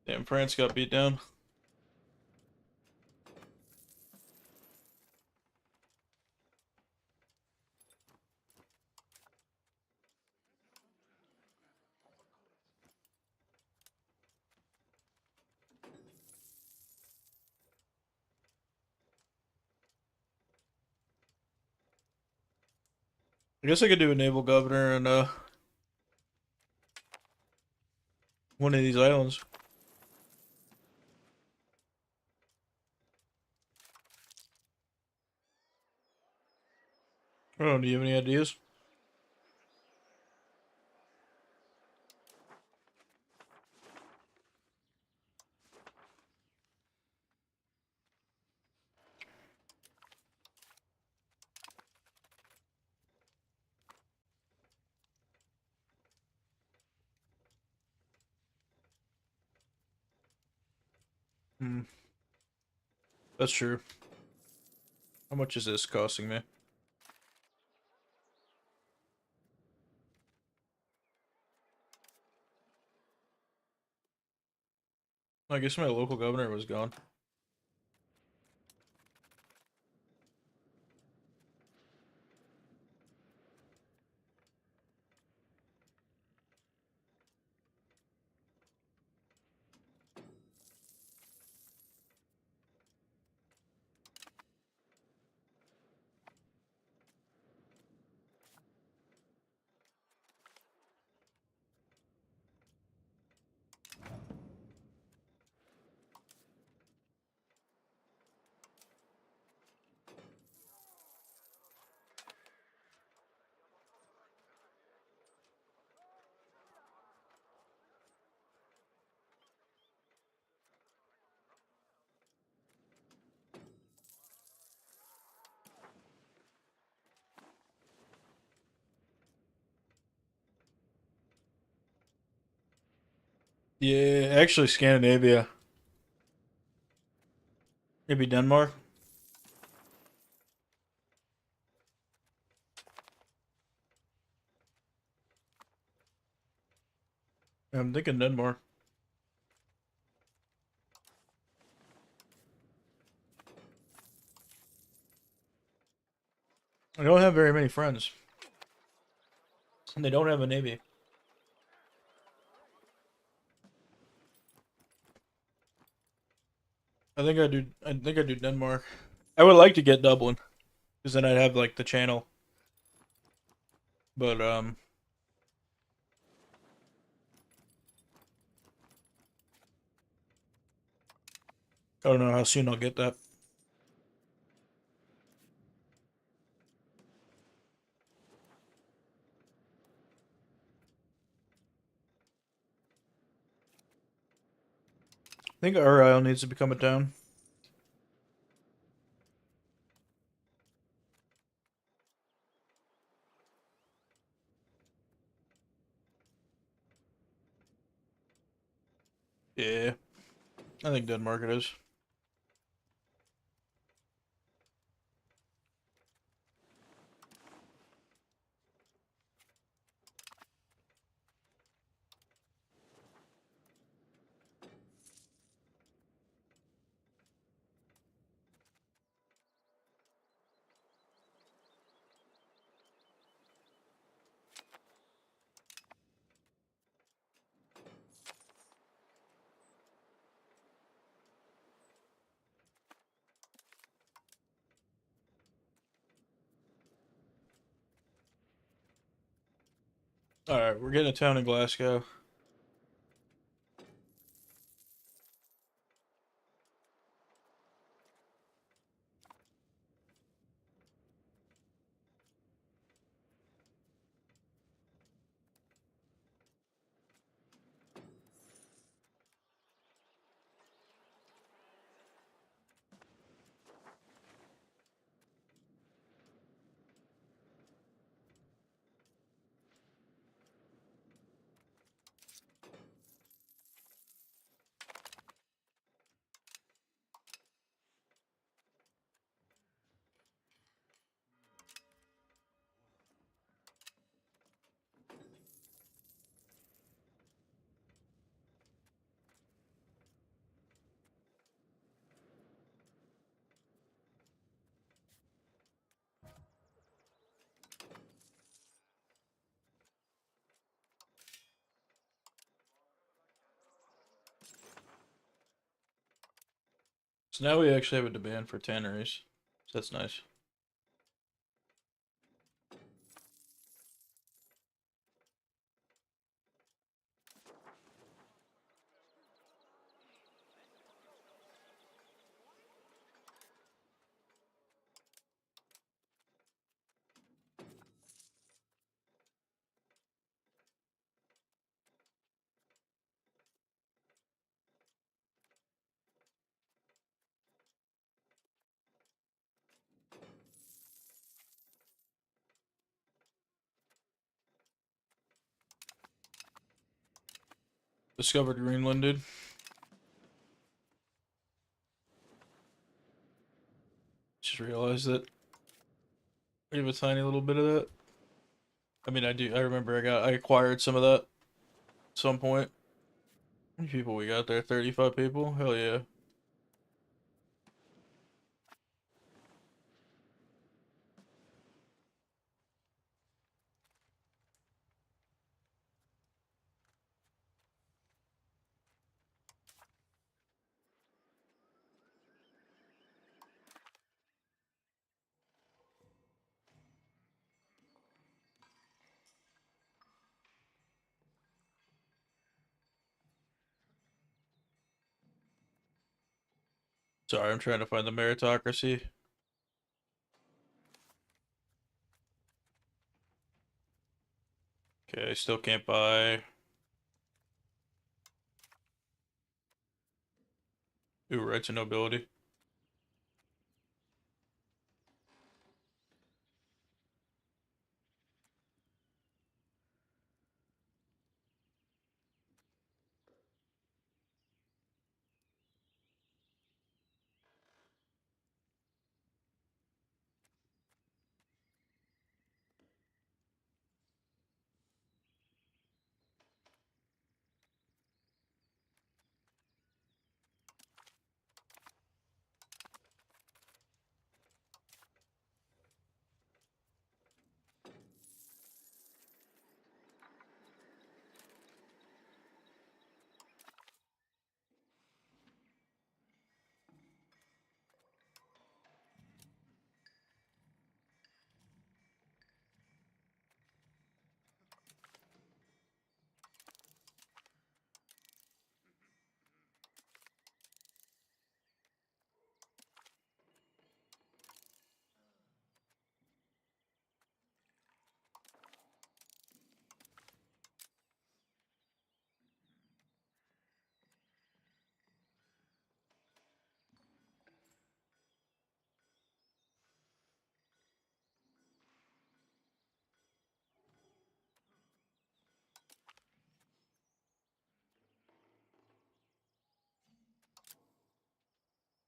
Damn, France got beat down. I guess I could do a naval governor in one of these islands. I don't know, do you have any ideas? Hmm, that's true. How much is this costing me? I guess my local governor was gone. Yeah, actually Scandinavia. Maybe Denmark. I'm thinking Denmark. I don't have very many friends. And they don't have a navy. I think I do Denmark. I would like to get Dublin. Because then I'd have like the channel. But I don't know how soon I'll get that. think our isle needs to become a town. Yeah, I think Denmark it is. Alright, we're getting a town in Glasgow. So now we actually have a demand for tanneries. So that's nice. Discovered Greenland, dude. Just realized that we have a tiny little bit of that. I mean, I do. I remember I acquired some of that at some point. How many people we got there? 35 people? Hell yeah. Sorry, I'm trying to find the meritocracy. Okay, I still can't buy. Ooh, rights and nobility.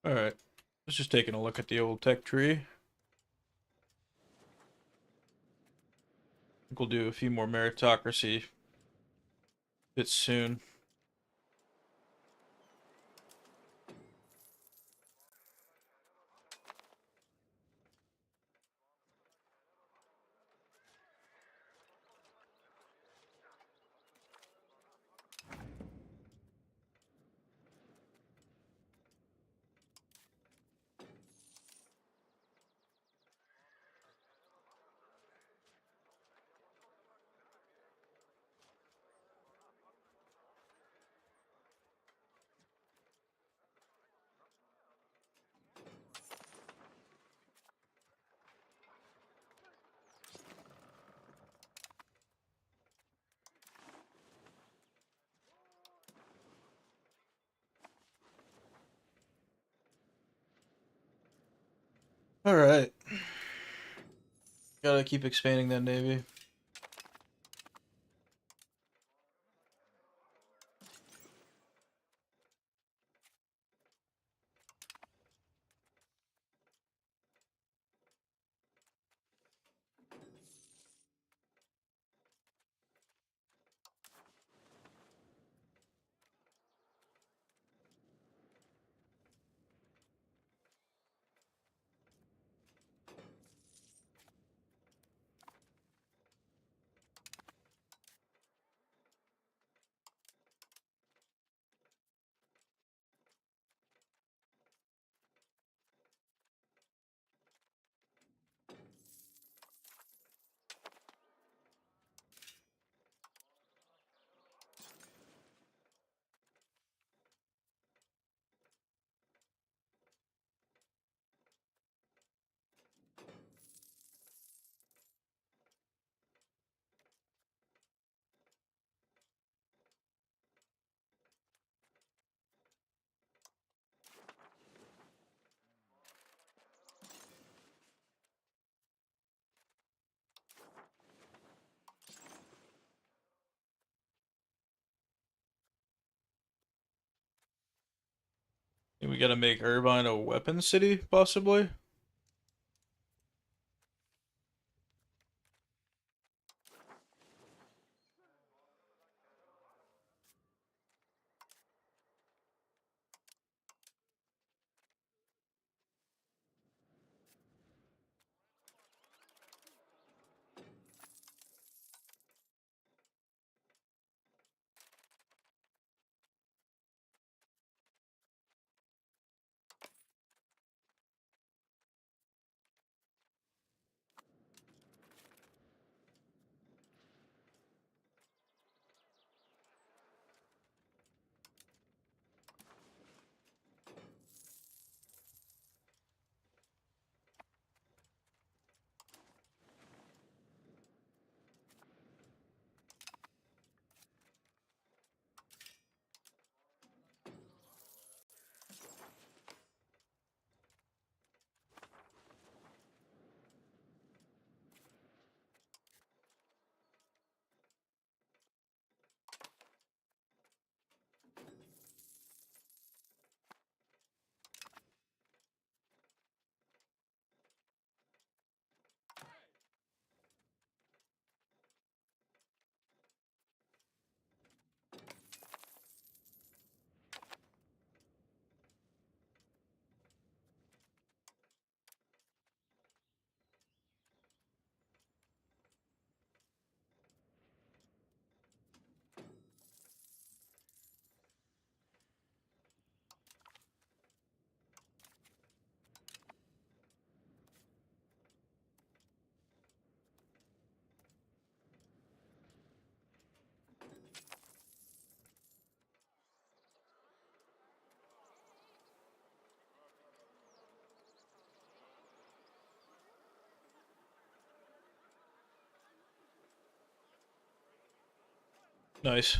Alright. Let's just taking a look at the old tech tree. I think we'll do a few more meritocracy bits soon. Alright. Gotta keep expanding that navy. And we gotta make Irvine a weapons city, possibly? Nice.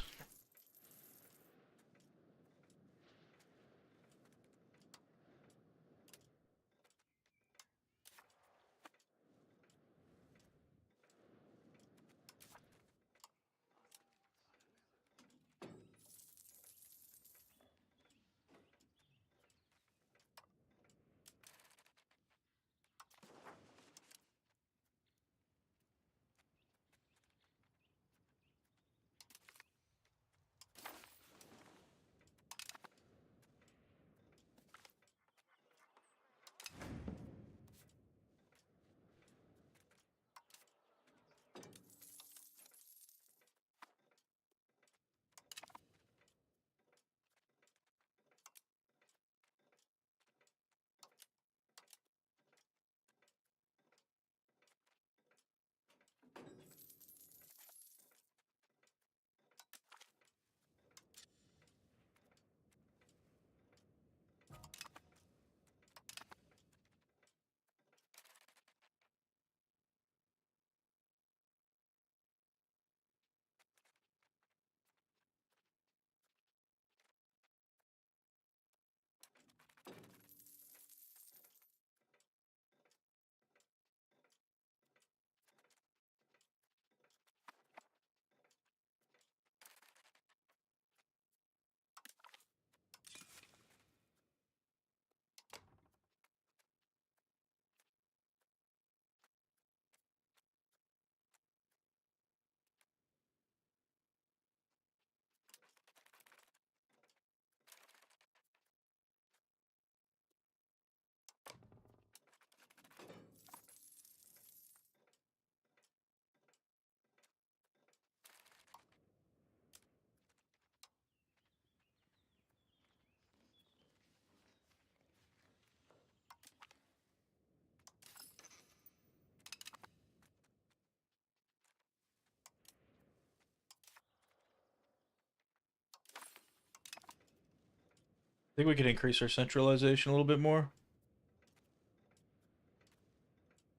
think we could increase our centralization a little bit more.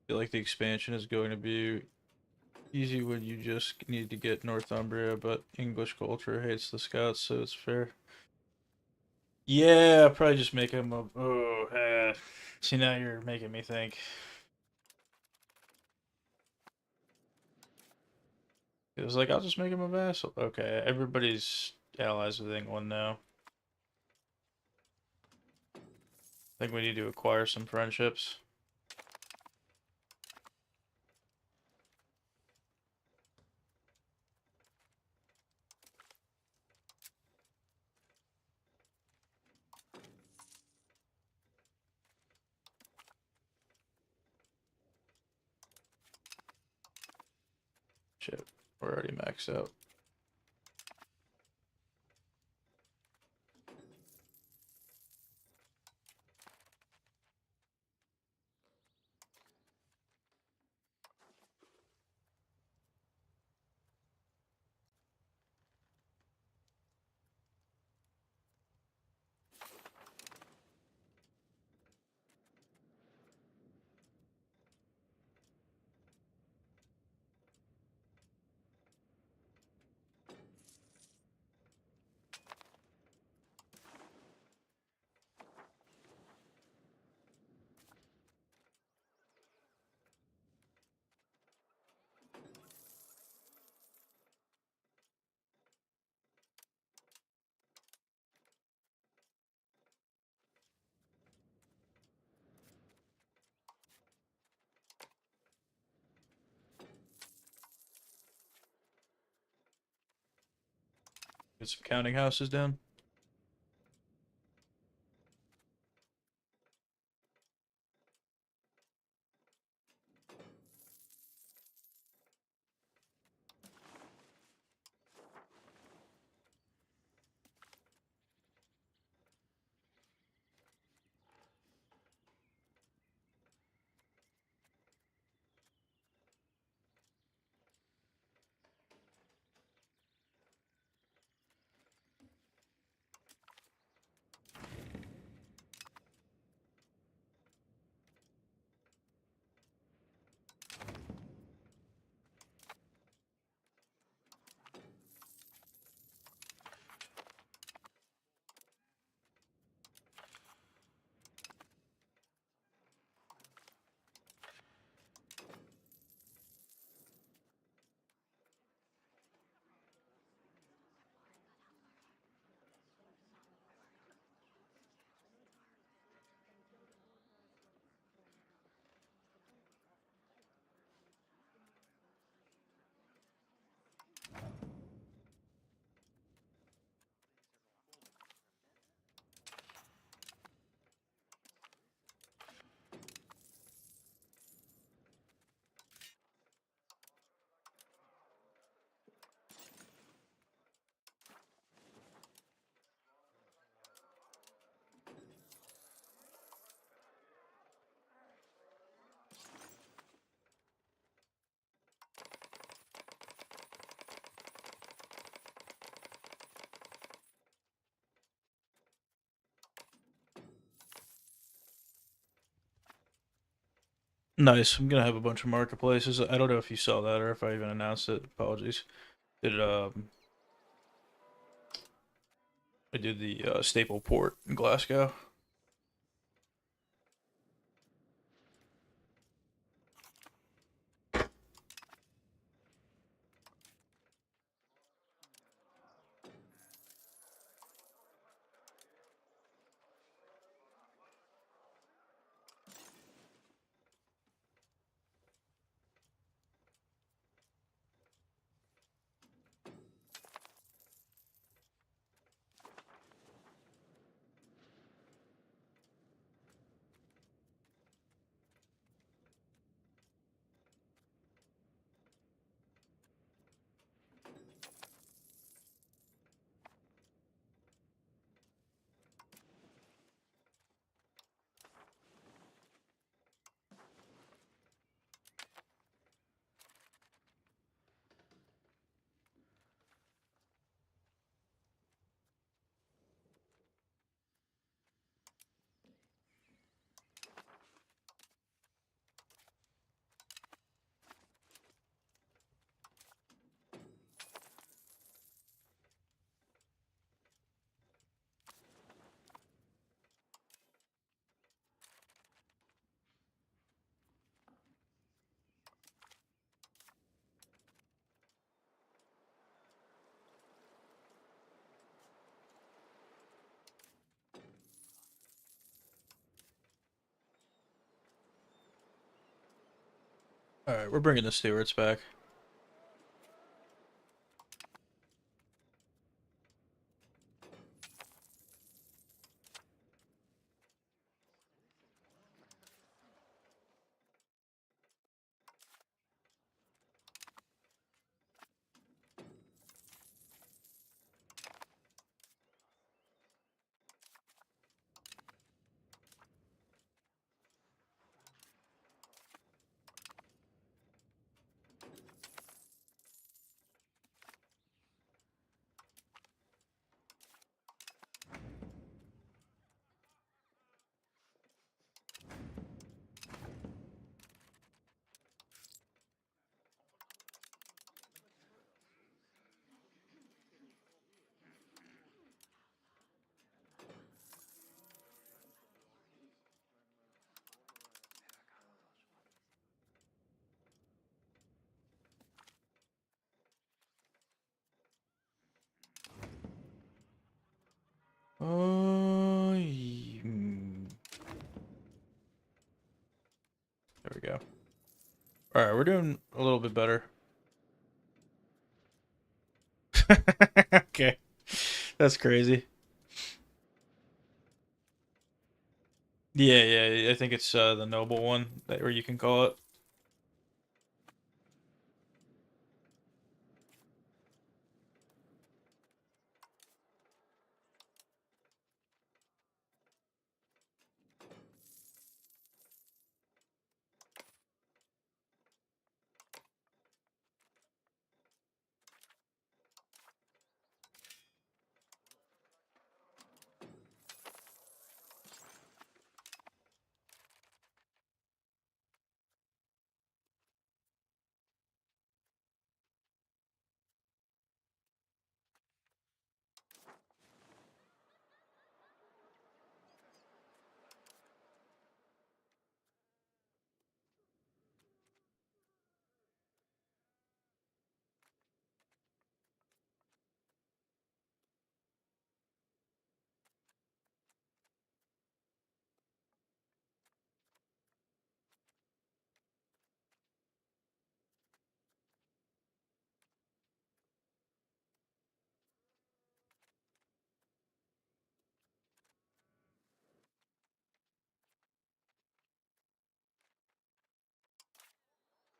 I feel like the expansion is going to be easy when you just need to get Northumbria, but English culture hates the Scots, so it's fair. Yeah, probably just make him a. Oh, see, now you're making me think. It was like, I'll just make him a vassal. Okay, everybody's allies with England now. I think we need to acquire some friendships. Shit, we're already maxed out. Get some counting houses down. Nice. I'm gonna have a bunch of marketplaces. I don't know if you saw that or if I even announced it. Apologies. Did I did the staple port in Glasgow. Alright, we're bringing the Stewarts back. There we go. Alright, we're doing a little bit better. Okay. That's crazy. Yeah, yeah, I think it's the noble one, or you can call it.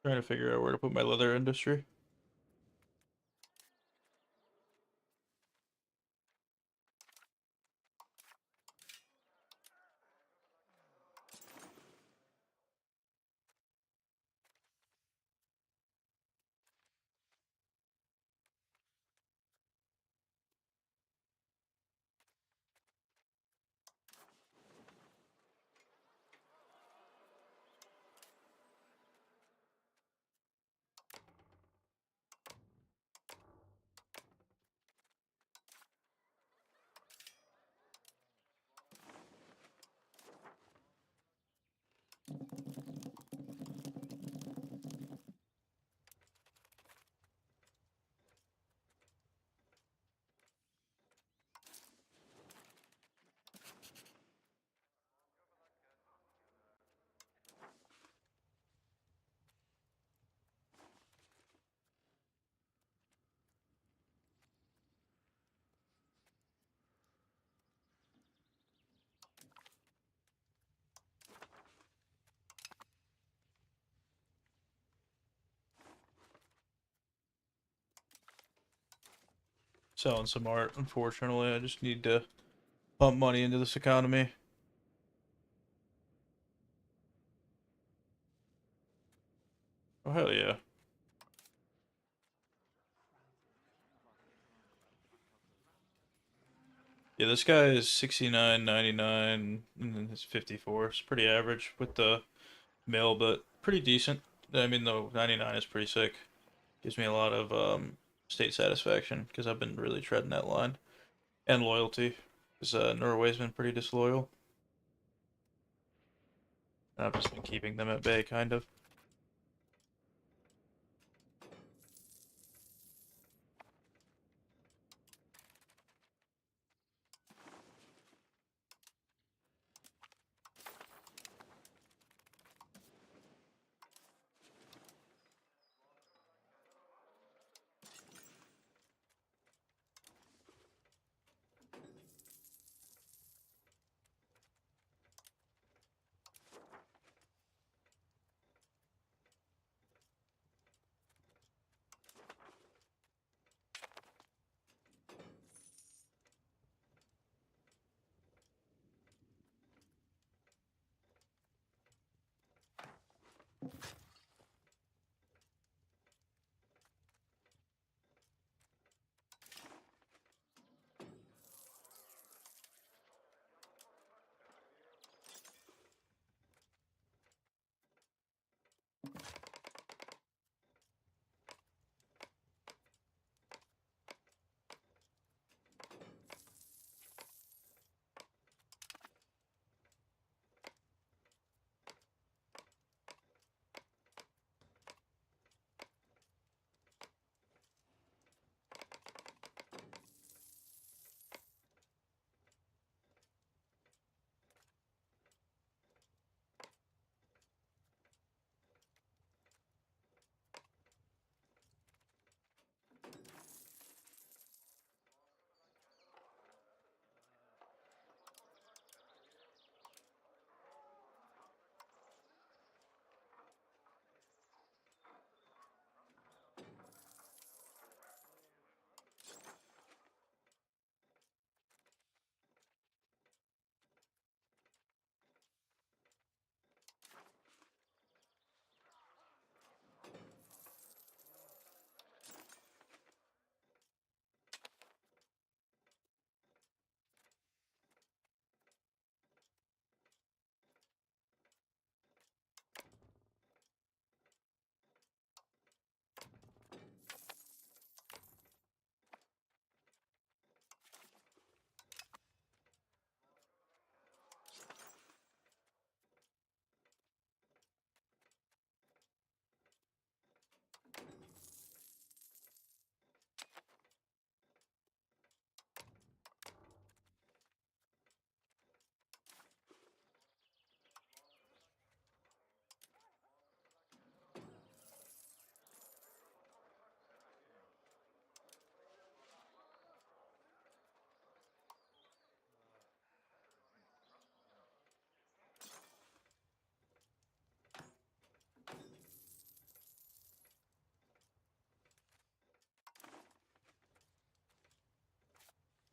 Trying to figure out where to put my leather industry. Selling some art, unfortunately. I just need to pump money into this economy. Oh, hell yeah. Yeah, this guy is 69.99, and then it's 54. It's pretty average with the mill, but pretty decent. I mean, the 99 is pretty sick. Gives me a lot of state satisfaction because I've been really treading that line. And loyalty, because Norway's been pretty disloyal. And I've just been keeping them at bay, kind of.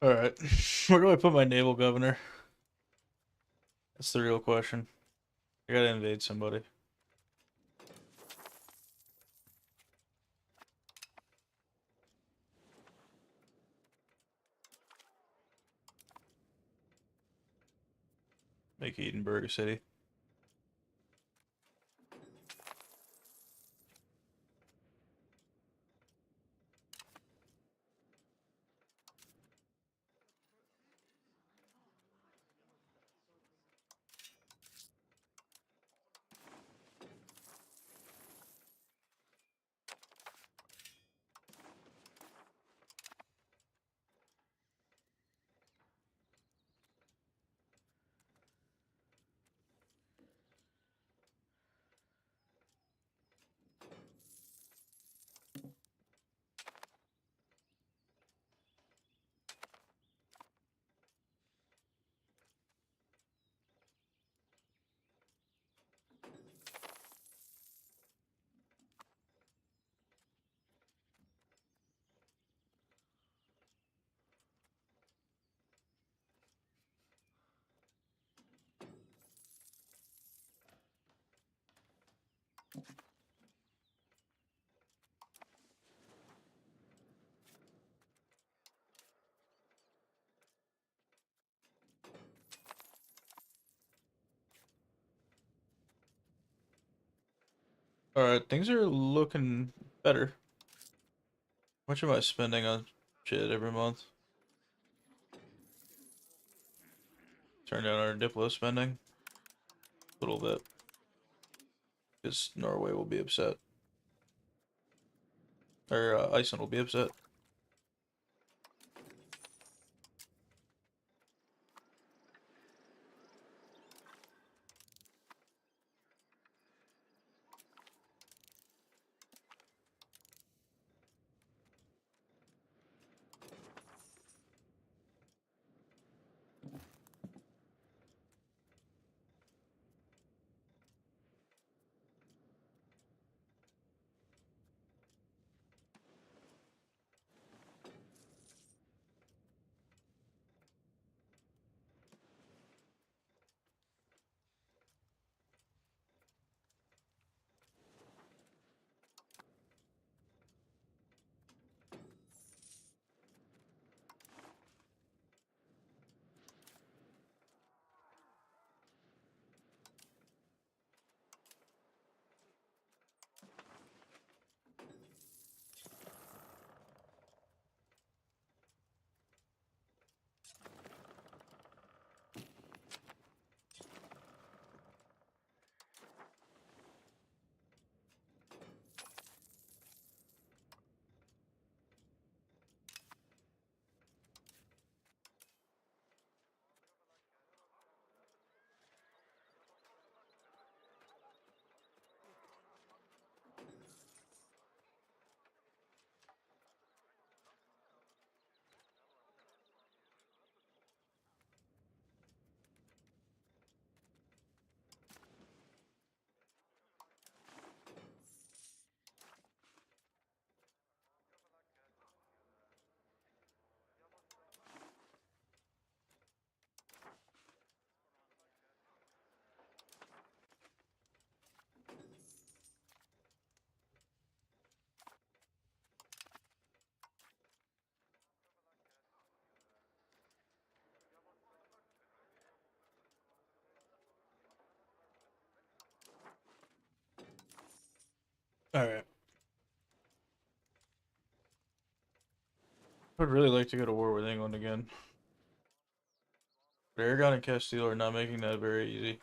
Alright. Where do I put my naval governor? That's the real question. I gotta invade somebody. Make Edinburgh a city. Alright, things are looking better. How much am I spending on shit every month? Turn down our Diplo spending. A little bit. Because Norway will be upset. Or Iceland will be upset. I'd really like to go to war with England again. But Aragon and Castile are not making that very easy.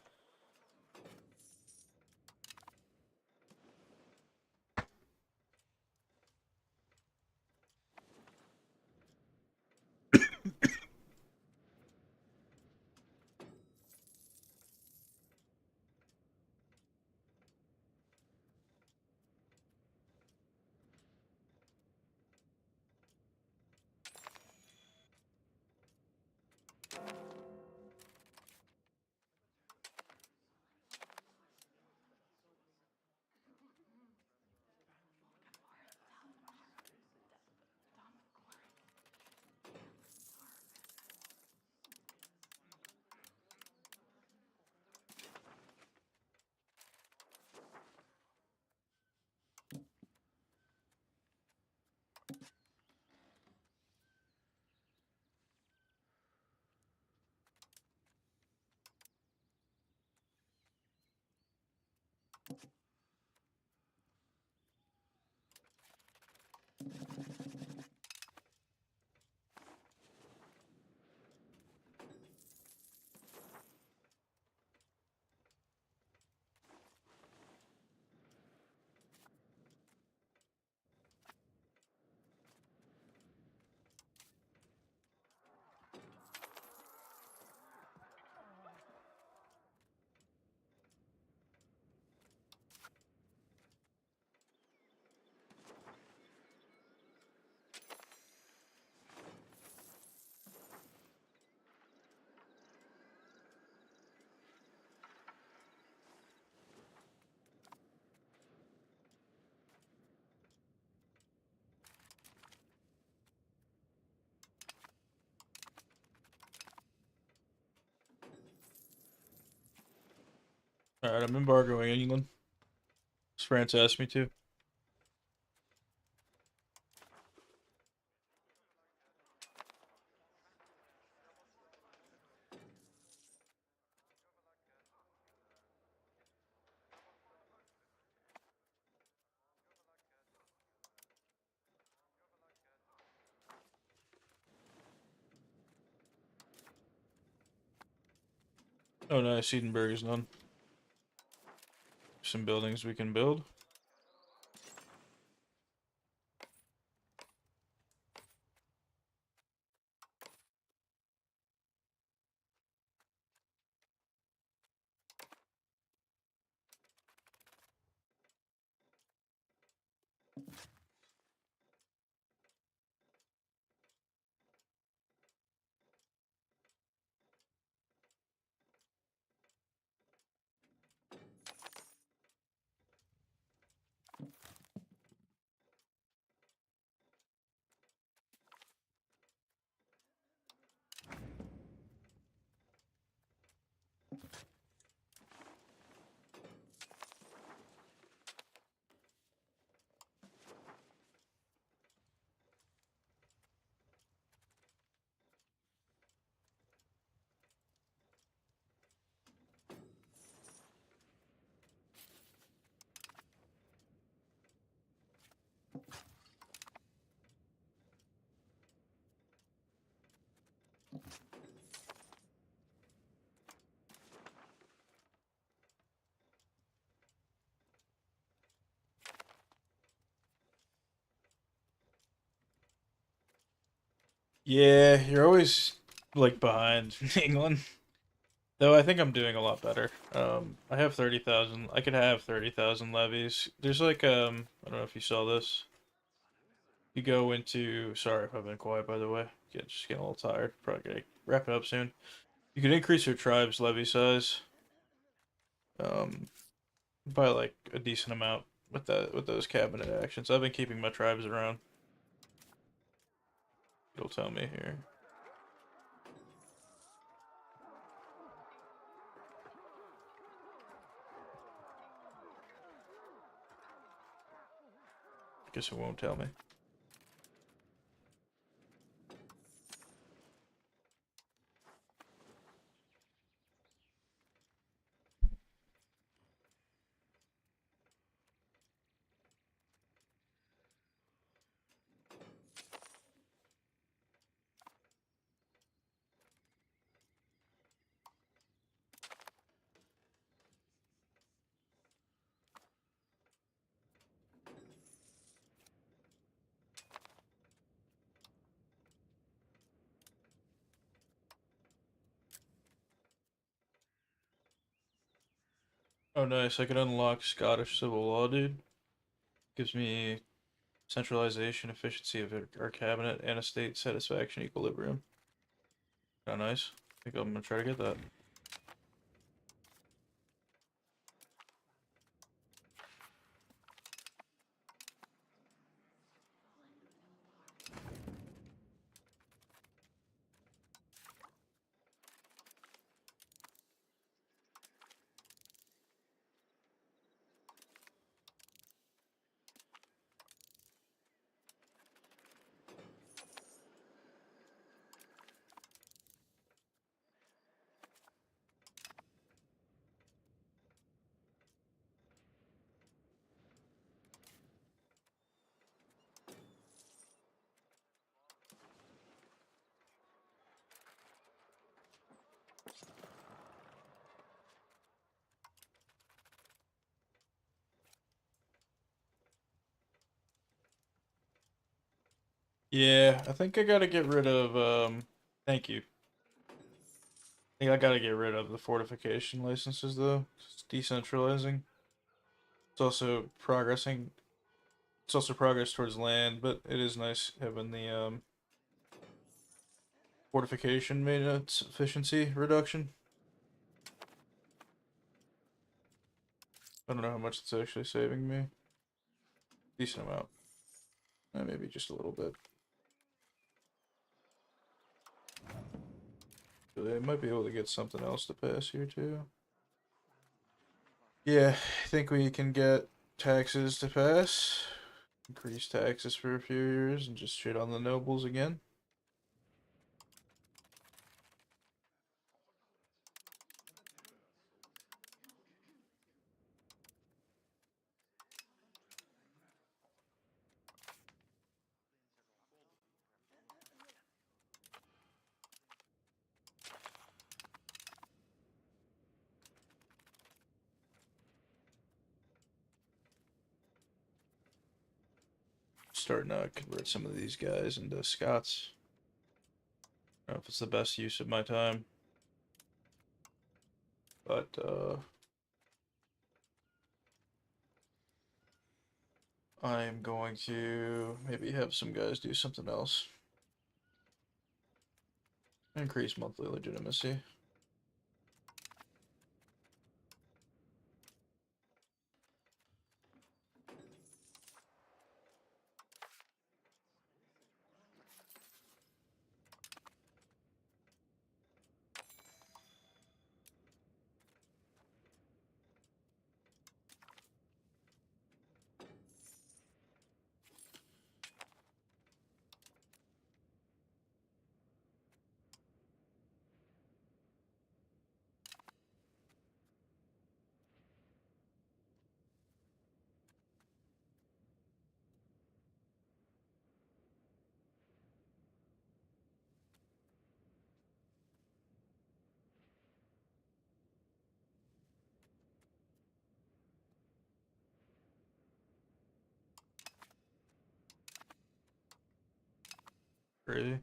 Alright, I'm embargoing England. France asked me to. Oh nice, Edinburgh is done. Some buildings we can build. Yeah, you're always like behind England. Though I think I'm doing a lot better. I have 30,000. I could have 30,000 levies. There's like I don't know if you saw this. You go into, sorry if I've been quiet by the way. Just getting a little tired. Probably gonna wrap it up soon. You can increase your tribe's levy size um by like a decent amount with those cabinet actions. I've been keeping my tribes around. It'll tell me here. Guess it won't tell me. Oh, nice. I can unlock Scottish civil law, dude. Gives me centralization, efficiency of our cabinet, and a state satisfaction equilibrium. Oh, nice. I think I'm gonna try to get that. Yeah, I think I gotta get rid of, thank you. I think I gotta get rid of the fortification licenses, though. It's decentralizing. It's also progressing. It's also progress towards land, but it is nice having the, fortification maintenance efficiency reduction. I don't know how much it's actually saving me. Decent amount. Maybe just a little bit. They might be able to get something else to pass here too. Yeah, I think we can get taxes to pass. Increase taxes for a few years and just shit on the nobles again. Starting to convert some of these guys into Scots. I don't know if it's the best use of my time. But I am going to maybe have some guys do something else. Increase monthly legitimacy. Crazy.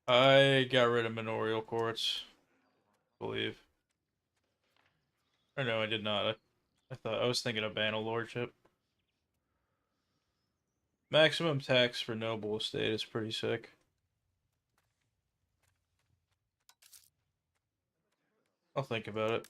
I got rid of manorial courts, I believe. Or no, I did not. I thought I was thinking of banal lordship. Maximum tax for noble estate is pretty sick. I'll think about it.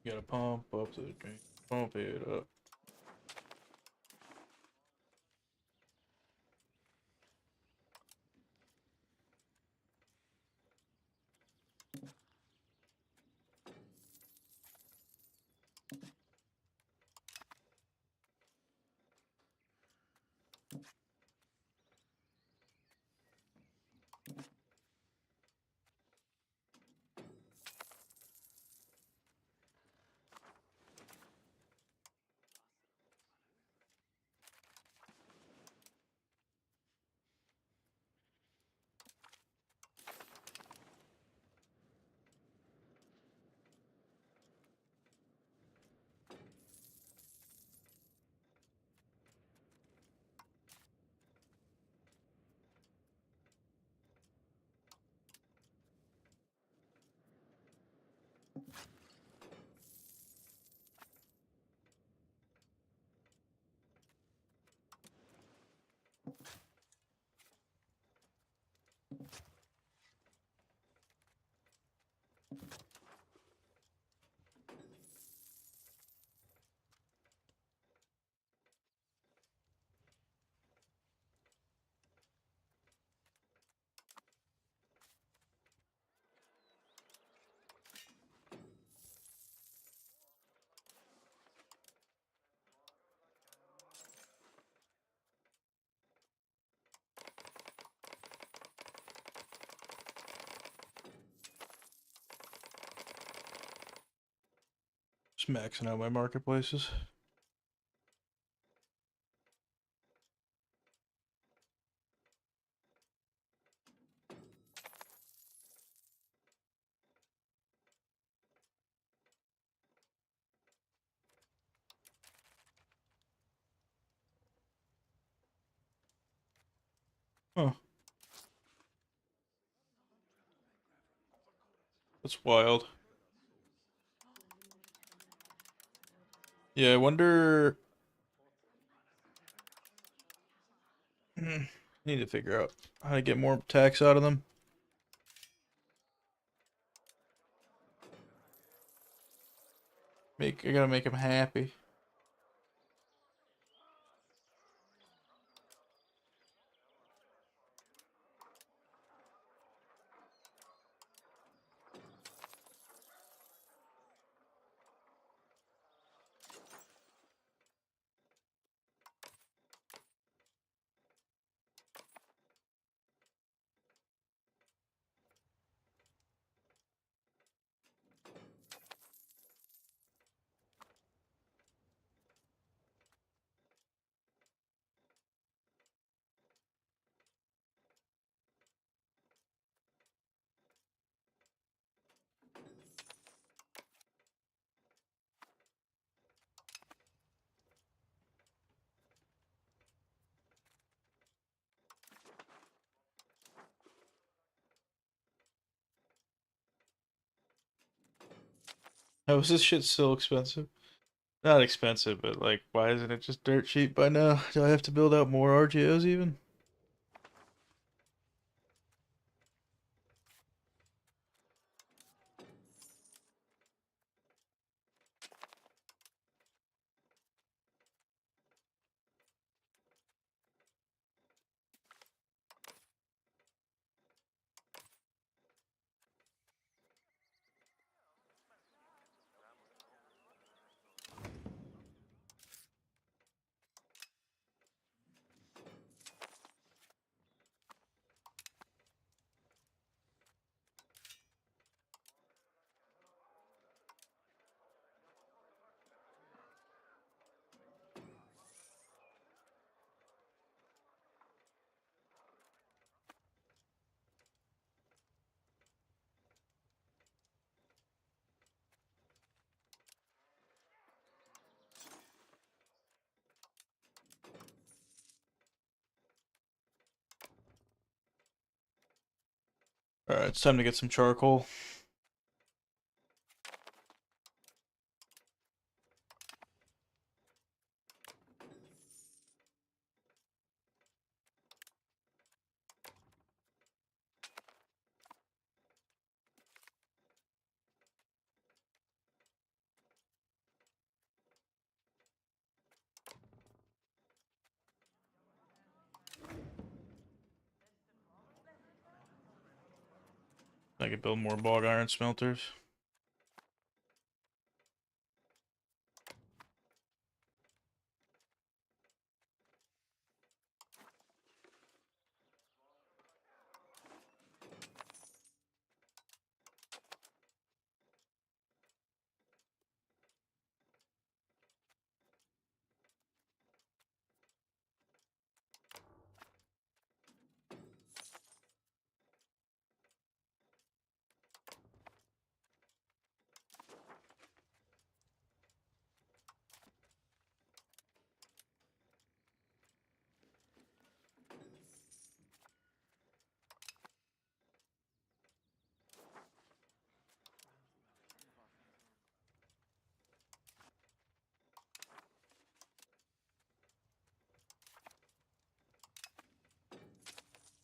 You gotta pump up the drink. Pump it up. Just maxing out my marketplaces. Huh. That's wild. Yeah, I wonder. Need to figure out how to get more tax out of them. I gotta make them happy. How is this shit still expensive? Not expensive, but like, why isn't it just dirt cheap by now? Do I have to build out more RGOs even? Alright, it's time to get some charcoal. I could build more bog iron smelters.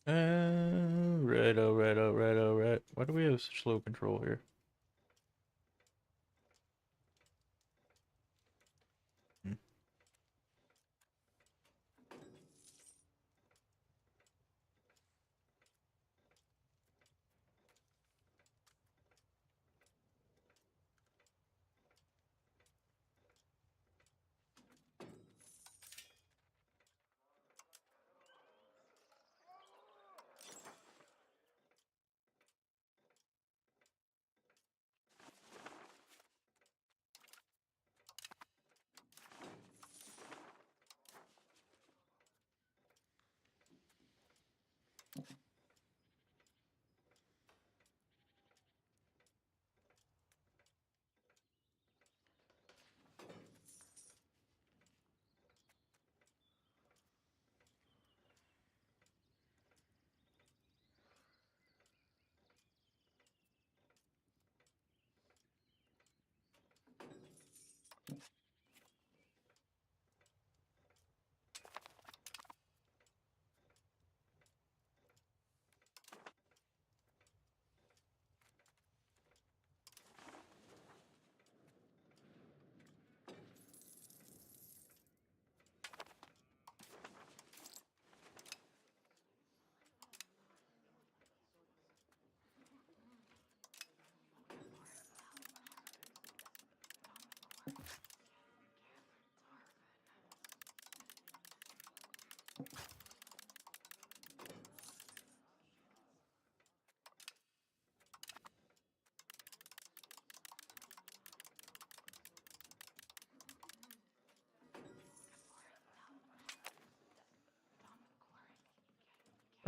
Alright, alright, alright, alright. Why do we have such low control here? Hmm.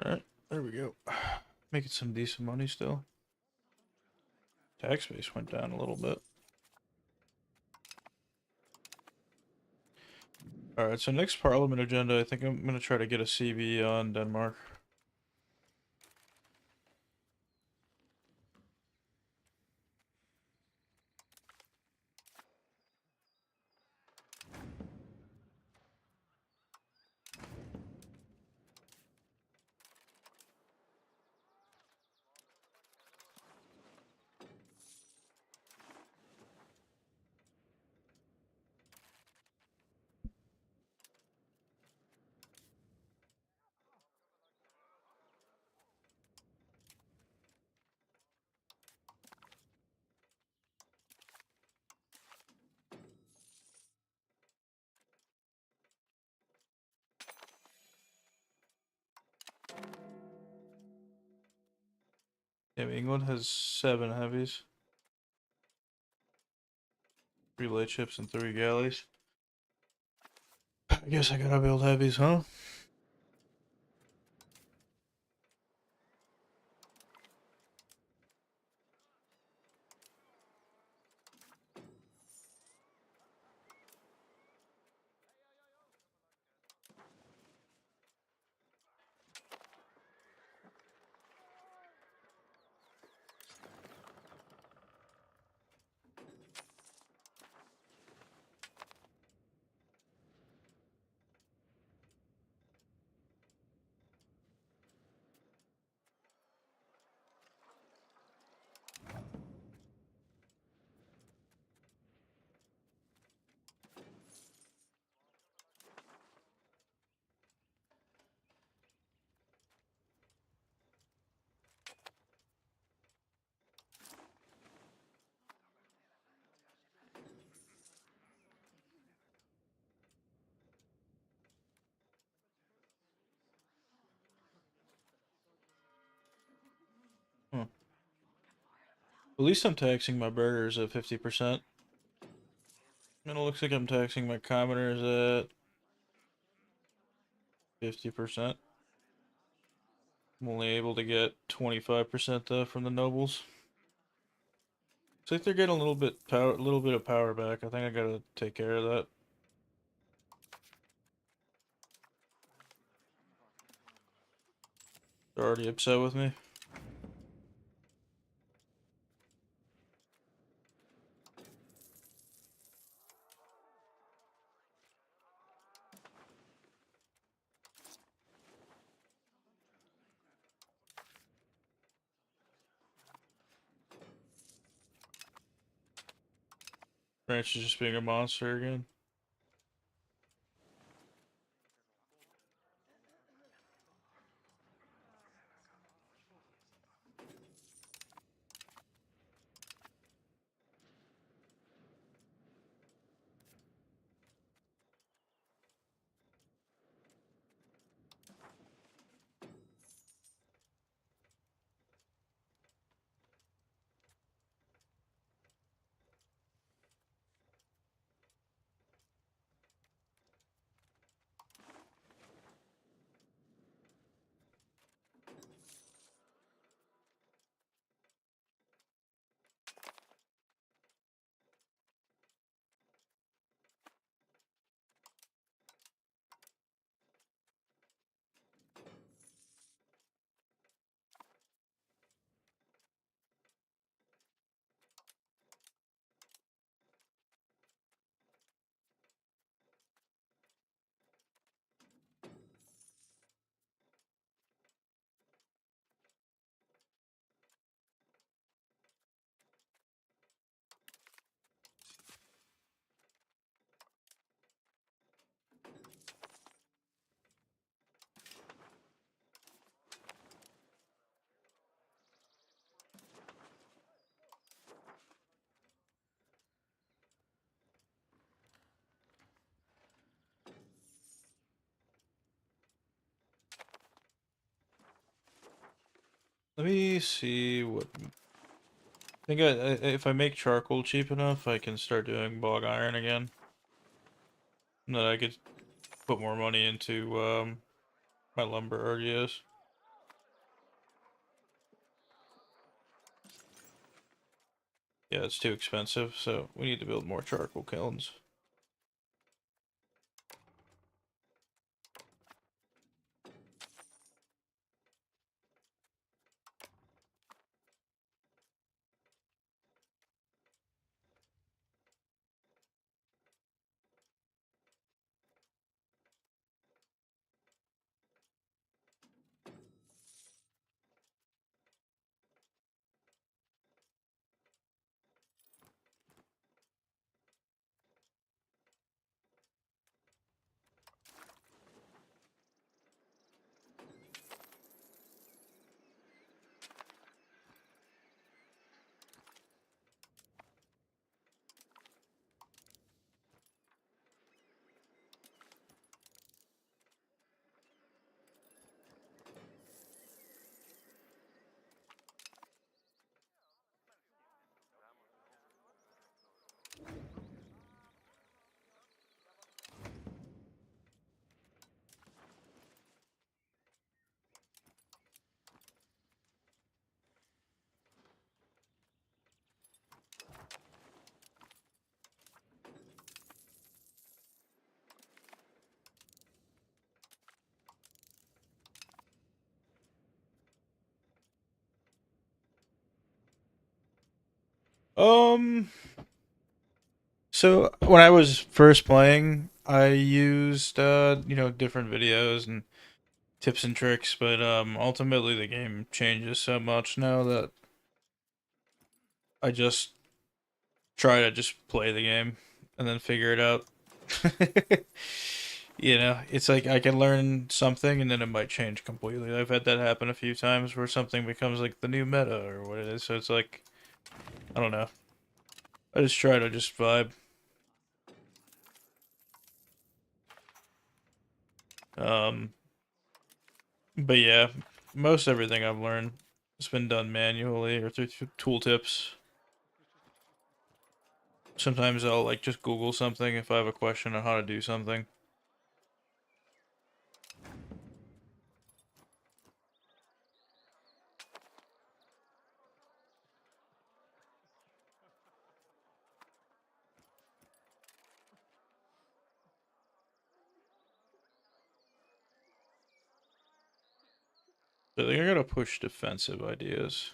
Alright, there we go. Making some decent money still. Tax base went down a little bit. Alright, so next parliament agenda, I think I'm going to try to get a CB on Denmark. Yeah, England has 7 heavies. 3 light ships and 3 galleys. I guess I gotta build heavies, huh? Huh. At least I'm taxing my burgers at 50%. And it looks like I'm taxing my commoners at 50%. I'm only able to get 25% though from the nobles. Looks like they're getting a little bit of power back. I think I gotta take care of that. They're already upset with me. France is just being a monster again. Let me see what. I think if I make charcoal cheap enough, I can start doing bog iron again. And then I could put more money into my lumber RGS. Yeah, it's too expensive, so we need to build more charcoal kilns. Um, so when I was first playing, I used different videos and tips and tricks, but ultimately the game changes so much now that I just try to just play the game and then figure it out. It's like I can learn something and then it might change completely. I've had that happen a few times where something becomes like the new meta or what it is. So it's like, I don't know. I just try to just vibe. Um, but yeah, most everything I've learned has been done manually or through tooltips. Sometimes I'll like just Google something if I have a question on how to do something. So I think I gotta push defensive ideas.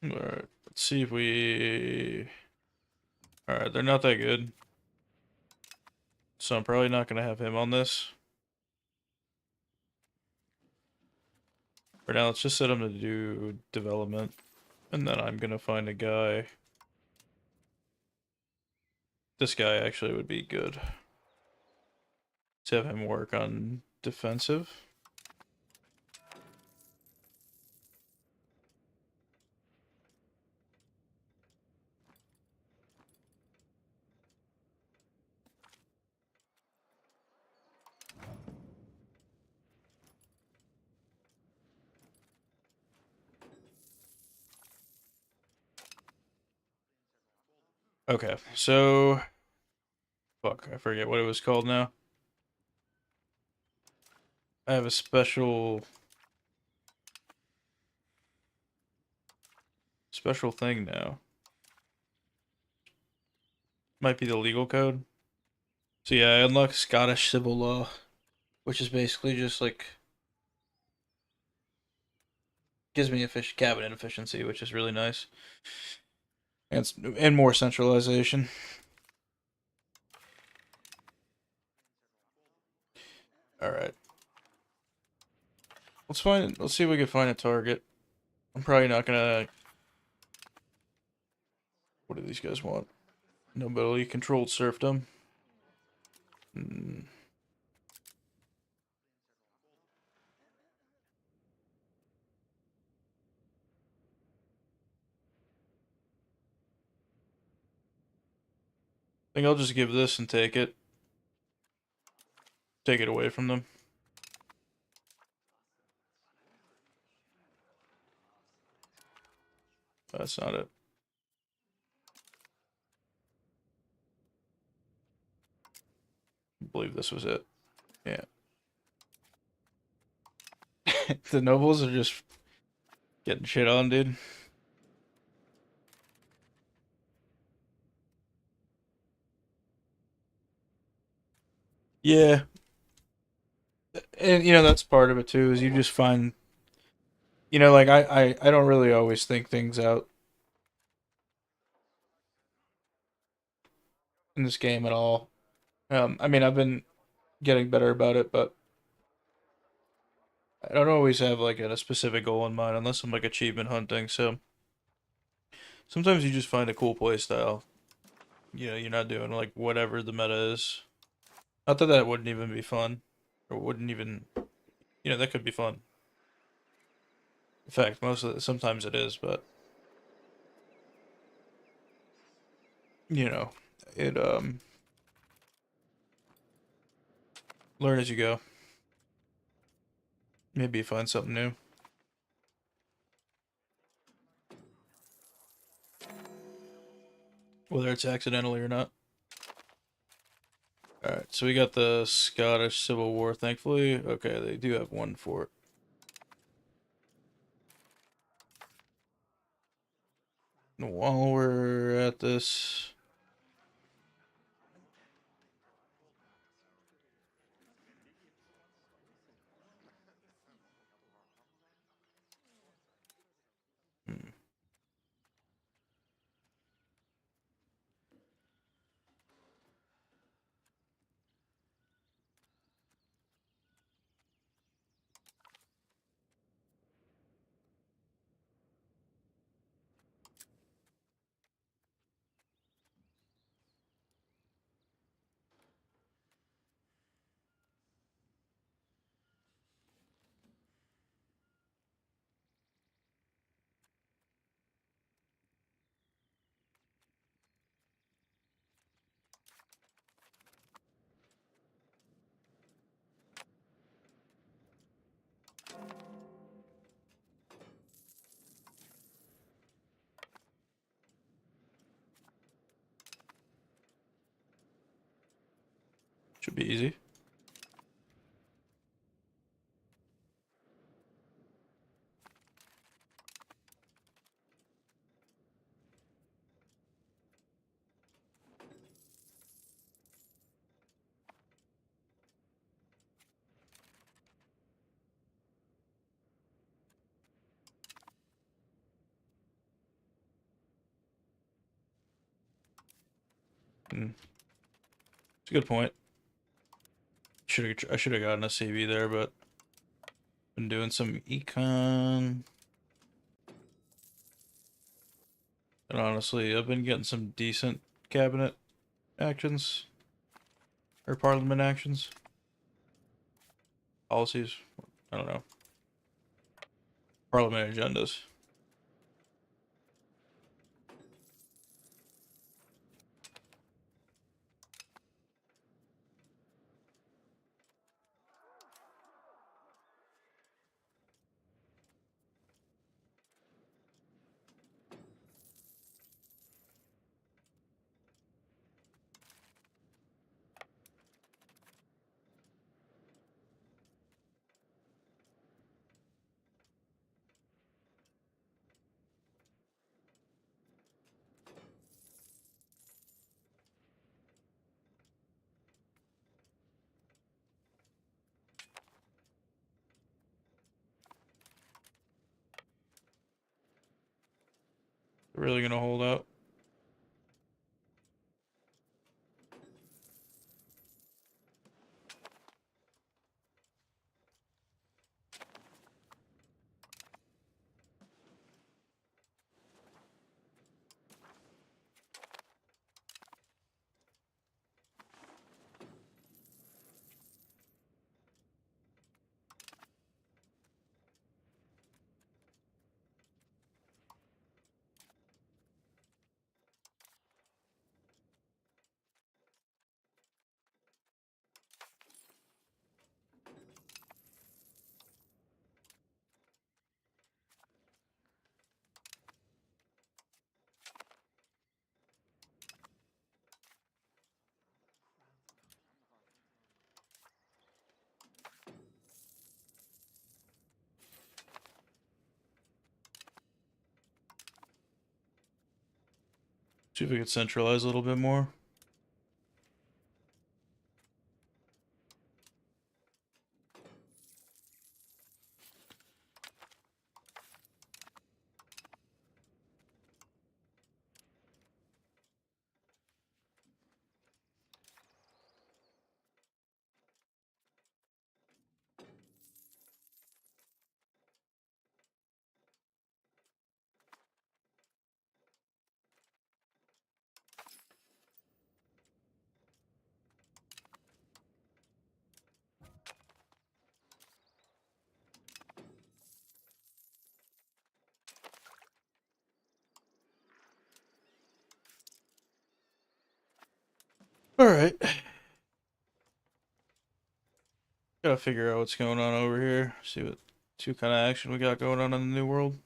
Alright, let's see if we... Alright, they're not that good. So I'm probably not gonna have him on this. For now, let's just set him to do development. And then I'm gonna find a guy. This guy actually would be good. To have him work on defensive. Okay, so... Fuck, I forget what it was called now. I have a special thing now. Might be the legal code. So yeah, I unlock Scottish civil law, which is basically just like gives me cabinet efficiency, which is really nice, and more centralization. All right, let's see if we can find a target. I'm probably not gonna. What do these guys want? Nobility controlled serfdom. Mm. think I'll just give this and take it. Take it away from them. That's not it. I believe this was it. Yeah. The nobles are just getting shit on, dude. Yeah. And you know, that's part of it too, is you just find, you know, like I don't really always think things out in this game at all. I mean, I've been getting better about it, but I don't always have like a specific goal in mind unless I'm like achievement hunting. So sometimes you just find a cool play style. You know, you're not doing like whatever the meta is. Not that that wouldn't even be fun, or wouldn't even, you know, that could be fun. In fact, most of it, sometimes it is, but you know, it learn as you go. Maybe you find something new, whether it's accidentally or not. All right, so we got the Scottish Civil War. Thankfully, okay, they do have one fort. While we're at this, hmm, should be easy. Hmm. It's a good point. I should have gotten a CV there, but been doing some econ. And honestly, I've been getting some decent cabinet actions or parliament actions, policies. I don't know, parliament agendas. Really gonna hold out. See if we can centralize a little bit more. Alright. Gotta figure out what's going on over here. See what kind of action we got going on in the New World.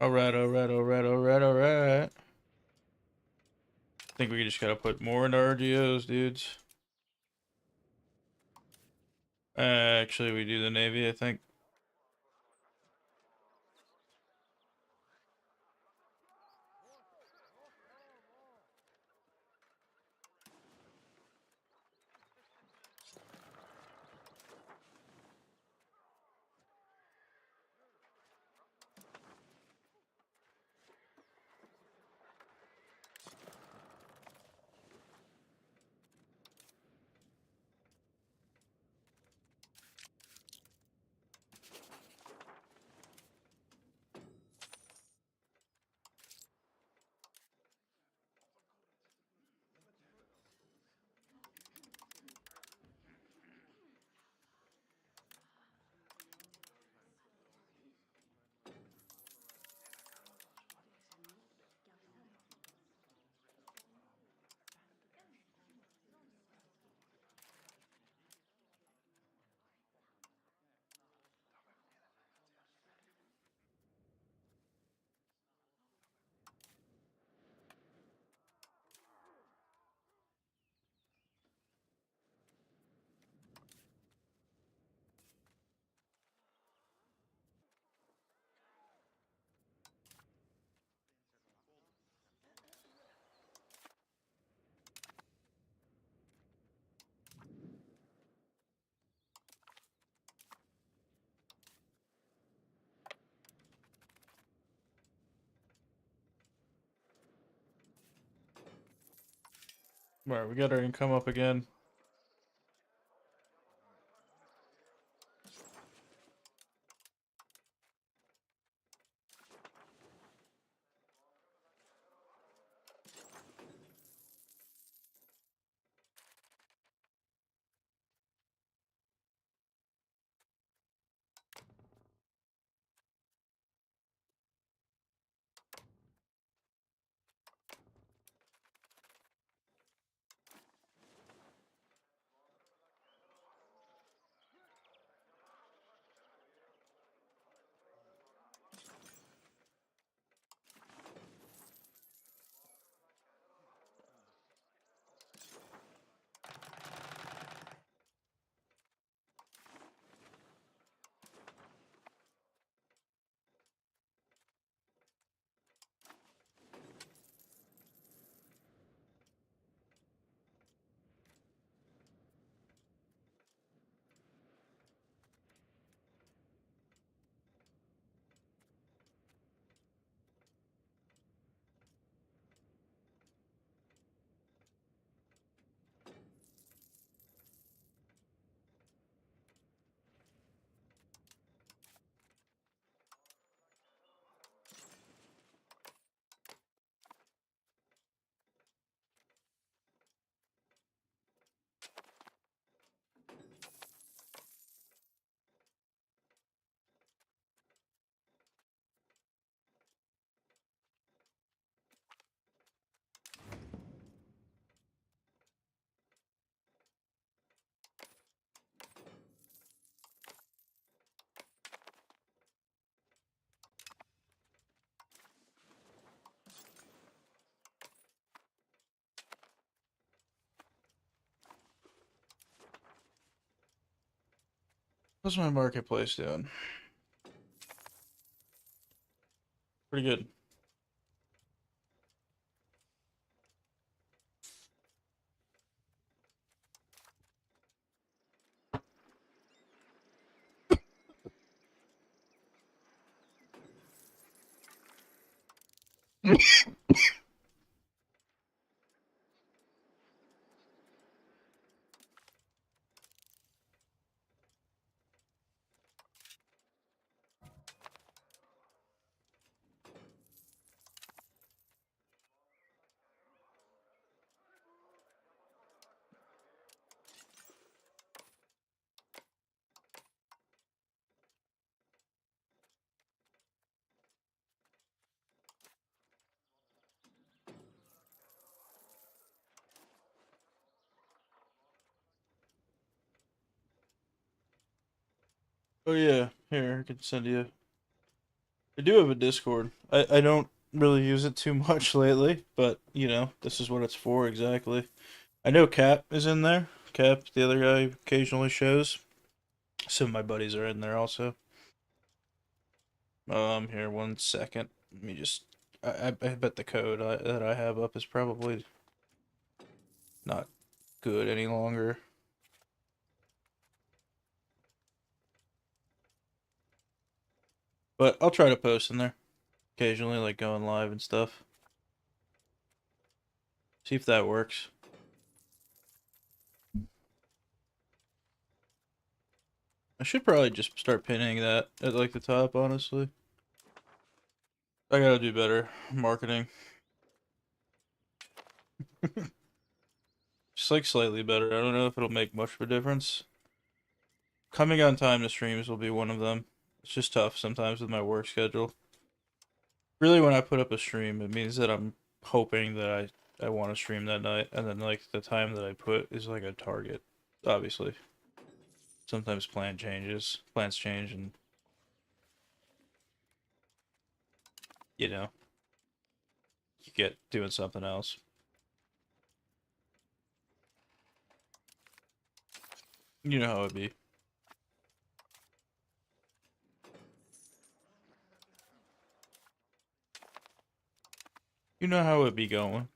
Alright, alright, alright, alright, alright. I think we just gotta put more into RGOs, dudes. Actually, we do the Navy, I think. Alright, we got our income up again. How's my marketplace doing? Pretty good. Oh yeah, here, I can send you. I do have a Discord. I don't really use it too much lately, but you know, this is what it's for exactly. I know Cap is in there. Cap, the other guy who occasionally shows. Some of my buddies are in there also. Here, 1 second. Let me just. I bet the code that I have up is probably not good any longer. But I'll try to post in there occasionally, like going live and stuff. See if that works. I should probably just start pinning that at like the top, honestly. I gotta do better marketing. Just like slightly better. I don't know if it'll make much of a difference. Coming on time to streams will be one of them. It's just tough sometimes with my work schedule. Really, when I put up a stream, it means that I'm hoping that I want to stream that night, and then like the time that I put is like a target. Obviously, sometimes plans change, and you know you get doing something else. You know how it be. You know how it be going.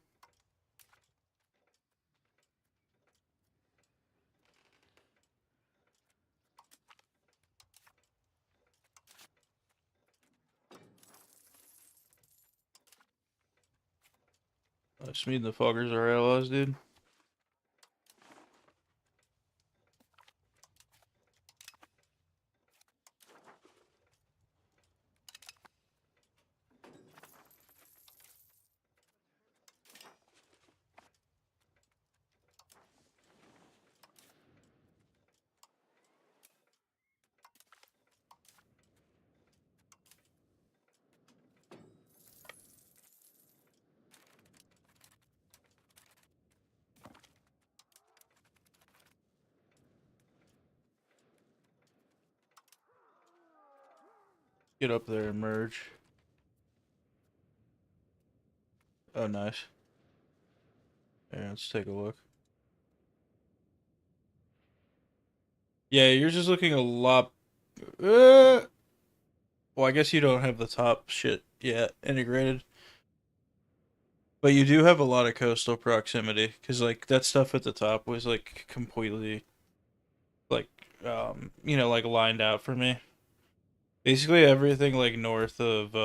Smeed and the fuckers are allies, dude. Get up there and merge. Oh, nice. Yeah, let's take a look. Yeah, yours is looking a lot. Well, I guess you don't have the top shit yet integrated, but you do have a lot of coastal proximity because like that stuff at the top was like completely like like lined out for me. Basically everything like north of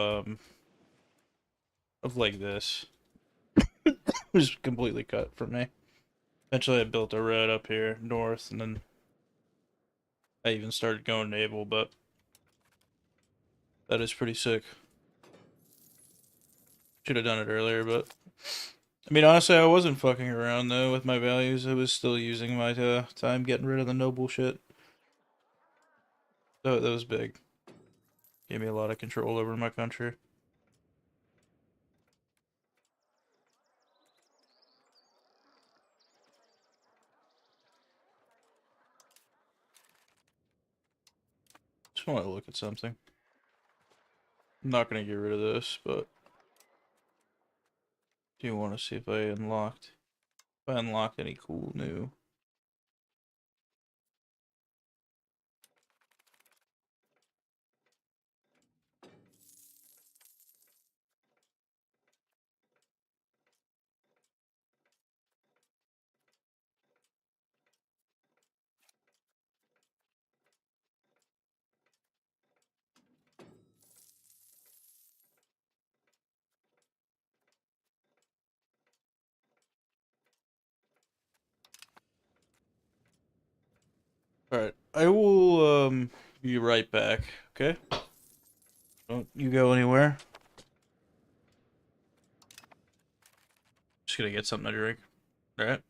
like this was completely cut for me. Eventually, I built a road up here north, and then I even started going naval, but that is pretty sick. Should have done it earlier, but I mean, honestly, I wasn't fucking around though with my values. I was still using my time getting rid of the noble shit. So that was big. Gave me a lot of control over my country. Just want to look at something. I'm not gonna get rid of this, but do want to see if I unlocked any cool new. I will be right back. Okay. Don't you go anywhere. Just gonna get something to drink. All right.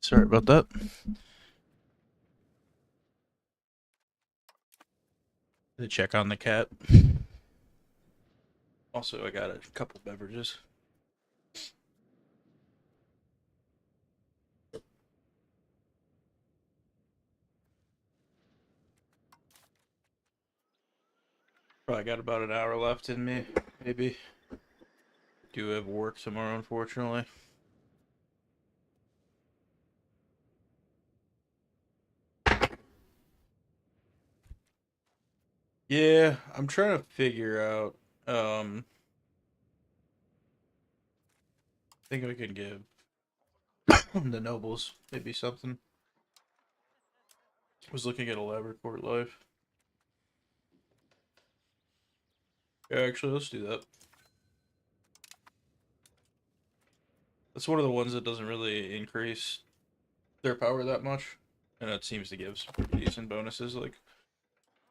Sorry about that. To check on the cat. Also, I got a couple beverages. Probably got about an hour left in me, maybe. Do have work tomorrow, unfortunately. Yeah, I'm trying to figure out. I think I could give the nobles maybe something. I was looking at a Labrador life. Yeah, actually, let's do that. That's one of the ones that doesn't really increase their power that much, and it seems to give some pretty decent bonuses, like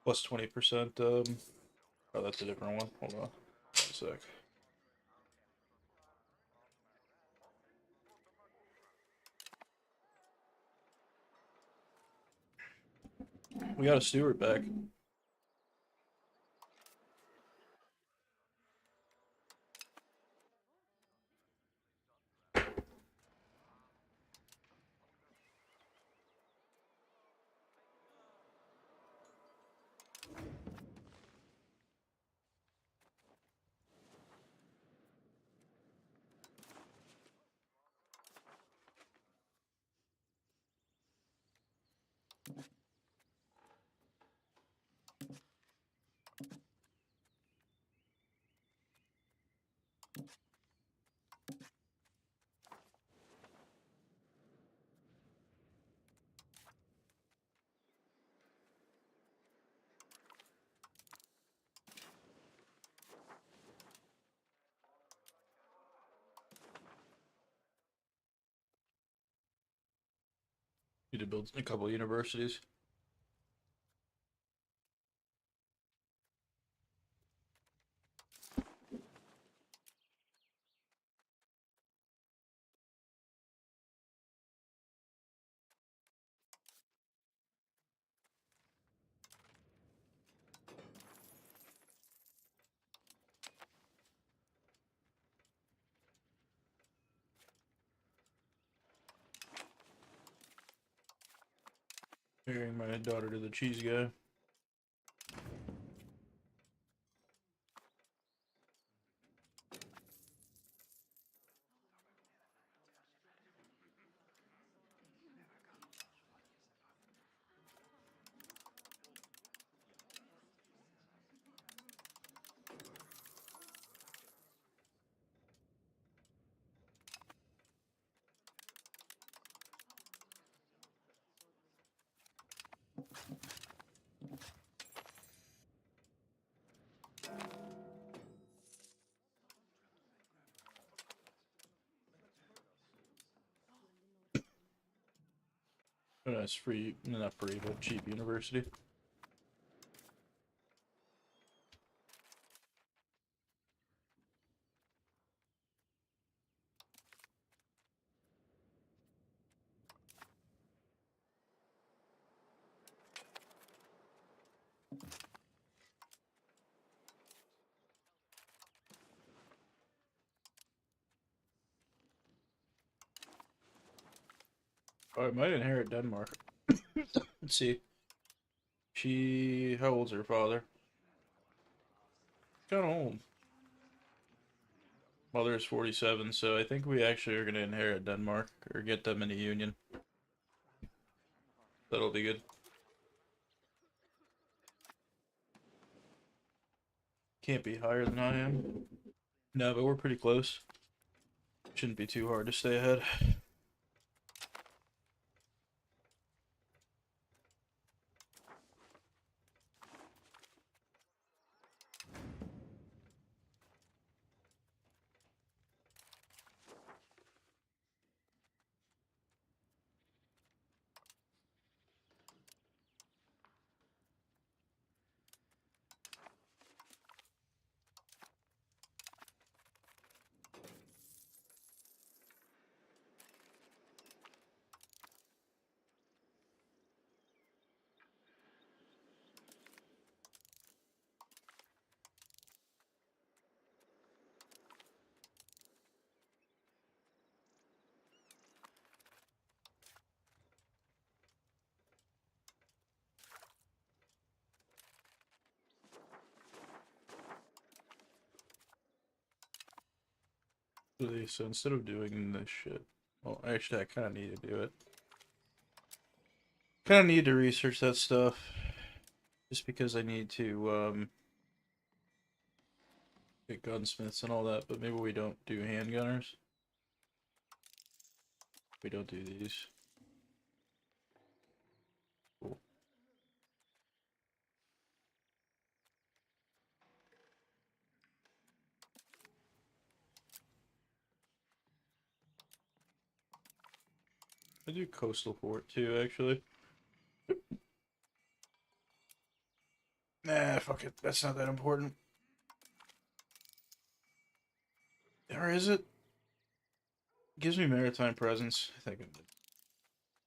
plus 20%. Oh, that's a different one. Hold on, one sec. We got a steward back. Need to build a couple universities. Marrying my daughter to the cheese guy. A nice free, not free, but cheap university. Oh, I might inherit Denmark. Let's see. How old's her father? Kind of old. Mother is 47, so I think we actually are going to inherit Denmark or get them in a union. That'll be good. Can't be higher than I am. No, but we're pretty close. Shouldn't be too hard to stay ahead. So instead of doing this shit, well, actually, I kind of need to do it. Kind of need to research that stuff, just because I need to get gunsmiths and all that. But maybe we don't do handgunners. We don't do these. Cool. I do coastal fort too, actually. Nah, fuck it. That's not that important. Or is it? Gives me maritime presence. I think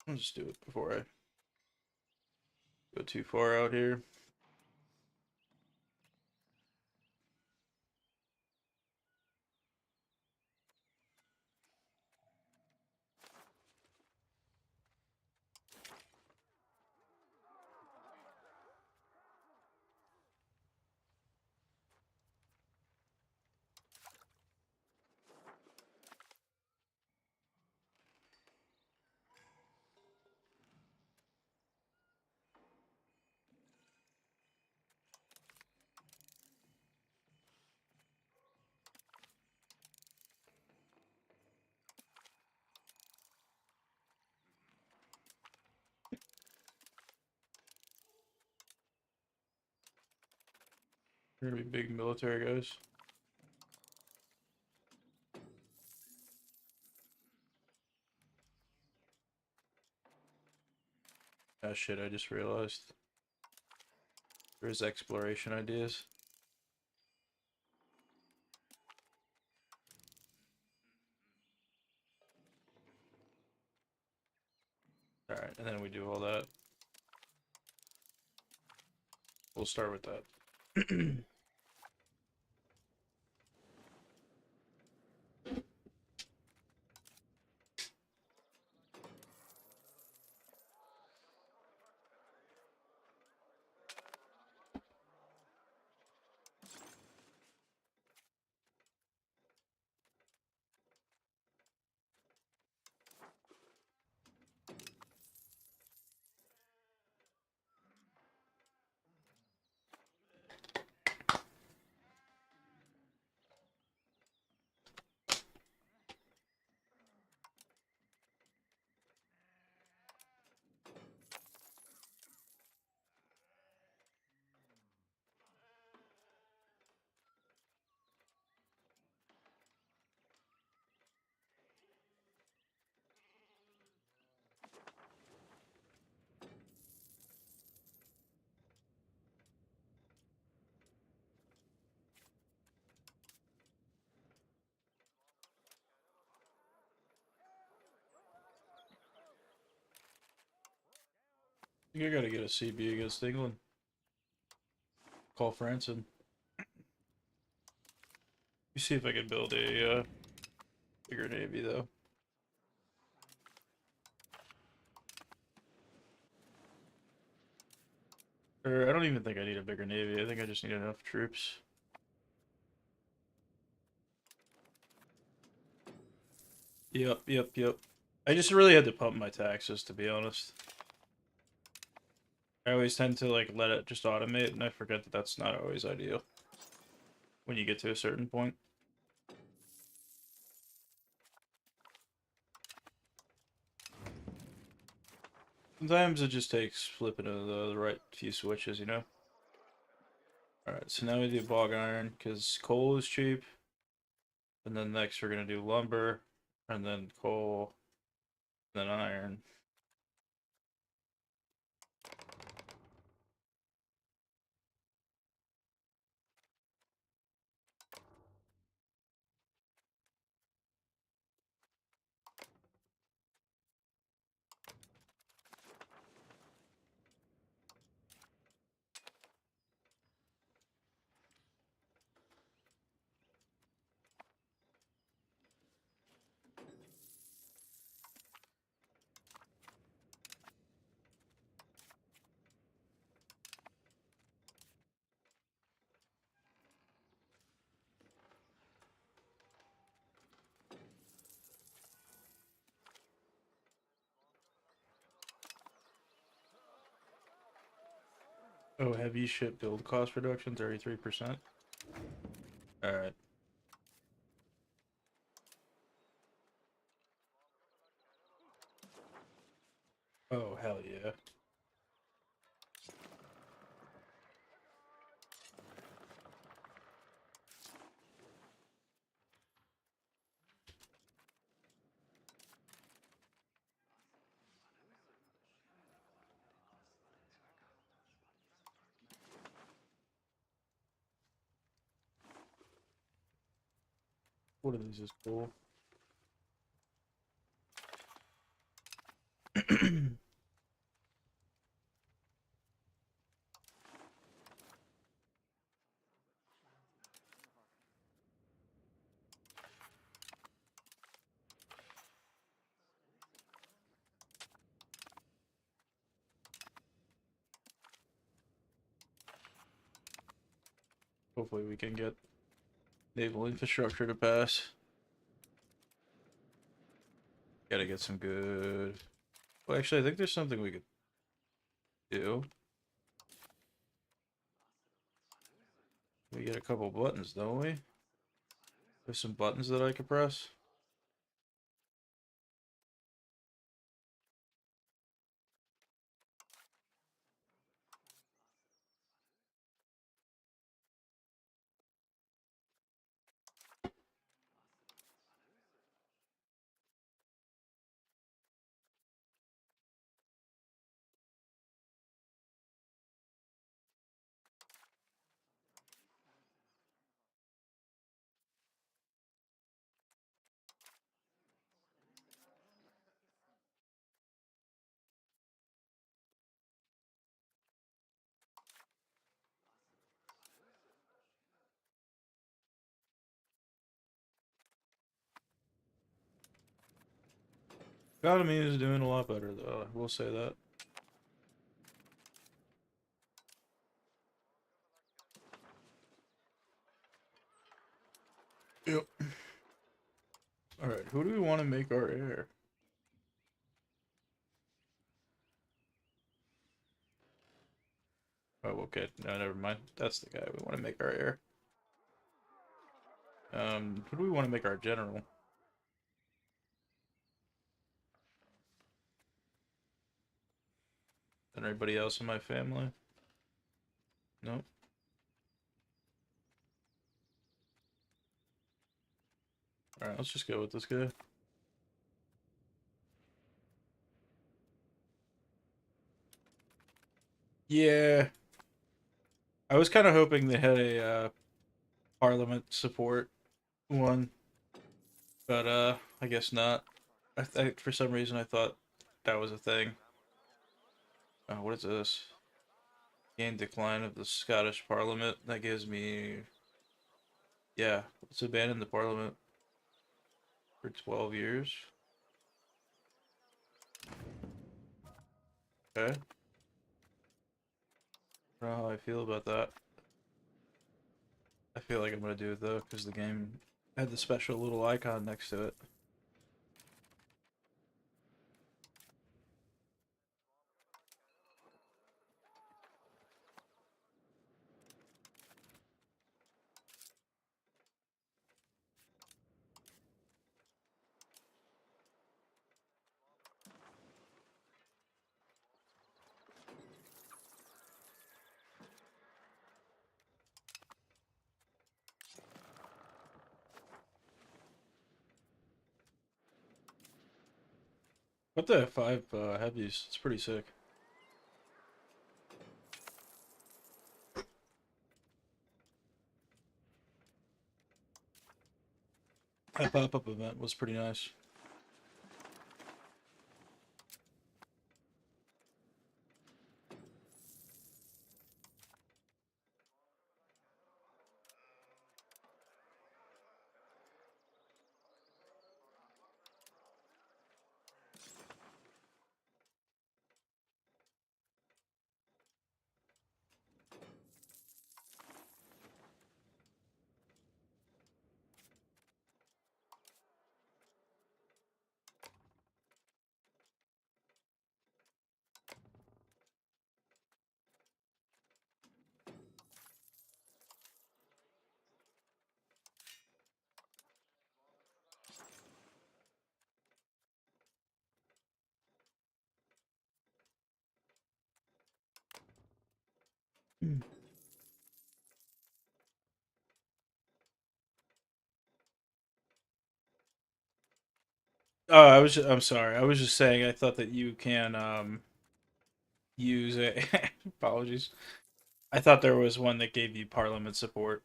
I'll just do it before I go too far out here. We're gonna be big military guys. Ah, shit, I just realized. There's exploration ideas. Alright, and then we do all that. We'll start with that. I think I gotta get a CB against England. Call France and see if I can build a bigger navy though. Or I don't even think I need a bigger navy. I think I just need enough troops. Yep. I just really had to pump my taxes, to be honest. I always tend to like let it just automate, and I forget that that's not always ideal when you get to a certain point. Sometimes it just takes flipping the right few switches, you know? Alright, so now we do bog iron, because coal is cheap. And then next we're going to do lumber, and then coal, and then iron. Oh, heavy ship build cost reduction, 33%. Alright. Oh, hell yeah. What of these is cool? Hopefully we can get naval infrastructure to pass. Gotta get some good... Well, actually, I think there's something we could do. We get a couple buttons, don't we? There's some buttons that I could press. Economy is doing a lot better, though. I will say that. Yep. Alright, who do we want to make our heir? Oh, okay. No, never mind. That's the guy we want to make our heir. Who do we want to make our general? And anybody else in my family? Nope. Alright, let's just go with this guy. Yeah. I was kind of hoping they had a parliament support one, but I guess not. For some reason I thought that was a thing. Oh, what is this? Gain decline of the Scottish Parliament. That gives me... Yeah, let's abandon the Parliament for 12 years. Okay. I don't know how I feel about that. I feel like I'm gonna do it though, because the game had the special little icon next to it. What the 5 heavies? It's pretty sick. That pop-up event was pretty nice. Oh, I'm sorry. I was just saying I thought that you can use a apologies. I thought there was one that gave you parliament support.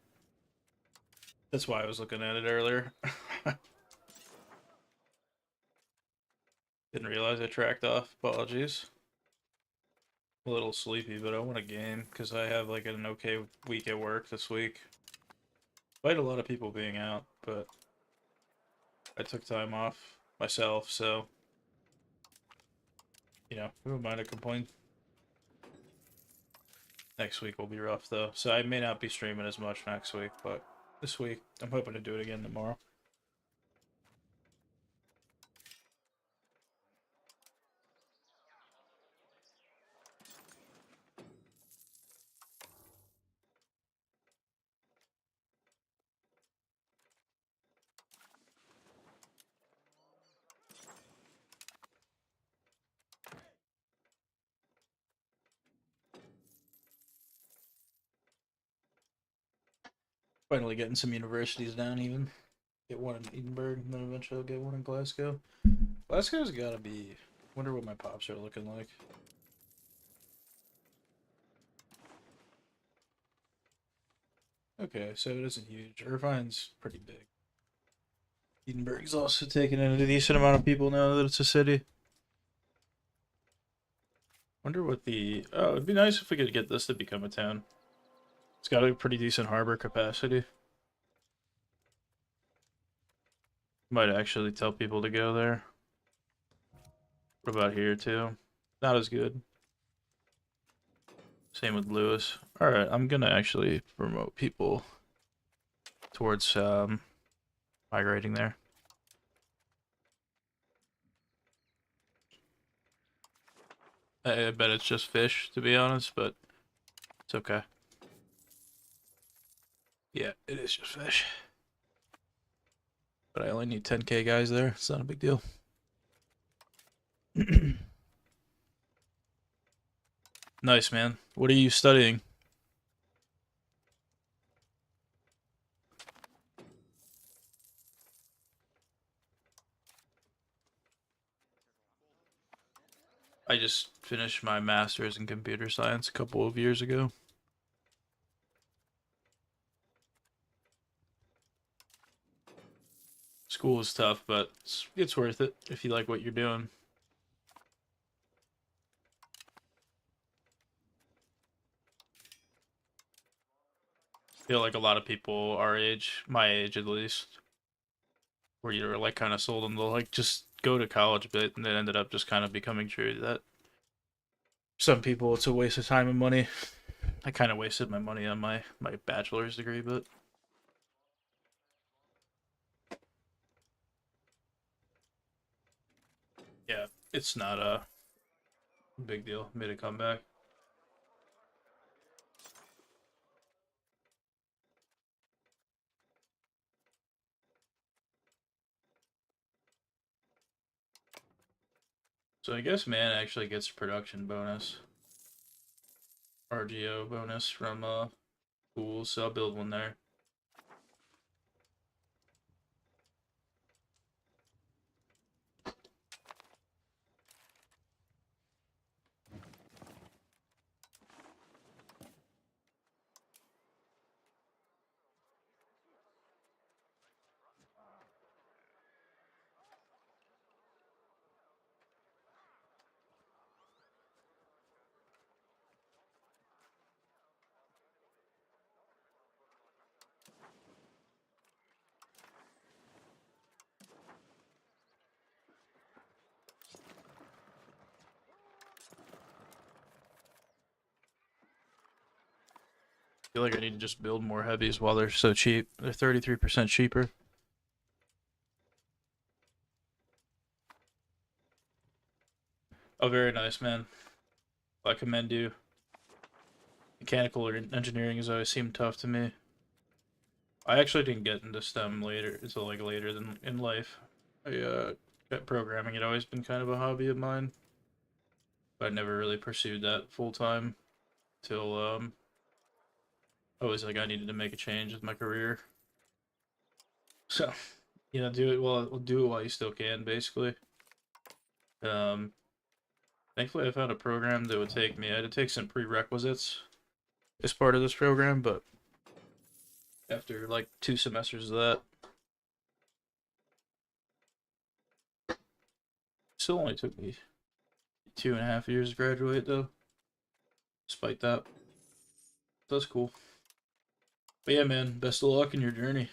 That's why I was looking at it earlier. Didn't realize I tracked off. Apologies. A little sleepy, but I want a game because I have like an okay week at work this week. Despite a lot of people being out, but I took time off myself, so who am I to complain? Next week will be rough though, so I may not be streaming as much next week, but this week I'm hoping to do it again tomorrow. Finally getting some universities down even. Get one in Edinburgh, and then eventually I'll get one in Glasgow. Glasgow's gotta be... Wonder what my pops are looking like. Okay, so it isn't huge. Irvine's pretty big. Edinburgh's also taking in a decent amount of people now that it's a city. Wonder what the... Oh, it'd be nice if we could get this to become a town. It's got a pretty decent harbor capacity. Might actually tell people to go there. What about here, too? Not as good. Same with Lewis. Alright, I'm gonna actually promote people towards migrating there. I bet it's just fish, to be honest, but it's okay. Yeah, it is just fish. But I only need 10k guys there. It's not a big deal. Nice, man. What are you studying? I just finished my master's in computer science a couple of years ago. School is tough, but it's worth it if you like what you're doing. I feel like a lot of people our age, my age at least, where you're like kind of sold on the like just go to college bit, and it ended up just kind of becoming true that some people it's a waste of time and money. I kind of wasted my money on my bachelor's degree, but yeah, it's not a big deal. Made a comeback. So I guess man actually gets production bonus, RGO bonus from pools, so I'll build one there. I feel like I need to just build more heavies while they're so cheap. They're 33% cheaper. Oh, very nice, man. I commend you. Mechanical or engineering has always seemed tough to me. I actually didn't get into STEM later, until like later than in life. I got programming had always been kind of a hobby of mine, but I never really pursued that full time till always like I needed to make a change with my career. So, you know, do it while you still can, basically. Um, Thankfully I found a program that would take me. I had to take some prerequisites as part of this program, but after like 2 semesters of that, still only took me 2.5 years to graduate, though. Despite that, that's cool. But yeah, man, best of luck in your journey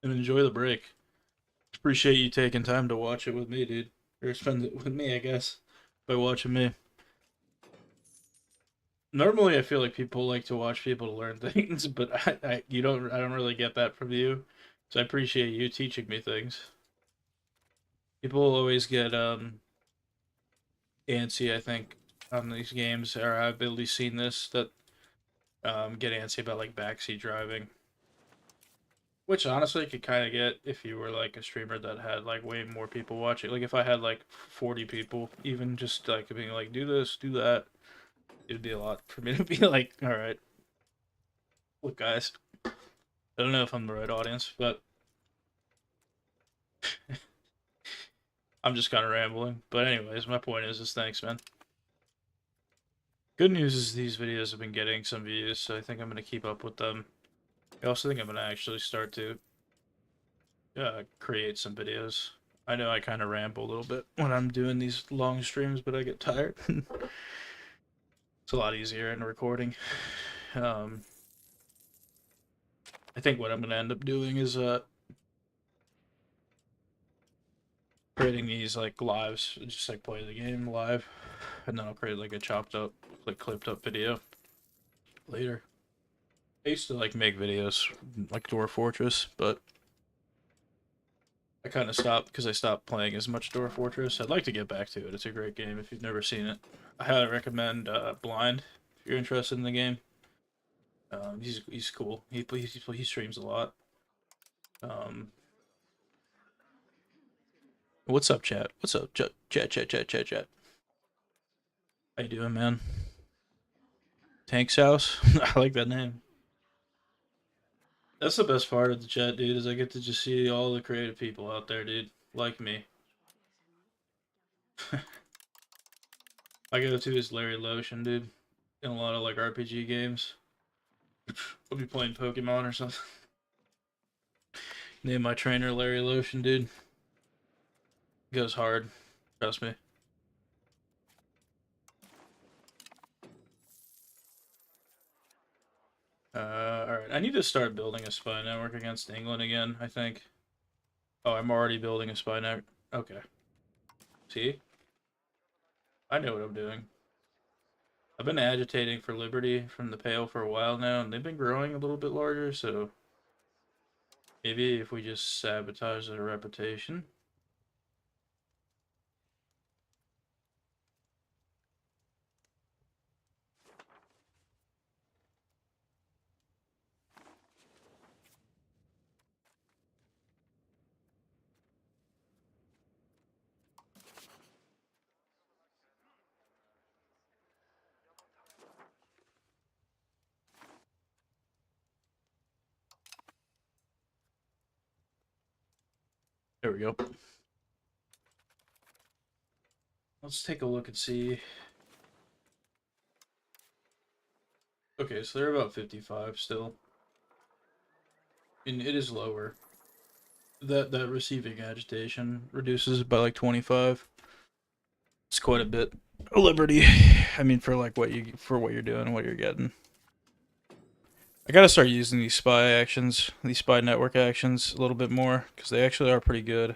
and enjoy the break. Appreciate you taking time to watch it with me, dude. Or spend it with me, I guess, by watching me. Normally, I feel like people like to watch people to learn things, but I don't really get that from you. So I appreciate you teaching me things. People always get antsy, I think, on these games, or I've at least seen this, that get antsy about like backseat driving. Which honestly I could kind of get if you were like a streamer that had like way more people watching. Like if I had like 40 people, even just like being like, do this, do that, it'd be a lot for me to be like, all right, look, guys, I don't know if I'm the right audience, but I'm just kind of rambling. But anyways, my point is thanks, man. Good news is these videos have been getting some views, so I think I'm gonna keep up with them. I also think I'm gonna actually start to create some videos. I know I kind of ramble a little bit when I'm doing these long streams, but I get tired. It's a lot easier in recording. Um, I think what I'm gonna end up doing is creating these like lives, just like play the game live, and then I'll create like a chopped up, like clipped up video later. I used to like make videos like Dwarf Fortress, but I kind of stopped because I stopped playing as much Dwarf Fortress. I'd like to get back to it. It's a great game if you've never seen it. I highly recommend Blind if you're interested in the game. He's cool. He streams a lot. Um, what's up, chat? What's up, chat? How you doing, man? Tank's house. I like that name. That's the best part of the chat, dude. Is I get to just see all the creative people out there, dude, like me. I go to is Larry Lotion, dude. In a lot of like RPG games. I'll be playing Pokemon or something. Name my trainer Larry Lotion, dude. Goes hard. Trust me. Alright. I need to start building a spy network against England again, I think. Oh, I'm already building a spy network. Okay. See? I know what I'm doing. I've been agitating for liberty from the Pale for a while now, and they've been growing a little bit larger, so maybe if we just sabotage their reputation. There we go. Let's take a look and see. Okay, so they're about 55 still. And it is lower. That receiving agitation reduces by like 25. It's quite a bit. Liberty. I mean, for like what you're doing, what you're getting. I gotta start using these spy actions, these spy network actions, a little bit more because they actually are pretty good.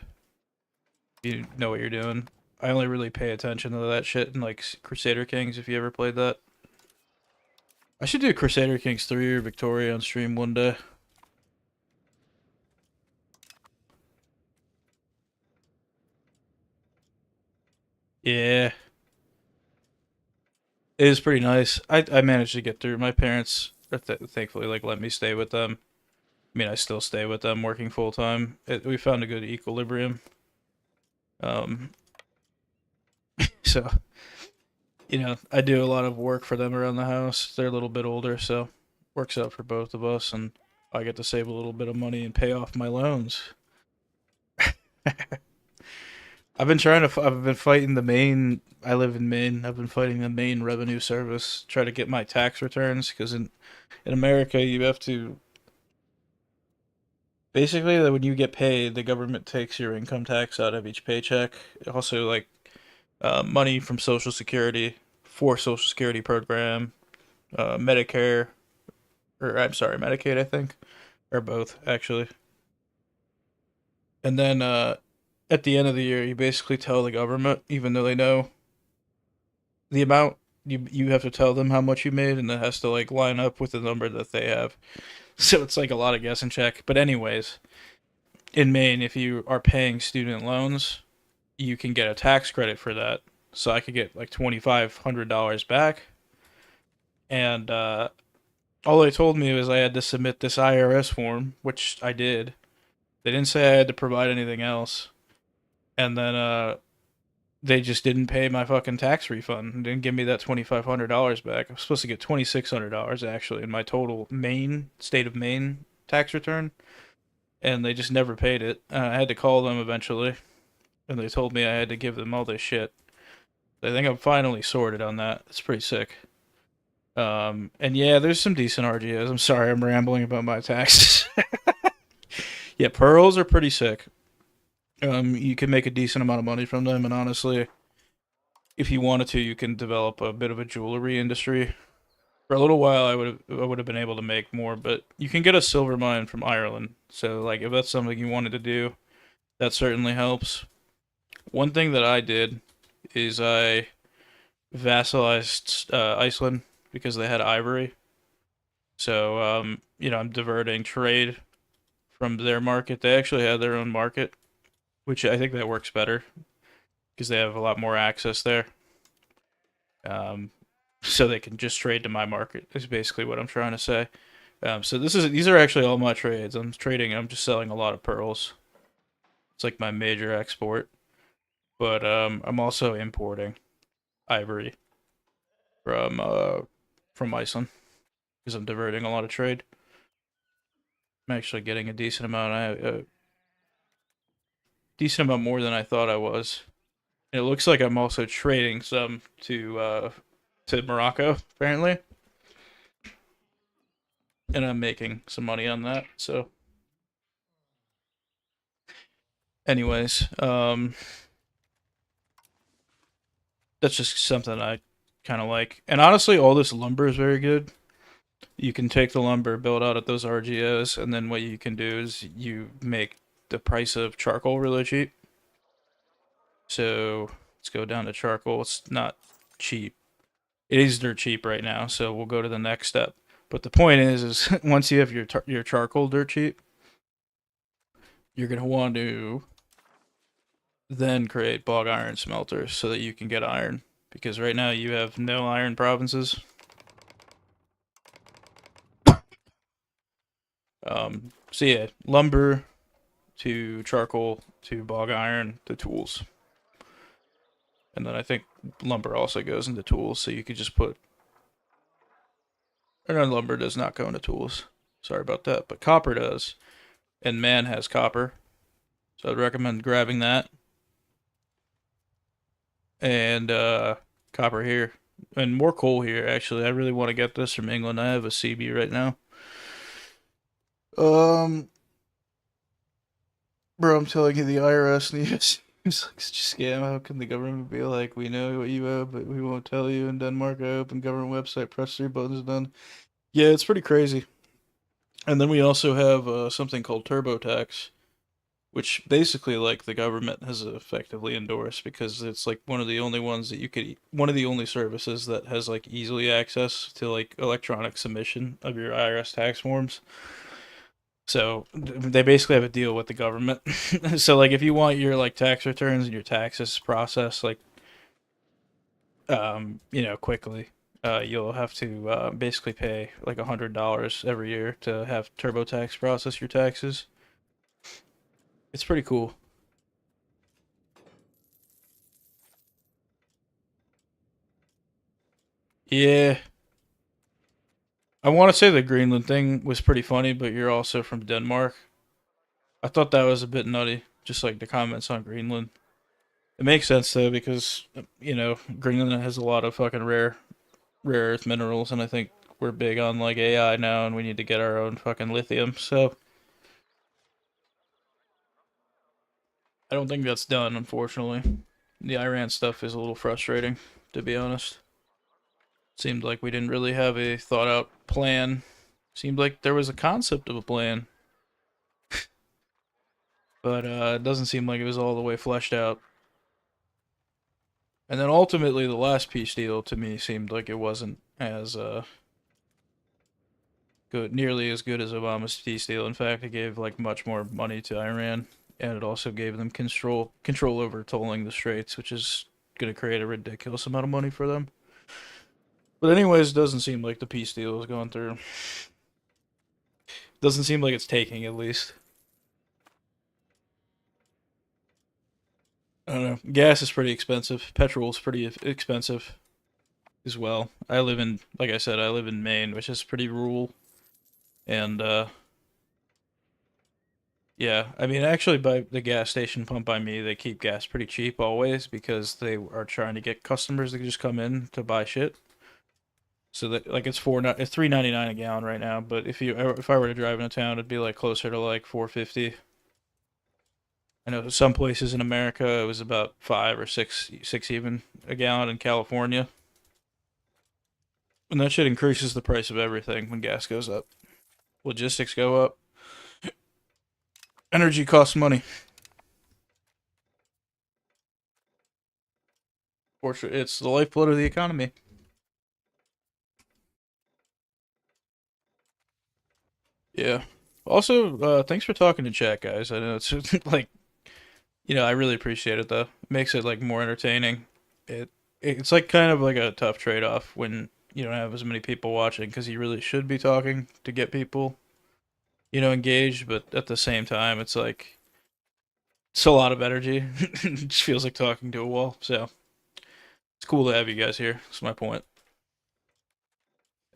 You know what you're doing. I only really pay attention to that shit in like Crusader Kings. If you ever played that, I should do Crusader Kings 3 or Victoria on stream one day. Yeah, it is pretty nice. I managed to get through. My parents thankfully like let me stay with them. I mean, I still stay with them working full time. We found a good equilibrium. Um, so I do a lot of work for them around the house. They're a little bit older, so works out for both of us, and I get to save a little bit of money and pay off my loans. I've been fighting the Maine. I live in Maine. I've been fighting the Maine Revenue Service, try to get my tax returns, because in America you have to basically when you get paid, the government takes your income tax out of each paycheck. Also, like money from Social Security for Social Security program, Medicare, or I'm sorry, Medicaid, I think, or both actually. And then at the end of the year, you basically tell the government, even though they know the amount, you have to tell them how much you made, and that has to like line up with the number that they have. So it's like a lot of guess and check. But anyways, in Maine, if you are paying student loans, you can get a tax credit for that. So I could get like $2,500 back, and all they told me was I had to submit this IRS form, which I did. They didn't say I had to provide anything else, and then they just didn't pay my fucking tax refund. Didn't give me that $2,500 back. I was supposed to get $2,600 actually in my total Maine state of Maine tax return, and they just never paid it. I had to call them eventually, and they told me I had to give them all this shit. I think I'm finally sorted on that. It's pretty sick. And yeah, there's some decent RGOs. I'm sorry, I'm rambling about my taxes. Yeah, pearls are pretty sick. You can make a decent amount of money from them, and honestly, if you wanted to, you can develop a bit of a jewelry industry. For a little while, I would have been able to make more, but you can get a silver mine from Ireland. So, like, if that's something you wanted to do, that certainly helps. One thing that I did is I vassalized Iceland because they had ivory. So, I'm diverting trade from their market. They actually had their own market, which I think that works better because they have a lot more access there. Um, so they can just trade to my market. Is basically what I'm trying to say. So these are actually all my trades. I'm trading. I'm just selling a lot of pearls. It's like my major export. But I'm also importing ivory from from Iceland because I'm diverting a lot of trade. I'm actually getting a decent amount. A decent amount more than I thought I was. And it looks like I'm also trading some to Morocco apparently, and I'm making some money on that. So, anyways, that's just something I kind of like. And honestly, all this lumber is very good. You can take the lumber, build out at those RGOs, and then what you can do is you make the price of charcoal really cheap. So let's go down to charcoal. It's not cheap. It is dirt cheap right now, so we'll go to the next step. But the point is once you have your charcoal dirt cheap, you're gonna want to then create bog iron smelters so that you can get iron. Because right now you have no iron provinces. So yeah, lumber to charcoal to bog iron to tools. And then I think lumber also goes into tools, so you could just put. Or no, lumber does not go into tools. Sorry about that, but copper does, and man has copper, so I'd recommend grabbing that and copper here and more coal here. Actually, I really want to get this from England. I have a CB right now. Um, Bro, I'm telling you, the IRS needs. It's like such a scam. How can the government be like, we know what you owe, but we won't tell you? In Denmark, I open government website, press 3 buttons, done. Yeah, it's pretty crazy. And then we also have something called TurboTax, which basically like the government has effectively endorsed because it's like one of the only ones that one of the only services that has like easily access to like electronic submission of your IRS tax forms. So they basically have a deal with the government. So like if you want your like tax returns and your taxes processed like quickly, you'll have to basically pay like $100 every year to have TurboTax process your taxes. It's pretty cool. Yeah, I want to say the Greenland thing was pretty funny, but you're also from Denmark. I thought that was a bit nutty, just like the comments on Greenland. It makes sense though because Greenland has a lot of fucking rare earth minerals, and I think we're big on like AI now, and we need to get our own fucking lithium. So I don't think that's done, unfortunately. The Iran stuff is a little frustrating, to be honest. Seemed like we didn't really have a thought out plan. Seemed like there was a concept of a plan, but it doesn't seem like it was all the way fleshed out. And then ultimately, the last peace deal to me seemed like it wasn't as good, nearly as good as Obama's peace deal. In fact, it gave like much more money to Iran, and it also gave them control over tolling the straits, which is going to create a ridiculous amount of money for them. But anyways, it doesn't seem like the peace deal is going through. Doesn't seem like it's taking, at least. I don't know. Gas is pretty expensive. Petrol is pretty expensive as well. I live in, like I said, I live in Maine, which is pretty rural. And yeah, I mean, actually, by the gas station pump by me, they keep gas pretty cheap always because they are trying to get customers to just come in to buy shit. So that like it's $3.99 a gallon right now, but if I were to drive into town, it'd be like closer to like 4.50. I know some places in America it was about 5 or 6 even a gallon in California, and that shit increases the price of everything when gas goes up. Logistics go up. Energy costs money. Fortunately, it's the lifeblood of the economy. Yeah. Also, thanks for talking to chat, guys. I know it's like I really appreciate it though. It makes it like more entertaining. It it's like kind of like a tough trade off when you don't have as many people watching because you really should be talking to get people engaged, but at the same time, it's like it's a lot of energy. It just feels like talking to a wall. So it's cool to have you guys here. That's my point.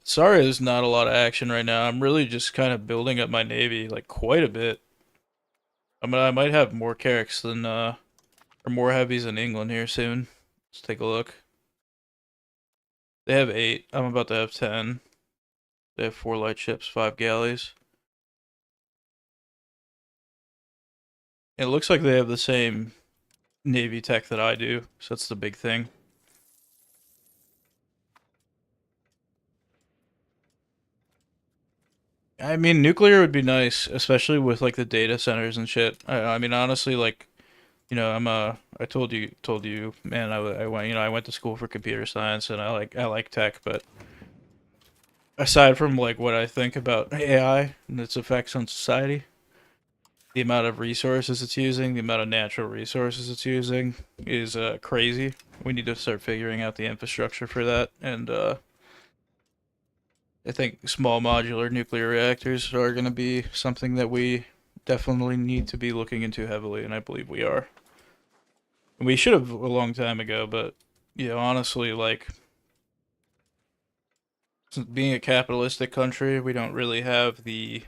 Sorry, there's not a lot of action right now. I'm really just kind of building up my navy like quite a bit. I might have more carracks than or more heavies than England here soon. Let's take a look. They have 8. I'm about to have 10. They have 4 light ships, 5 galleys. It looks like they have the same navy tech that I do, so that's the big thing. I mean, nuclear would be nice, especially with like the data centers and shit. I mean, honestly, like I told you, man, I went I went to school for computer science and I like tech, but aside from like what I think about AI and its effects on society, the amount of resources it's using, the amount of natural resources it's using is crazy. We need to start figuring out the infrastructure for that, and I think small modular nuclear reactors are going to be something that we definitely need to be looking into heavily, and I believe we are. And we should have a long time ago, but honestly, like being a capitalistic country, we don't really have the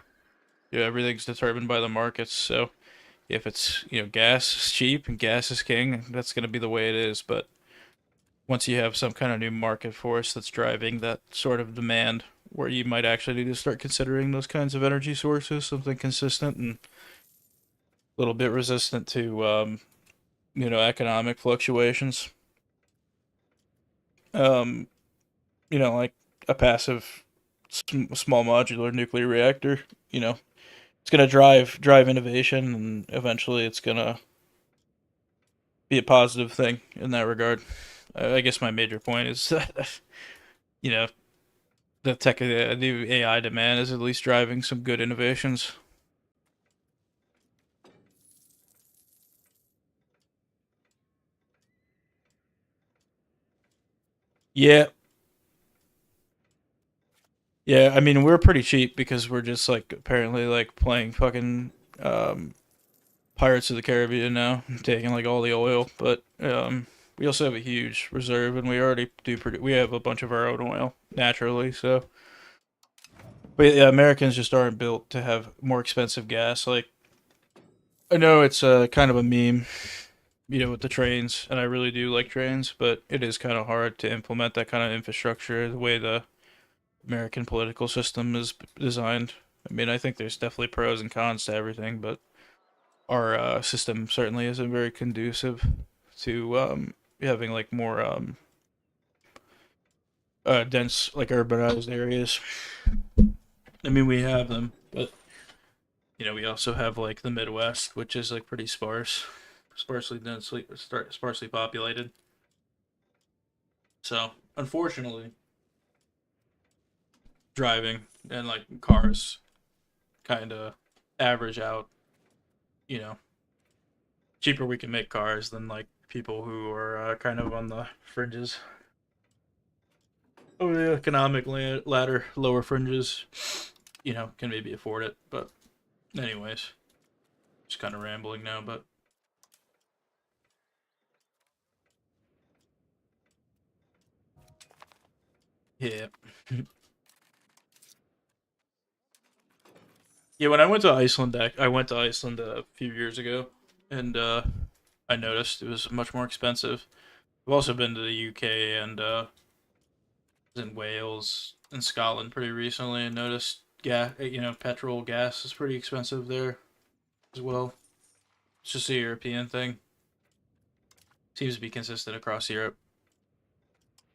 everything's determined by the markets. So if it's gas is cheap and gas is king, that's going to be the way it is. But once you have some kind of new market force that's driving that sort of demand, where you might actually need to start considering those kinds of energy sources, something consistent and a little bit resistant to economic fluctuations. Um, like a passive small modular nuclear reactor. It's gonna drive innovation, and eventually it's gonna be a positive thing in that regard. I guess my major point is that you know the new AI demand is at least driving some good innovations. Yeah, yeah. I mean, we're pretty cheap because we're just like apparently like playing fucking Pirates of the Caribbean now, taking like all the oil. But we also have a huge reserve, and we already do. We have a bunch of our own oil naturally, so But yeah, Americans just aren't built to have more expensive gas. Like, I know it's kind of a meme, with the trains, and I really do like trains, but it is kind of hard to implement that kind of infrastructure the way the American political system is designed. I mean, I think there's definitely pros and cons to everything, but our system certainly isn't very conducive to having like more dense, like urbanized areas. I mean, we have them, but we also have like the Midwest, which is like pretty sparsely populated. So, unfortunately, driving and like cars kind of average out. You know, cheaper we can make cars than like people who are kind of on the fringes of the economic ladder, lower fringes. Can maybe afford it. But anyways, just kind of rambling now. But yeah, yeah. When I went to Iceland, I went to Iceland a few years ago, and I noticed it was much more expensive. I've also been to the UK and in Wales and Scotland pretty recently, and noticed petrol gas is pretty expensive there as well. It's just a European thing. Seems to be consistent across Europe.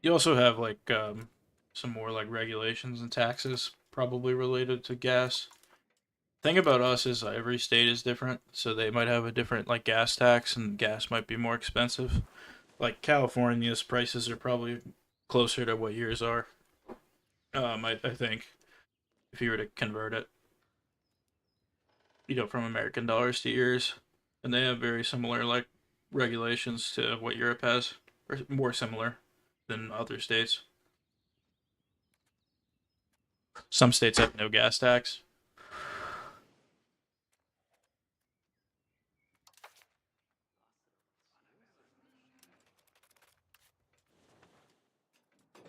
You also have like some more like regulations and taxes probably related to gas. Thing about us is every state is different, so they might have a different like gas tax, and gas might be more expensive. Like California's prices are probably closer to what yours are. I think if you were to convert it, from American dollars to yours, and they have very similar like regulations to what Europe has, or more similar than other states. Some states have no gas tax.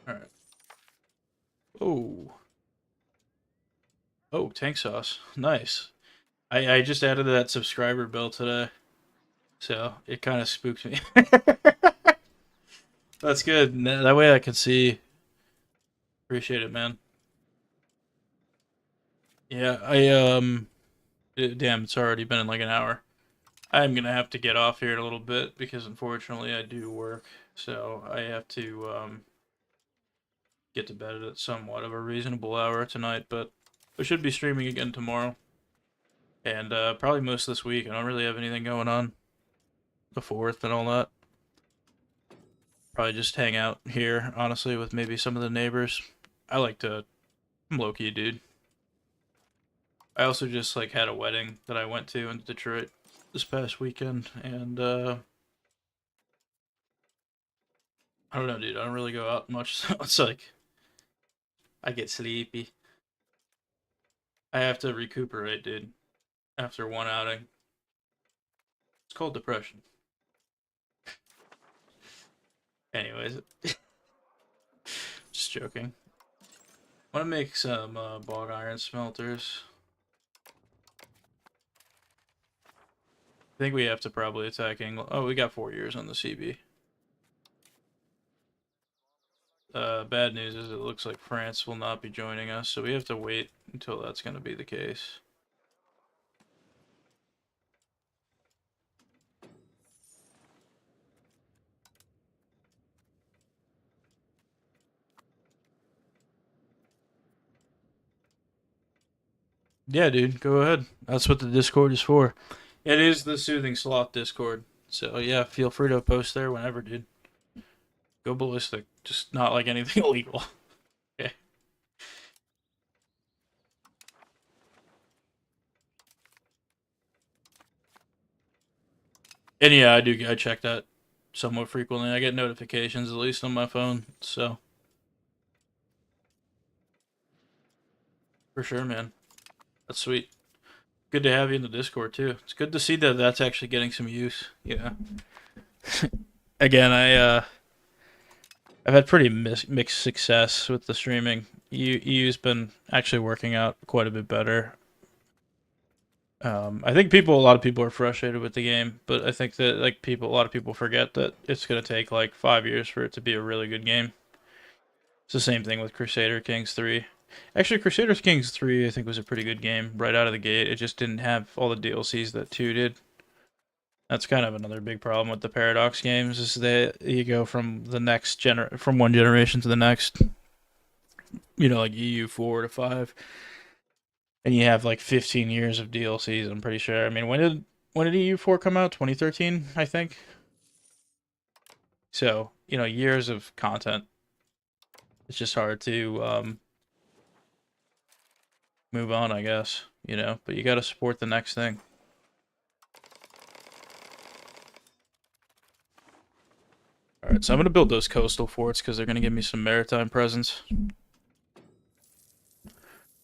All right. Oh, oh, tank sauce, nice. I just added that subscriber bill today, so it kind of spooked me. That's good. That way I can see. Appreciate it, man. Yeah, damn, it's already been like an hour. I'm gonna have to get off here in a little bit because unfortunately I do work, so I have to get to bed at somewhat of a reasonable hour tonight. But we should be streaming again tomorrow, and probably most this week. I don't really have anything going on. The 4th and all that. Probably just hang out here, honestly, with maybe some of the neighbors. I like to. I'm low key, dude. I also just like had a wedding that I went to in Detroit this past weekend, and I don't know, dude. I don't really go out much, so it's like I get sleepy. I have to recuperate, dude, after one outing. It's called depression. Anyways, just joking. I want to make some bog iron smelters. I think we have to probably attack England. Oh, we got 4 years on the CB. Bad news is it looks like France will not be joining us, so we have to wait until that's going to be the case. Yeah, dude, go ahead. That's what the Discord is for. It is the Soothing Sloth Discord. So, yeah, feel free to post there whenever, dude. Go ballistic. Just not like anything illegal. Okay. And yeah, I check that somewhat frequently. I get notifications, at least on my phone. So, for sure, man. That's sweet. Good to have you in the Discord, too. It's good to see that that's actually getting some use. Yeah. Again, I've had pretty mixed success with the streaming. EU's been actually working out quite a bit better. I think a lot of people are frustrated with the game, but I think that a lot of people forget that it's gonna take like 5 years for it to be a really good game. It's the same thing with Crusader Kings 3. Actually, Crusader Kings 3 I think was a pretty good game right out of the gate. It just didn't have all the DLCs that 2 did. That's kind of another big problem with the Paradox games is that you go from from one generation to the next. You know, like EU4 to 5, and you have like 15 years of DLCs. I'm pretty sure. I mean, when did EU4 come out? 2013, I think. So years of content. It's just hard to move on, I guess. But you got to support the next thing. All right, so I'm gonna build those coastal forts because they're gonna give me some maritime presence.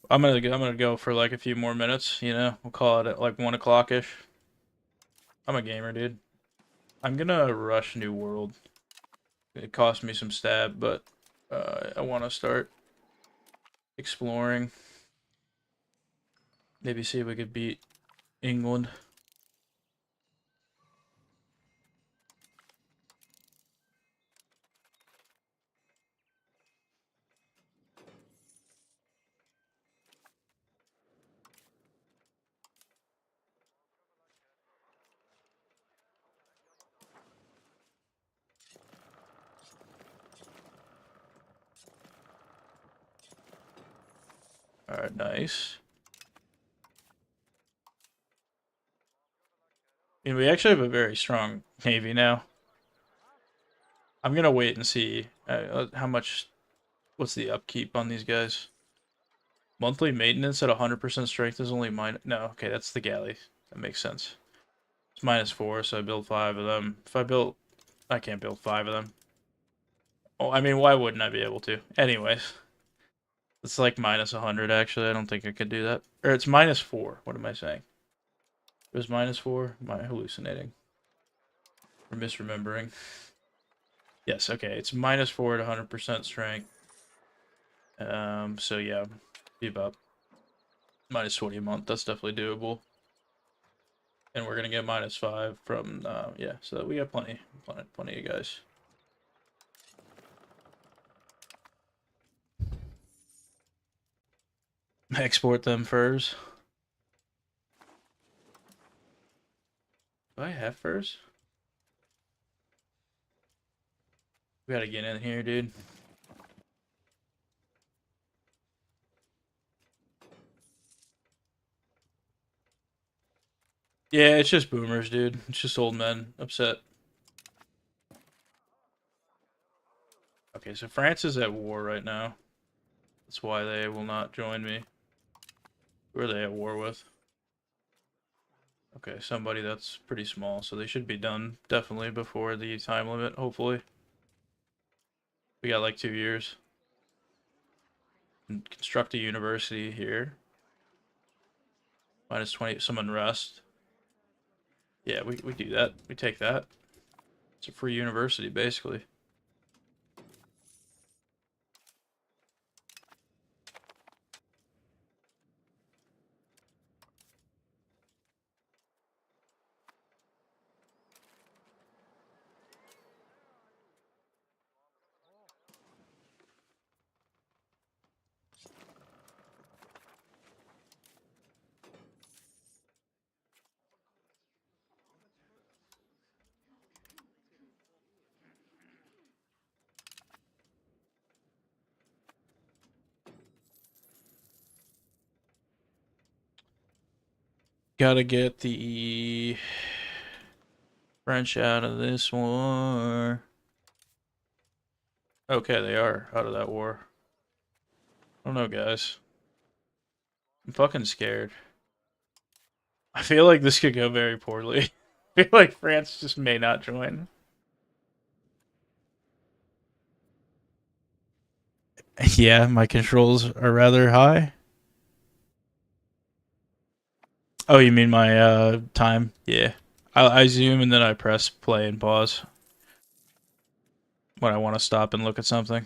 I'm gonna go for like a few more minutes. We'll call it at like 1 o'clock ish. I'm a gamer, dude. I'm gonna rush New World. It cost me some stab, but I want to start exploring. Maybe see if we could beat England. All right, nice. And we actually have a very strong navy now. I'm gonna wait and see how much. What's the upkeep on these guys? Monthly maintenance at 100% strength is only mine. No, okay, that's the galley. That makes sense. It's -4, so I build 5 of them. I can't build 5 of them. Oh, I mean, why wouldn't I be able to? Anyways, it's like -100 actually. I don't think I could do that. Or it's -4. What am I saying? It was -4. Am I hallucinating? Or misremembering? Yes, okay. It's -4 at 100% strength. So yeah, be about -20 a month. That's definitely doable. And we're gonna get -5 from yeah. So we got plenty of guys. Export them furs. Do I have furs? We gotta get in here, dude. Yeah, it's just boomers, dude. It's just old men upset. Okay, so France is at war right now. That's why they will not join me. Who are they at war with? Okay, somebody that's pretty small, so they should be done definitely before the time limit, hopefully. We got like 2 years. And construct a university here. -20, some unrest. Yeah, we do that. We take that. It's a free university, basically. Gotta get the French out of this war. Okay, they are out of that war. I don't know, guys. I'm fucking scared. I feel like this could go very poorly. I feel like France just may not join. Yeah, my controls are rather high. Oh, you mean my time? Yeah. I zoom and then I press play and pause when I want to stop and look at something.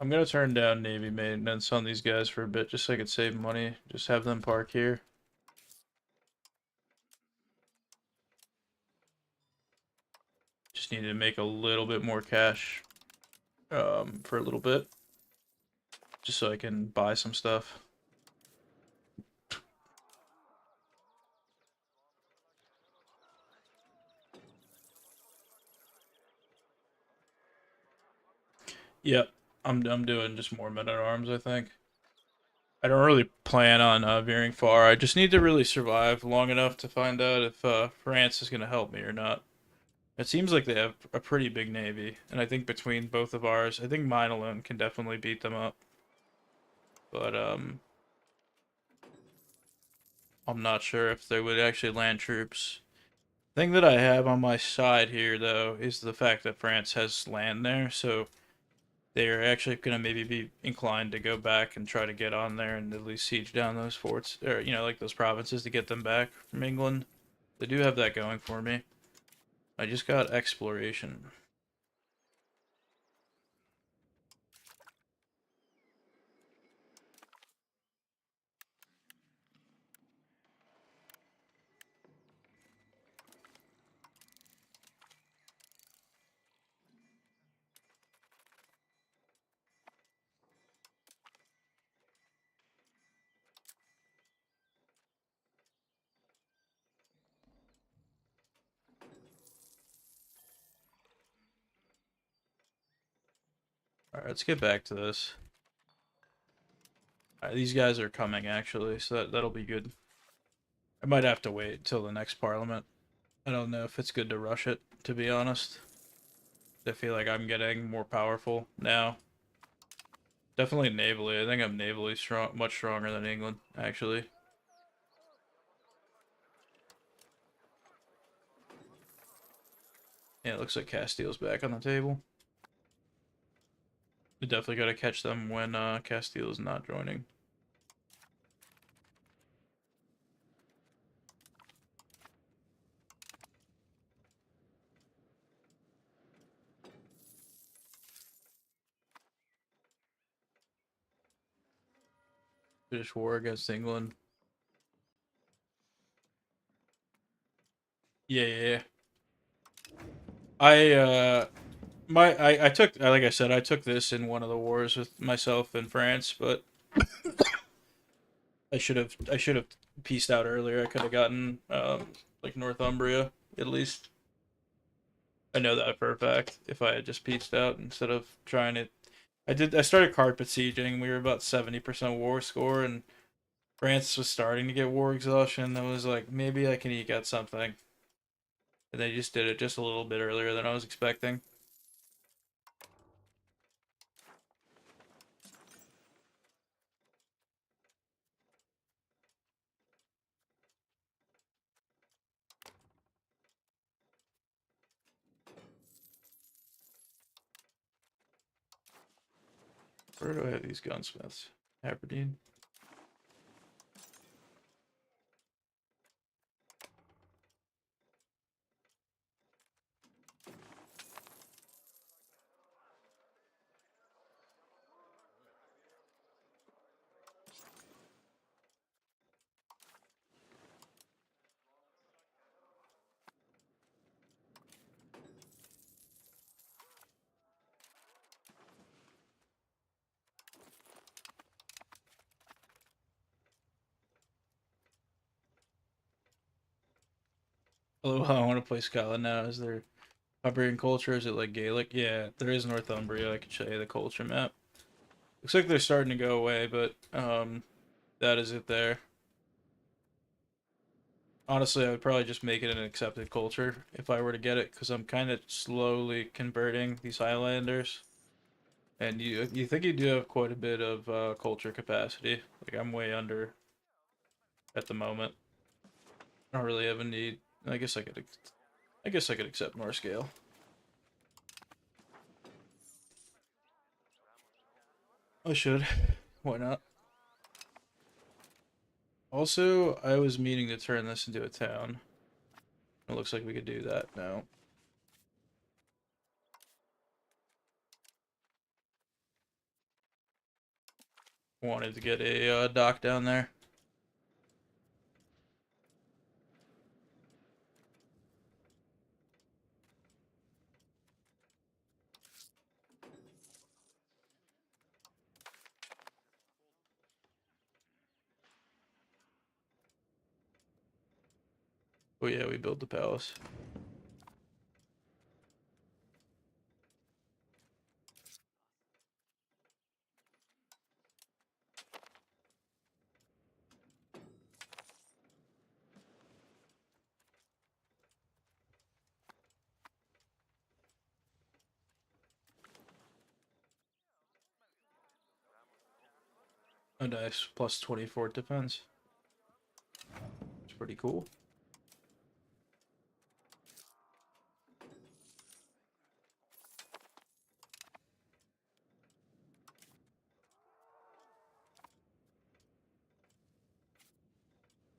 I'm gonna turn down Navy maintenance on these guys for a bit, just so I could save money. Just have them park here. Just need to make a little bit more cash for a little bit, just so I can buy some stuff. Yep, I'm doing just more men at arms, I think. I don't really plan on veering far. I just need to really survive long enough to find out if France is going to help me or not. It seems like they have a pretty big navy, and I think between both of ours, I think mine alone can definitely beat them up. But I'm not sure if they would actually land troops. Thing that I have on my side here, though, is the fact that France has land there, so they're actually going to maybe be inclined to go back and try to get on there and at least siege down those forts, or, you know, like those provinces to get them back from England. They do have that going for me. I just got exploration. Alright, let's get back to this. Alright, these guys are coming, actually, so that'll be good. I might have to wait till the next parliament. I don't know if it's good to rush it, to be honest. I feel like I'm getting more powerful now. Definitely navally. I think I'm navally strong, much stronger than England, actually. Yeah, it looks like Castile's back on the table. We definitely got to catch them when Castile is not joining. British war against England. Yeah, yeah, yeah. I took, like I said, I took this in one of the wars with myself in France, but I should have pieced out earlier. I could have gotten like Northumbria at least. I know that for a fact. If I had just pieced out instead of trying it, I started carpet sieging. We were about 70% war score, and France was starting to get war exhaustion. I was like, maybe I can eke out something, and they just did it just a little bit earlier than I was expecting. Where do I have these gunsmiths? Aberdeen. Although I want to play Scotland now. Is there Iberian culture? Is it like Gaelic? Yeah, there is Northumbria. I can show you the culture map. Looks like they're starting to go away, but that is it there. Honestly, I would probably just make it an accepted culture if I were to get it, because I'm kind of slowly converting these Highlanders. And you think you do have quite a bit of culture capacity. Like I'm way under at the moment. I don't really have a need. I guess I could accept more scale. I should. Why not? Also, I was meaning to turn this into a town. It looks like we could do that now. Wanted to get a dock down there. Oh yeah, we built the palace. Oh nice. Plus 24 defense. It's pretty cool.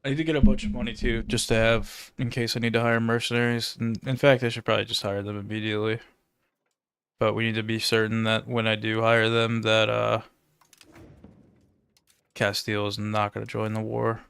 I need to get a bunch of money too, just to have in case I need to hire mercenaries. And in fact, I should probably just hire them immediately. But we need to be certain that when I do hire them, that Castile is not going to join the war.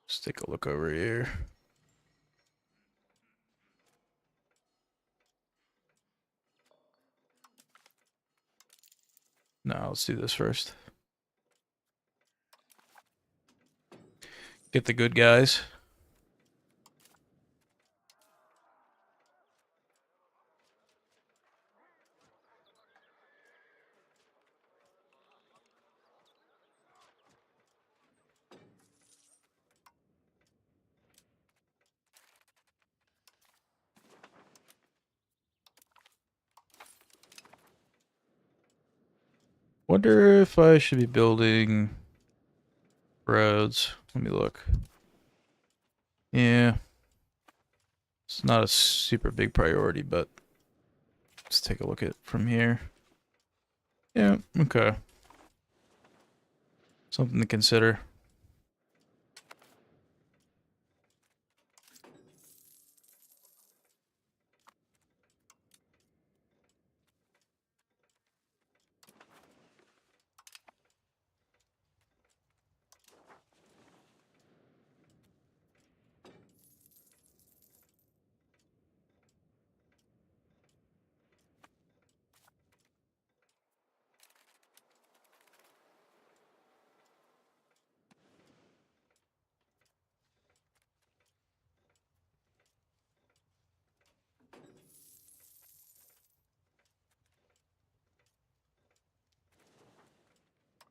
Let's take a look over here. No, let's do this first. Get the good guys. Wonder if I should be building roads. Let me look. Yeah. It's not a super big priority, but let's take a look at it from here. Yeah, okay. Something to consider.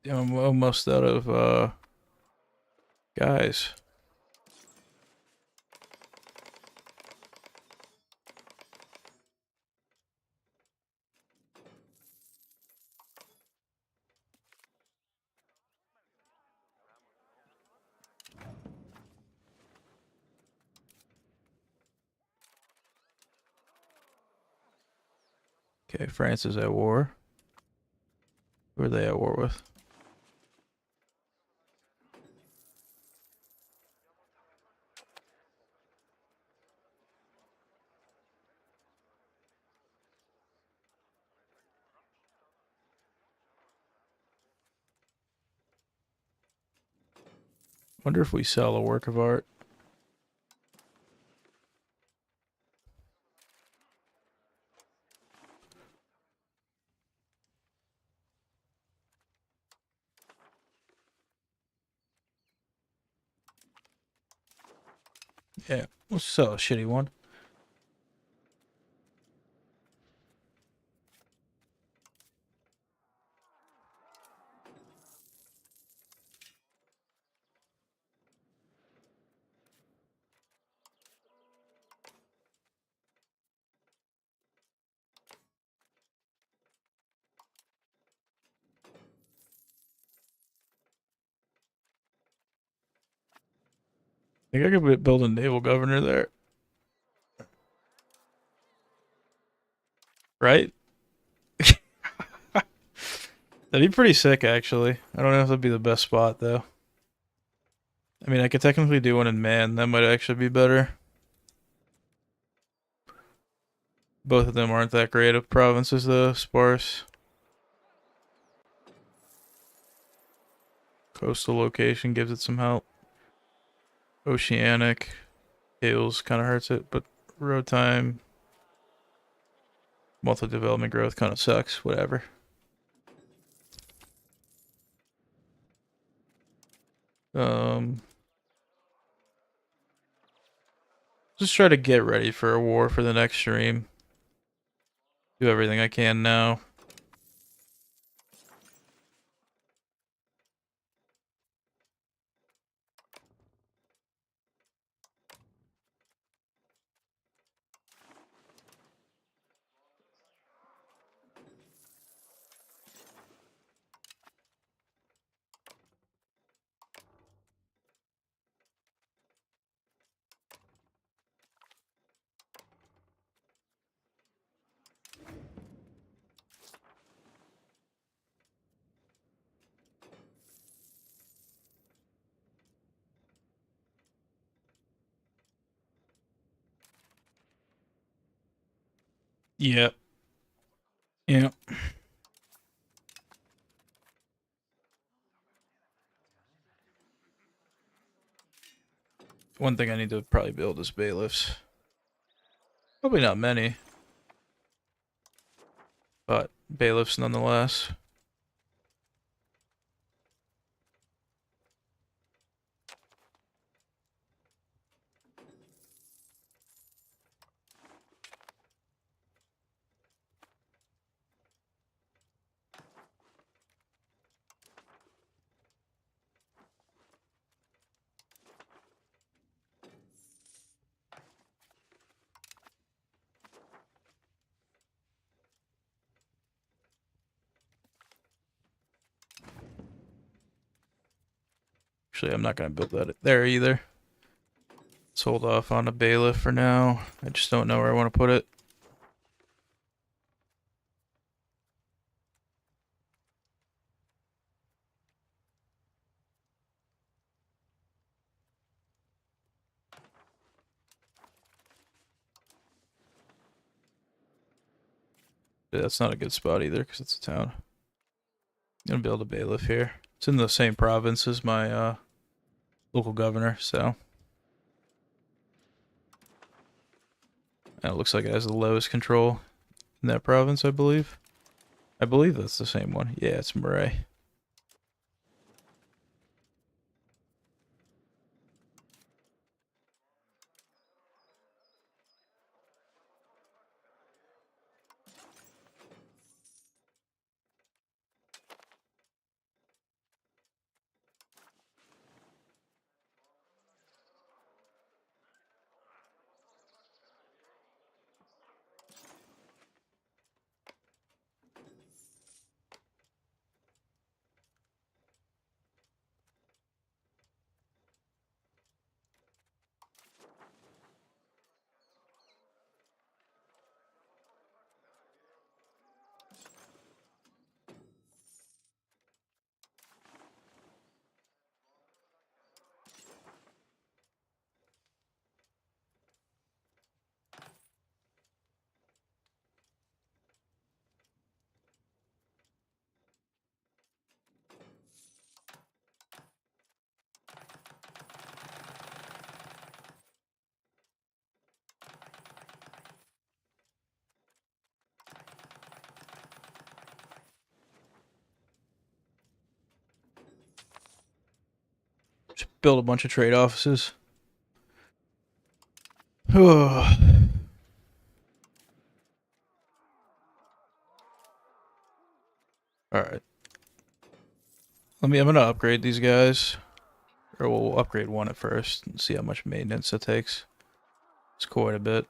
Yeah, I'm almost out of guys. Okay, France is at war. Who are they at war with? Wonder if we sell a work of art. Yeah, we'll sell a shitty one. I think I could build a naval governor there. Right? That'd be pretty sick, actually. I don't know if that'd be the best spot, though. I mean, I could technically do one in Man. That might actually be better. Both of them aren't that great of provinces, though. Sparse. Coastal location gives it some help. Oceanic. Hills kind of hurts it, but road time. Multi-development growth kind of sucks. Whatever. Um, just try to get ready for a war for the next stream. Do everything I can now. Yeah. Yeah. One thing I need to probably build is bailiffs. Probably not many, but bailiffs nonetheless. Actually, I'm not going to build that there either. Let's hold off on a bailiff for now. I just don't know where I want to put it. Yeah, that's not a good spot either because it's a town. I'm going to build a bailiff here. It's in the same province as my local governor, so. And it looks like it has the lowest control in that province, I believe. I believe that's the same one. Yeah, it's Murray. Just build a bunch of trade offices. All right. I'm gonna upgrade these guys. Or we'll upgrade one at first and see how much maintenance it takes. It's quite a bit.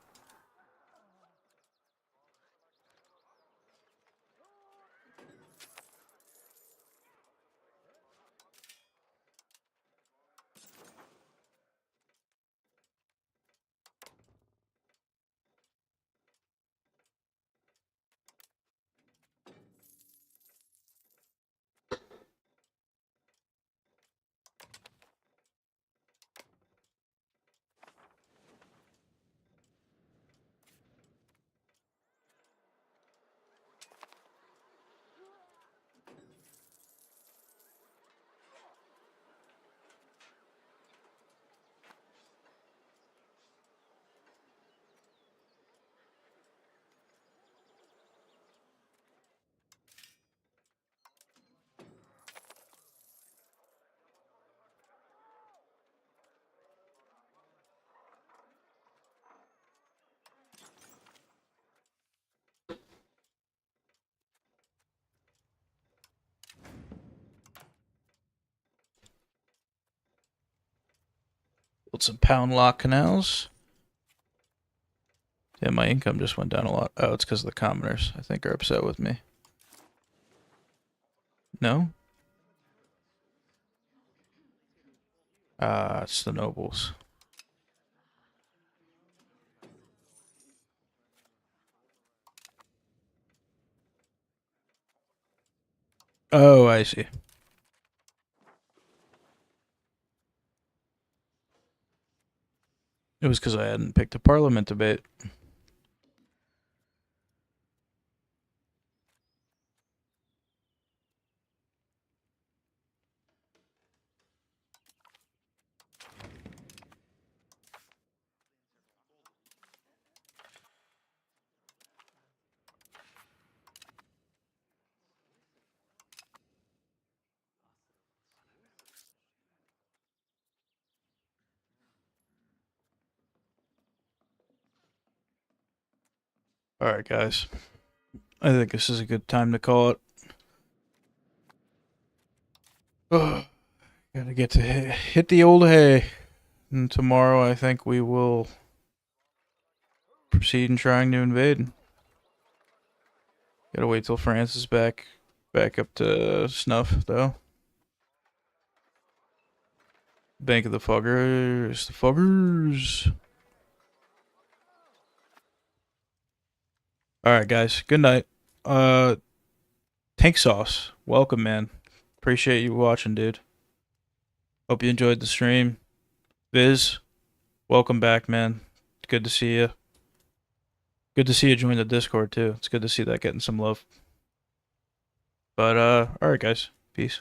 Build some pound lock canals. Yeah, my income just went down a lot. Oh, it's because the commoners, I think, are upset with me. No? Ah, it's the nobles. Oh, I see. It was because I hadn't picked a parliament debate. Alright, guys. I think this is a good time to call it. Oh, gotta get to hit the old hay. And tomorrow I think we will proceed in trying to invade. Gotta wait till France is back up to snuff, though. Bank of the Fuggers. The Fuggers. Alright, guys. Good night. Tank Sauce. Welcome, man. Appreciate you watching, dude. Hope you enjoyed the stream. Viz, welcome back, man. Good to see you. Good to see you join the Discord, too. It's good to see that getting some love. But, alright, guys. Peace.